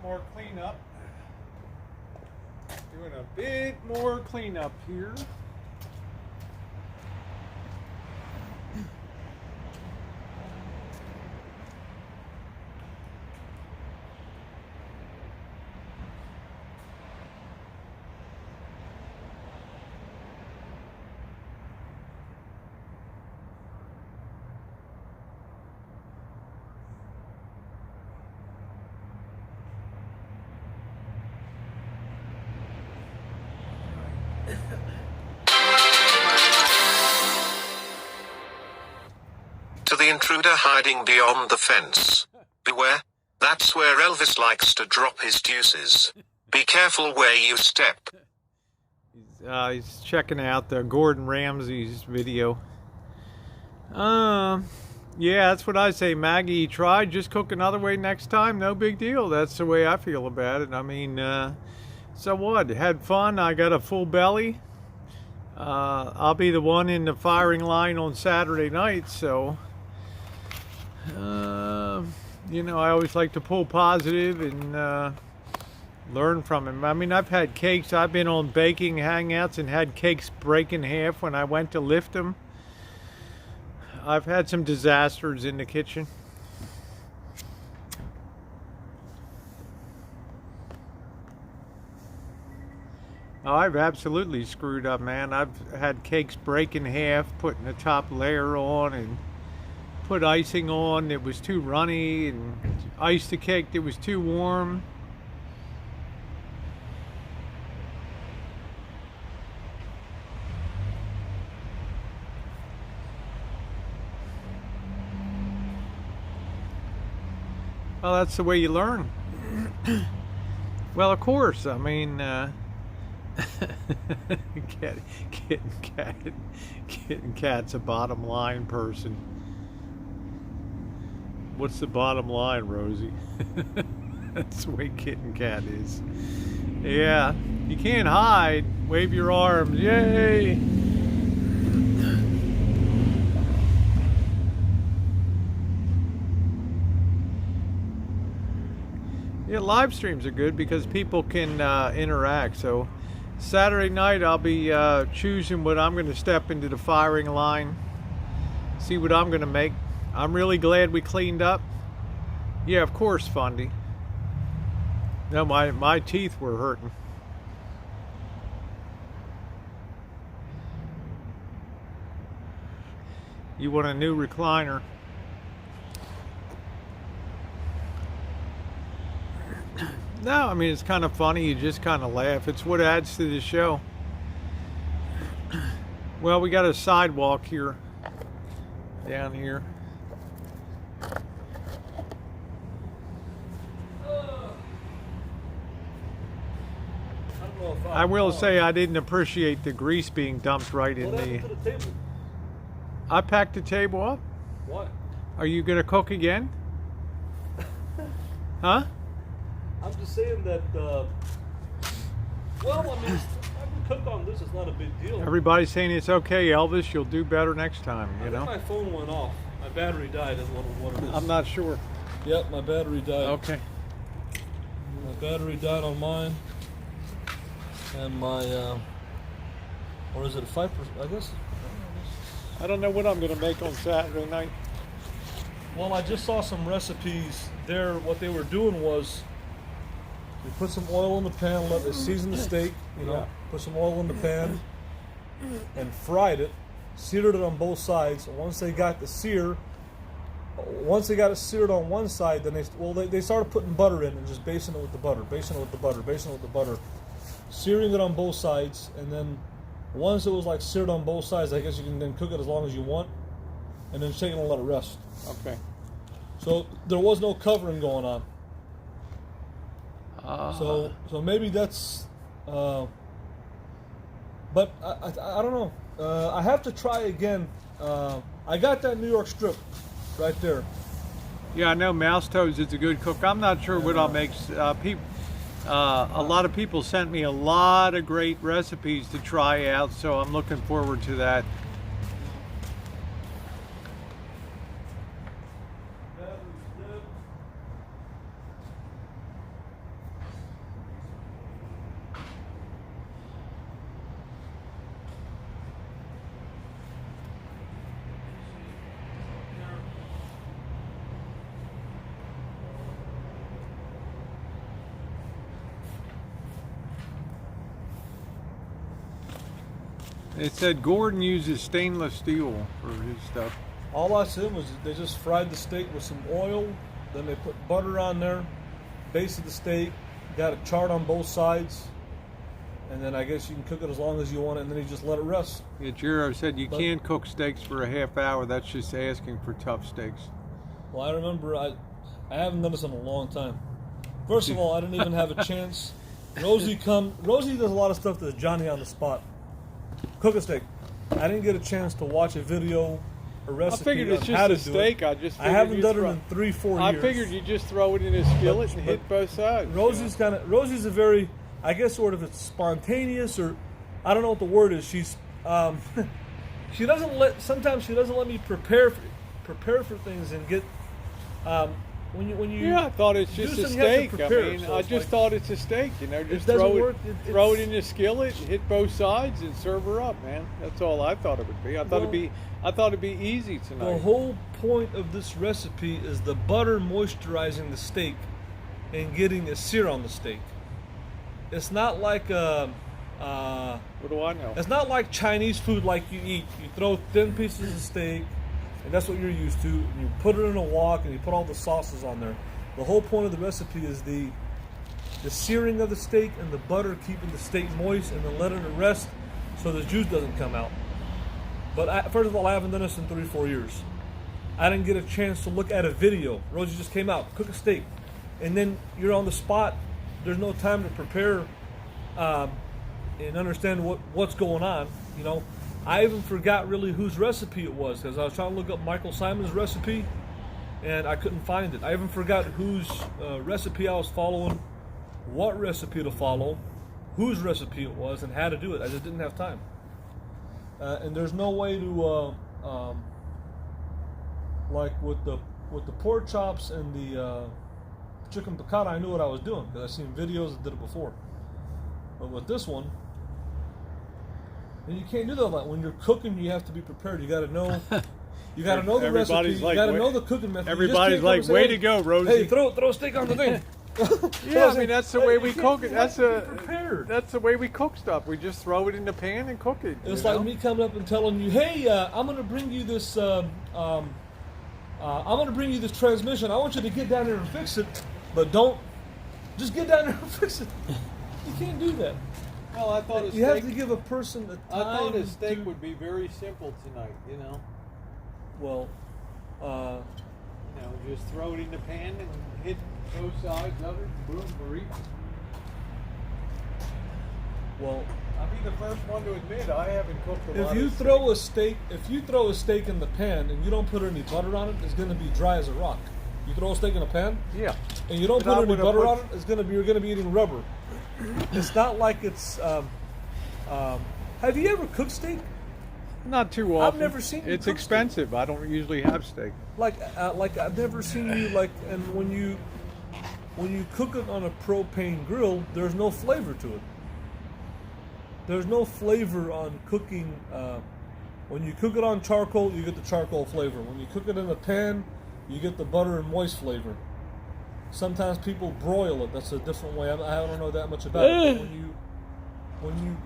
more cleanup. Doing a bit more cleanup here. To the intruder hiding beyond the fence. Beware. That's where Elvis likes to drop his deuces. Be careful where you step. He's checking out the Gordon Ramsay's video. Yeah, that's what I say, Maggie. Try, just cook another way next time. No big deal. That's the way I feel about it. I mean, so what? Had fun. I got a full belly. I'll be the one in the firing line on Saturday night, so you know, I always like to pull positive and learn from him. I mean, I've had cakes. I've been on baking hangouts and had cakes break in half when I went to lift them. I've had some disasters in the kitchen. Oh, I've absolutely screwed up, man. I've had cakes break in half, putting the top layer on and put icing on that was too runny, and iced the cake that was too warm. Well, that's the way you learn. Well, of course. I mean, Kitten Cat's a bottom line person. What's the bottom line, Rosie? That's the way Kitten Cat is. Yeah, you can't hide. Wave your arms. Yay! Yeah, live streams are good because people can interact. So Saturday night I'll be choosing what I'm going to step into the firing line, see what I'm going to make. I'm really glad we cleaned up. Yeah, of course, Fundy. No, my teeth were hurting. You want a new recliner? No, I mean, it's kind of funny. You just kind of laugh. It's what adds to the show. Well, we got a sidewalk here, down here. I will say I didn't appreciate the grease being dumped right in the... to the table? I packed the table up. What? Are you going to cook again? Huh? I'm just saying that, well, I mean, I can cook on this. It's not a big deal. Everybody's saying it's okay, Elvis. You'll do better next time, you know? My phone went off. My battery died is what it is. I'm not sure. Yep, my battery died. Okay. My battery died on mine. And my, or is it a 5%? I guess. I don't know what I'm going to make on Saturday night. Well, I just saw some recipes there. What they were doing was they put some oil in the pan, let it season the steak, you know, Yeah. put some oil in the pan and fried it, seared it on both sides. And once they got it seared on one side, then they started putting butter in and just basting it with the butter, searing it on both sides, and then once it was like seared on both sides, I guess you can then cook it as long as you want, and then shake it and let it rest. Okay. So there was no covering going on. So maybe that's, but I don't know. I have to try again. I got that New York strip right there. Yeah, I know Mouse Toes is a good cook. I'm not sure what I'll make. A lot of people sent me a lot of great recipes to try out, so I'm looking forward to that. It said Gordon uses stainless steel for his stuff. All I said was they just fried the steak with some oil, then they put butter on there, base of the steak, got it charred on both sides, and then I guess you can cook it as long as you want it, and then you just let it rest. Yeah, Jiro said you But- can't cook steaks for a half hour. That's just asking for tough steaks. Well, I remember I haven't done this in a long time. First of all, I didn't even have a chance. Rosie does a lot of stuff that's Johnny on the spot. Cook a steak. I didn't get a chance to watch a video, a I recipe figured it's on how just to a do steak. it. I just I figured haven't you done it throw- in 3-4 I years. figured you just throw it in a skillet and hit both sides. Rosie's a very, I guess, sort of it's spontaneous, or I don't know what the word is. She's sometimes she doesn't let me prepare for things and get when you Yeah, I thought it's do just a something, you have to steak. I prepare, mean, so I it's just like- thought it's a steak. You know, just doesn't throw it, work. throw it in the skillet, hit both sides, and serve her up, man. That's all I thought it would be. I thought it'd be easy The tonight. whole point of this recipe is the butter moisturizing the steak and getting a sear on the steak. It's not like What do I know? it's not like Chinese food like you eat. You throw thin pieces of steak, and that's what you're used to. And you put it in a wok, and you put all the sauces on there. The whole point of the recipe is the searing of the steak and the butter keeping the steak moist and then letting it rest so the juice doesn't come out. But first of all, I haven't done this in 3-4 years. I didn't get a chance to look at a video. Rosie just came out, cook a steak, and then you're on the spot. There's no time to prepare and understand what's going on. You know, I even forgot really whose recipe it was because I was trying to look up Michael Simon's recipe, and I couldn't find it. I even forgot whose recipe I was following, what recipe to follow, whose recipe it was, and how to do it. I just didn't have time. And there's no way to like with the pork chops and the chicken piccata. I knew what I was doing because I've seen videos that did it before. But with this one, and you can't do that. Like when you're cooking, you have to be prepared. You got to know. You got to know the recipe. Everybody's You like, got to "Way- know the cooking method." You just Everybody's can't come like, and say, way "Hey, to go, Rosie. Hey, throw a steak on the thing. Yeah, I mean that's the way we cook it. That's prepared. that's the way we cook stuff. We just throw it in the pan and cook it. It's you like know? me coming up and telling you, "Hey, I'm going to bring you this. I'm going to bring you this transmission. I want you to get down there and fix it, but don't just get down there and fix it. You can't do that. Well, I thought You have to give a person the time. I thought a steak to- would be very simple tonight. You know, Well, just throw it in the pan and hit both sides of it. Boom, we're eating. well. I'll be the first one to admit I haven't cooked a lot. If you of throw steak. if you throw a steak in the pan and you don't put any butter on it, it's going to be dry as a rock. You throw a steak in a pan Yeah. and you don't But I put any would've butter put- on it, you're going to be eating rubber. It's not like it's. Have you ever cooked steak? Not too often. never seen you It's cook expensive. I don't usually have steak. Like I've never seen you like. And when you cook it on a propane grill, there's no flavor to it. There's no flavor on cooking. When you cook it on charcoal, you get the charcoal flavor. When you cook it in a pan, you get the butter and moist flavor. Sometimes people broil it. That's a different way. I don't know that much about it. But when you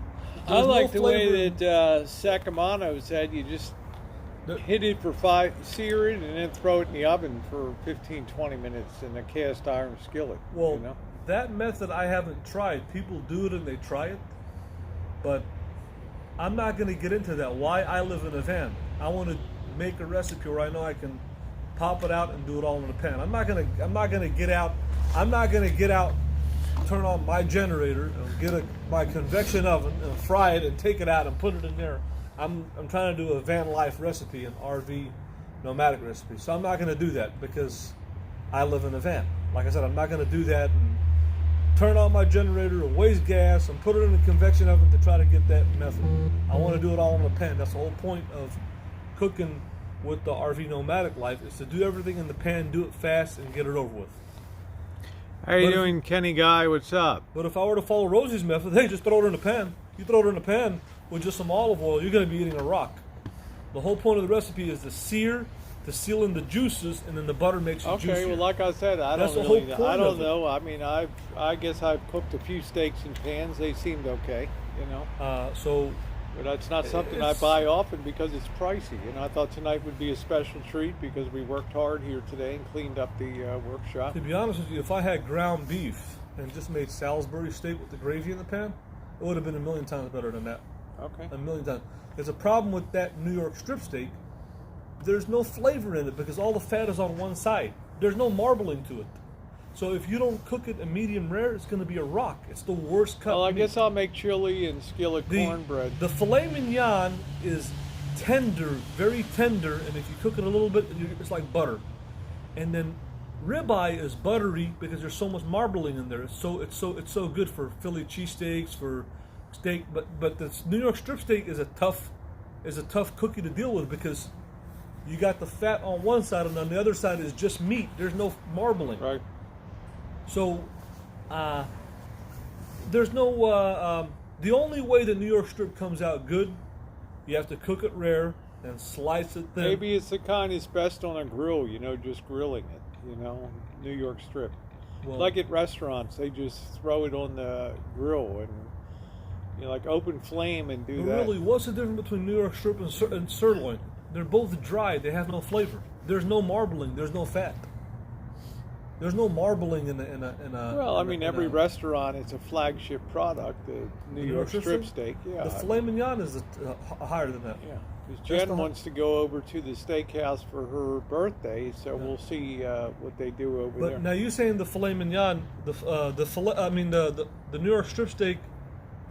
I there's like no the way flavor that Sacamano said you just hit it for 5, sear it, and then throw it in the oven for 15, 20 minutes in a cast iron skillet. Well, you know? that method I haven't tried. People do it and they try it, but I'm not going to get into that. Why? I live in a van. I want to make a recipe where I know I can pop it out and do it all in a pan. I'm not going to get out, turn on my generator and get my convection oven and fry it and take it out and put it in there. I'm trying to do a van life recipe, an RV nomadic recipe. So I'm not going to do that because I live in a van. Like I said, I'm not going to do that and turn on my generator and waste gas and put it in a convection oven to try to get that method. I want to do it all in a pan. That's the whole point of cooking with the RV nomadic life, is to do everything in the pan, do it fast, and get it over with. How you But if- doing, Kenny Guy? What's up? But if I were to follow Rosie's method, hey, just throw it in a pan. You throw it in a pan with just some olive oil, you're going to be eating a rock. The whole point of the recipe is to sear, to seal in the juices, and then the butter makes it Okay, juicier. well, like I said, I That's don't the whole really. point I don't of it. know. I mean, I guess I've cooked a few steaks in pans. They seemed okay. You know. So But it's not something I buy often because it's pricey. And I thought tonight would be a special treat because we worked hard here today and cleaned up the workshop. To be honest with you, if I had ground beef and just made Salisbury steak with the gravy in the pan, it would have been a million times better than that. Okay. A million times. There's a problem with that New York strip steak. There's no flavor in it because all the fat is on one side. There's no marbling to it. So if you don't cook it a medium rare, it's going to be a rock. It's the worst cut. Well, I meat. guess I'll make chili and skillet cornbread. The filet mignon is tender, very tender, and if you cook it a little bit, it's like butter. And then ribeye is buttery because there's so much marbling in there. It's so good for Philly cheesesteaks, for steak. But the New York strip steak is a tough cookie to deal with because you got the fat on one side and on the other side is just meat. There's no marbling. Right. So, there's no, the only way the New York strip comes out good, you have to cook it rare and slice it thin. Maybe it's the kind that's best on a grill, just grilling it, New York strip. Well, like at restaurants, they just throw it on the grill and, like open flame and do that. Really, what's the difference between New York strip and sirloin? They're both dry, they have no flavor. There's no marbling, there's no fat. There's no marbling in a. Well, I mean, every restaurant, it's a flagship product, the New York strip steak. Yeah. The filet mignon is higher than that. Yeah. Because Jen wants to go over to the steakhouse for her birthday, so we'll see what they do over there. But now you're saying the filet mignon, the New York strip steak,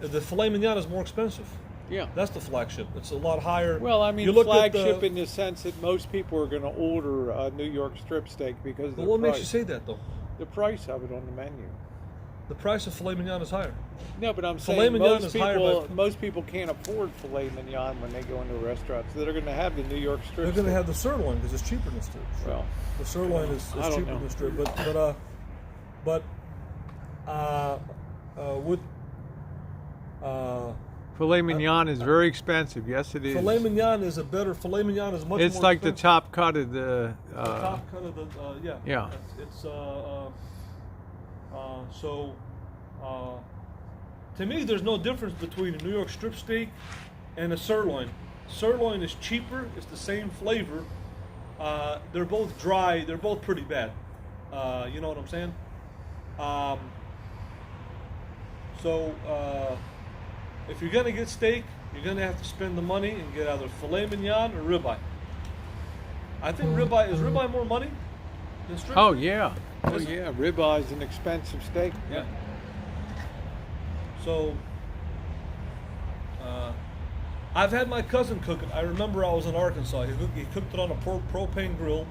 the filet mignon is more expensive. Yeah. That's the flagship. It's a lot higher. Well, I mean, flagship in the sense that most people are going to order a New York strip steak because of the price. What makes you say that, though? The price of it on the menu. The price of filet mignon is higher. No, but I'm saying most people can't afford filet mignon when they go into a restaurant, so they're going to have the New York strip. They're going to have the sirloin because it's cheaper than the strip. Well, the sirloin is cheaper than the strip, filet mignon is very expensive. Yes, it is. Filet mignon is a better. Filet mignon is much. It's more like expensive. the top cut of the. Top cut of the. Yeah. Yeah. It's to me, there's no difference between a New York strip steak and a sirloin. Sirloin is cheaper. It's the same flavor. They're both dry. They're both pretty bad. You know what I'm saying? If you're gonna get steak, you're gonna have to spend the money and get either filet mignon or ribeye. I think ribeye more money than strip. Oh yeah, ribeye is an expensive steak. Yeah. So, I've had my cousin cook it. I remember I was in Arkansas. He cooked it on a propane grill,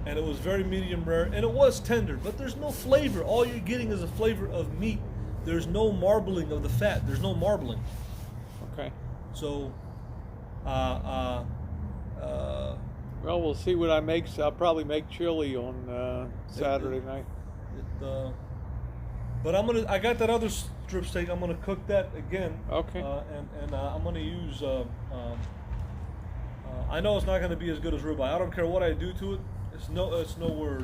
and it was very medium rare, and it was tender. But there's no flavor. All you're getting is a flavor of meat. There's no marbling of the fat. There's no marbling. Okay. So, well, we'll see what I make. So I'll probably make chili on Saturday night. But I got that other strip steak. I'm gonna cook that again. Okay. And I'm gonna use. I know it's not gonna be as good as ribeye. I don't care what I do to it. It's nowhere.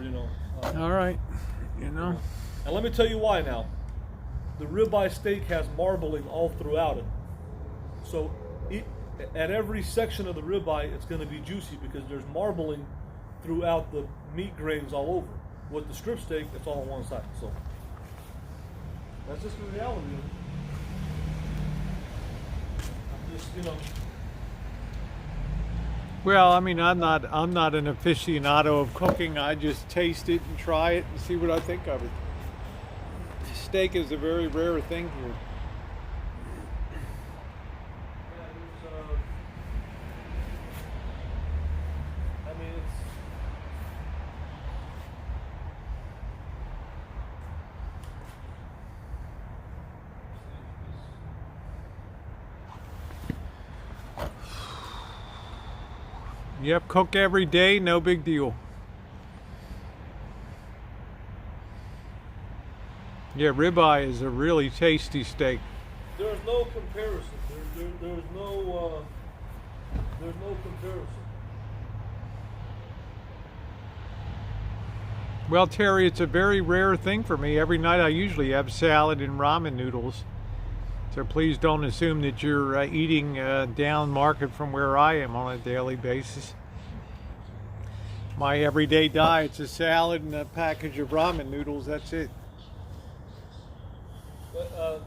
All right. And let me tell you why now. The ribeye steak has marbling all throughout it. So at every section of the ribeye, it's going to be juicy because there's marbling throughout the meat grains all over. With the strip steak, it's all on one side. So that's just the reality of it. I'm just, Well, I mean, I'm not an aficionado of cooking. I just taste it and try it and see what I think of it. Steak is a very rare thing here. Yep, cook every day, no big deal. Yeah, ribeye is a really tasty steak. There's no comparison. There's no comparison. Well, Terry, it's a very rare thing for me. Every night I usually have salad and ramen noodles. So please don't assume that you're eating down market from where I am on a daily basis. My everyday diet's a salad and a package of ramen noodles. That's it. But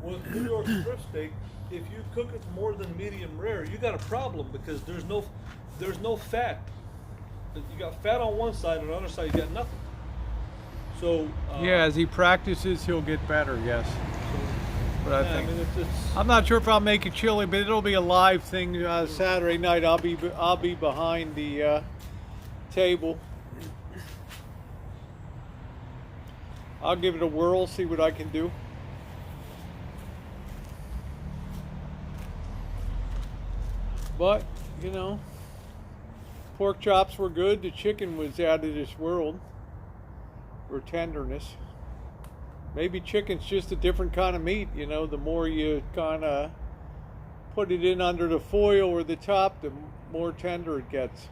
with New York strip steak, if you cook it more than medium rare, you got a problem because there's no fat. You got fat on one side, and on the other side you got nothing. So Yeah, as he practices, he'll get better. Yes. But I think it's I'm not sure if I'll make it chili, but it'll be a live thing Saturday night. I'll be behind the table. I'll give it a whirl, see what I can do. But you know, pork chops were good. The chicken was out of this world for tenderness. Maybe chicken's just a different kind of meat, you know, the more you kind of put it in under the foil or the top, the more tender it gets.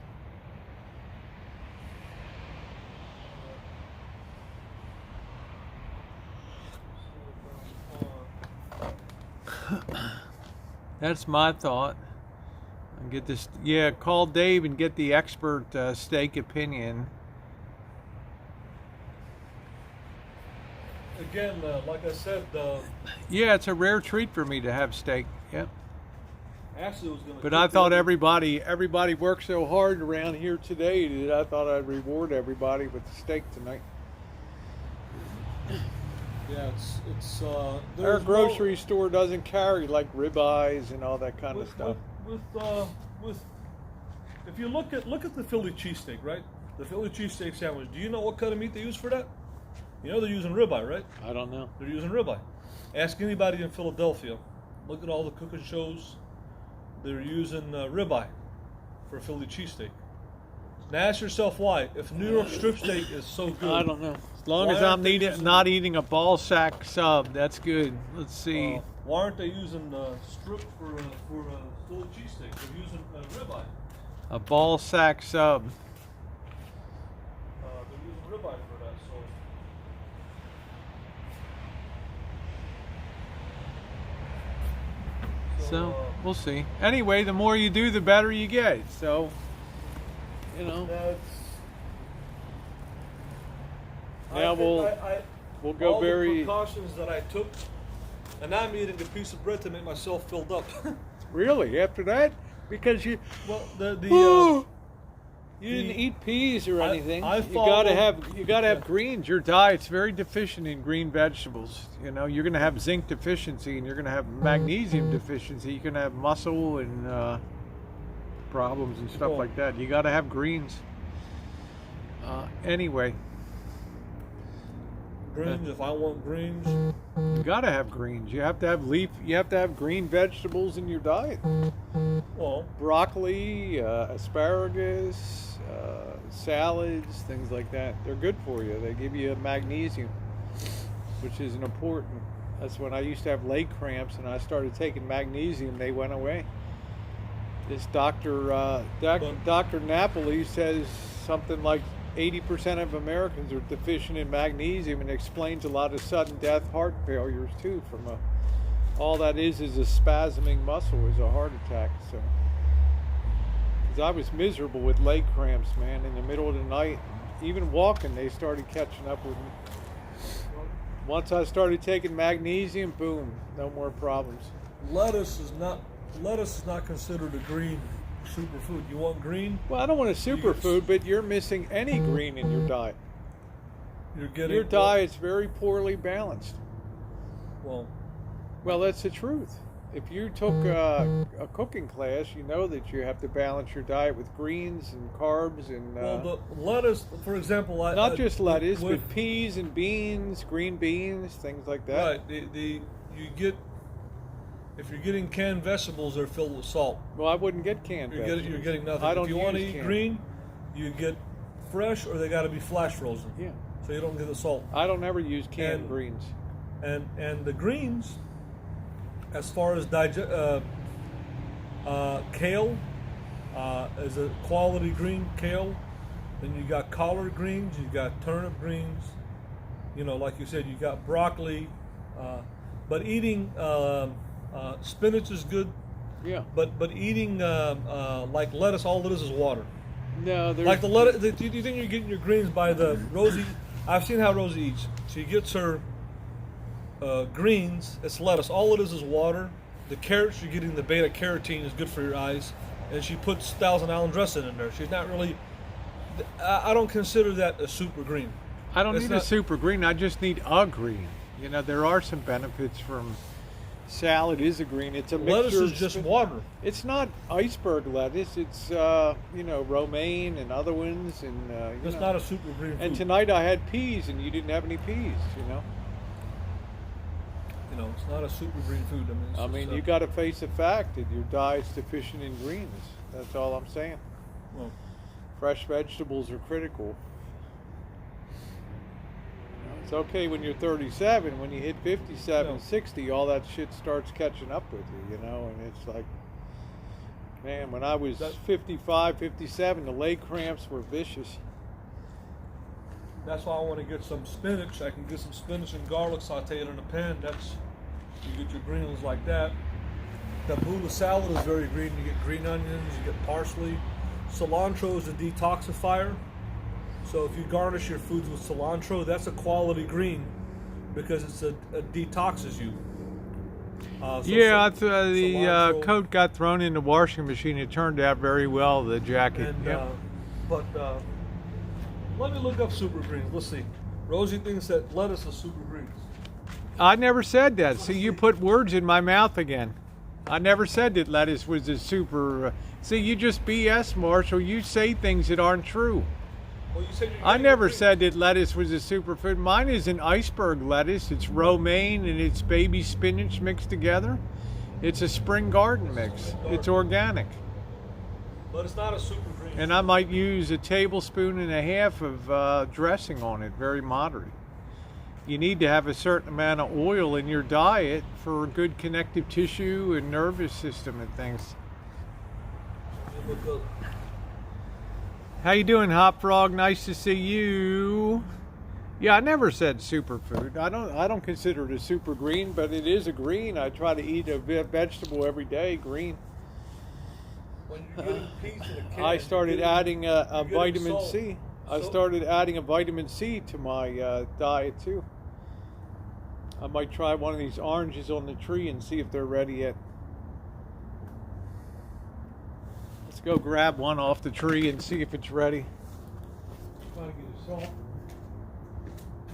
That's my thought. And get this, yeah, call Dave and get the expert steak opinion. again, like I said, Yeah, it's a rare treat for me to have steak. Yep. Ashley was going to. But I thought everybody worked so hard around here today that I thought I'd reward everybody with the steak tonight. Yeah, it's Our there's grocery store doesn't carry like ribeyes and all that kind of with, stuff. with if you look at the Philly cheesesteak, right? The Philly cheesesteak sandwich. Do you know what kind of meat they use for that? You know they're using ribeye, right? I don't know. They're using ribeye. Ask anybody in Philadelphia. Look at all the cooking shows. They're using ribeye for a Philly cheesesteak. Now ask yourself why. If New York strip steak is so good, I don't know. As long Why as aren't I'm they using- not eating a ball sack sub, that's good. Let's see. why aren't they using strip for Philly cheesesteak? They're using ribeye. A ball sack sub. They're using ribeye for that. So we'll see. Anyway, the more you do, the better you get. So, you know. That's. Now we'll go all very. the precautions that I took, and now I'm eating a piece of bread to make myself filled up. Really? After that? Because you Well, you didn't eat peas or anything. I you followed- gotta have greens. Your diet's very deficient in green vegetables. You know, you're gonna have zinc deficiency and you're gonna have magnesium deficiency. You're gonna have muscle and problems and stuff Well- like that. You gotta have greens. Anyway, greens. If I want greens, you gotta have greens. You have to have You have to have green vegetables in your diet. well, Broccoli, asparagus, salads, things like that. They're good for you. They give you magnesium, which is an important. That's when I used to have leg cramps and I started taking magnesium. They went away. This Dr. Napoli says something like 80% of Americans are deficient in magnesium, and explains a lot of sudden death heart failures too. From all that is a spasming muscle, is a heart attack. So, because I was miserable with leg cramps, man, in the middle of the night, even walking, they started catching up with me. Once I started taking magnesium, boom, no more problems. lettuce is not considered a green superfood. You want green? Well, I don't want a superfood, but you're missing any green in your diet. You're getting Your diet's very poorly balanced. Well, Well, that's the truth. If you took a cooking class, you know that you have to balance your diet with greens and carbs and the lettuce, for example, not just lettuce, with- but peas and beans, green beans, things like that. Right. You get, if you're getting canned vegetables, they're filled with salt. Well, I wouldn't get canned vegetables. You're getting nothing. I don't If you want to use eat canned. green, you get fresh, or they got to be flash frozen. Yeah. So you don't get the salt. I don't ever use canned And- greens. And the greens, as far as kale is a quality green kale. Then you got collard greens, you got turnip greens. You know, like you said, you got broccoli. But eating spinach is good. Yeah. But eating like lettuce, all it is water. No, there's Like the lettuce. Do you think you're getting your greens by the Rosie? I've seen how Rosie eats. She gets her greens. It's lettuce. All it is water. The carrots, you're getting the beta carotene, is good for your eyes, and she puts Thousand Island dressing in there. She's not really. I don't consider that a super green. I don't It's need a not- super green. I just need a green. You know, there are some benefits from salad. Is a green. It's a Lettuce mixture is of just spin- water. It's not iceberg lettuce. It's romaine and other ones, and It's not a super green And food. tonight I had peas, and you didn't have any peas. You know. You know, it's not a super green food. I mean, you got to face the fact that your diet's deficient in greens. That's all I'm saying. Well, Fresh vegetables are critical. It's okay when you're 37. When you hit 57, No. 60, all that shit starts catching up with you, you know? And it's like, man, when I was 55, 57, the leg cramps were vicious. that's why I want to get some spinach. I can get some spinach and garlic, saute it in a pan. That's, you get your greens like that. The Tabbouleh salad is very green. You get green onions, you get parsley. Cilantro is a detoxifier. So if you garnish your foods with cilantro, that's a quality green because it detoxes you. Yeah, the the coat got thrown in the washing machine. It turned out very well, the jacket. And, Yep. but let me look up super greens. Let's see. Rosie thinks that lettuce is super greens. I never said that. See, you put words in my mouth again. I never said that lettuce was a super. See, you just BS, Marshall. You say things that aren't true. Well, you said you're I getting never greens. said that lettuce was a superfood. Mine is an iceberg lettuce. It's romaine and it's baby spinach mixed together. It's a spring garden mix. It's organic. But it's not a super green. And I might use a tablespoon and a half of dressing on it, very moderate. You need to have a certain amount of oil in your diet for good connective tissue and nervous system and things. Let me look up. How you doing, Hop Frog? Nice to see you. Yeah, I never said superfood. I don't consider it a super green, but it is a green. I try to eat a vegetable every day, green. When you're getting peas in a can, I started you're getting- adding a you're getting vitamin salt. C. I So- started adding a vitamin C to my diet too. I might try one of these oranges on the tree and see if they're ready yet. Let's go grab one off the tree and see if it's ready. Try to get a salt.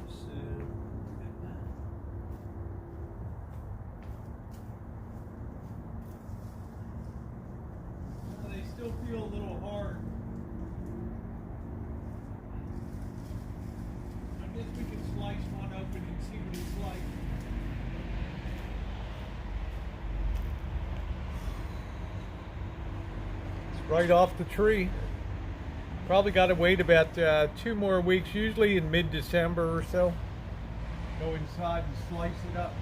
Let's see. They still feel a little hard. I guess we can slice one open and see what it's like. It's right off the tree. Probably got to wait about 2 more weeks, usually in mid-December or so. Go inside and slice it up.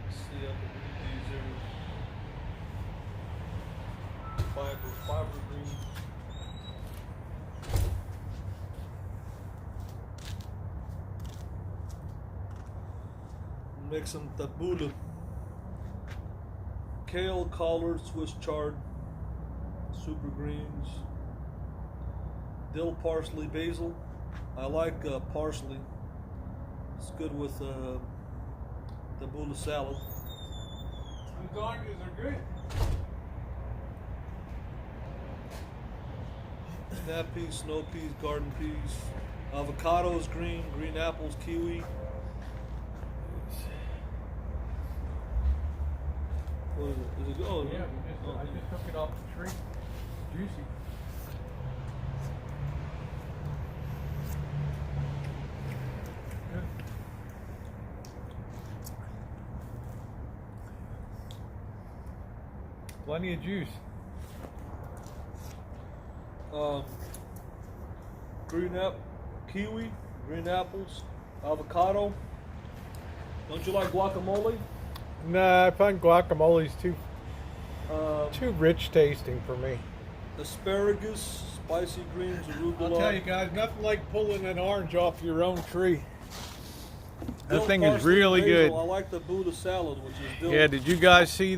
Let's see, I can read these are fiber green. Make some tabbouleh. Kale, collard, Swiss chard, super greens, dill, parsley, basil. I like parsley. It's good with tabbouleh salad. Those oranges are good. Snap peas, snow peas, garden peas, avocados, green apples, kiwi. What is it? Is it? Oh, Yeah, oh, I just took it off the tree. Juicy. Good. Plenty of juice. Kiwi, green apples, avocado. Don't you like guacamole? Nah, I find guacamole's too Um, rich tasting for me. Asparagus, spicy greens, arugula. I'll tell you guys, nothing like pulling an orange off your own tree. That Dill, thing is parsley, really basil. good. I like the Buddha salad, which is dill. Yeah, did you guys see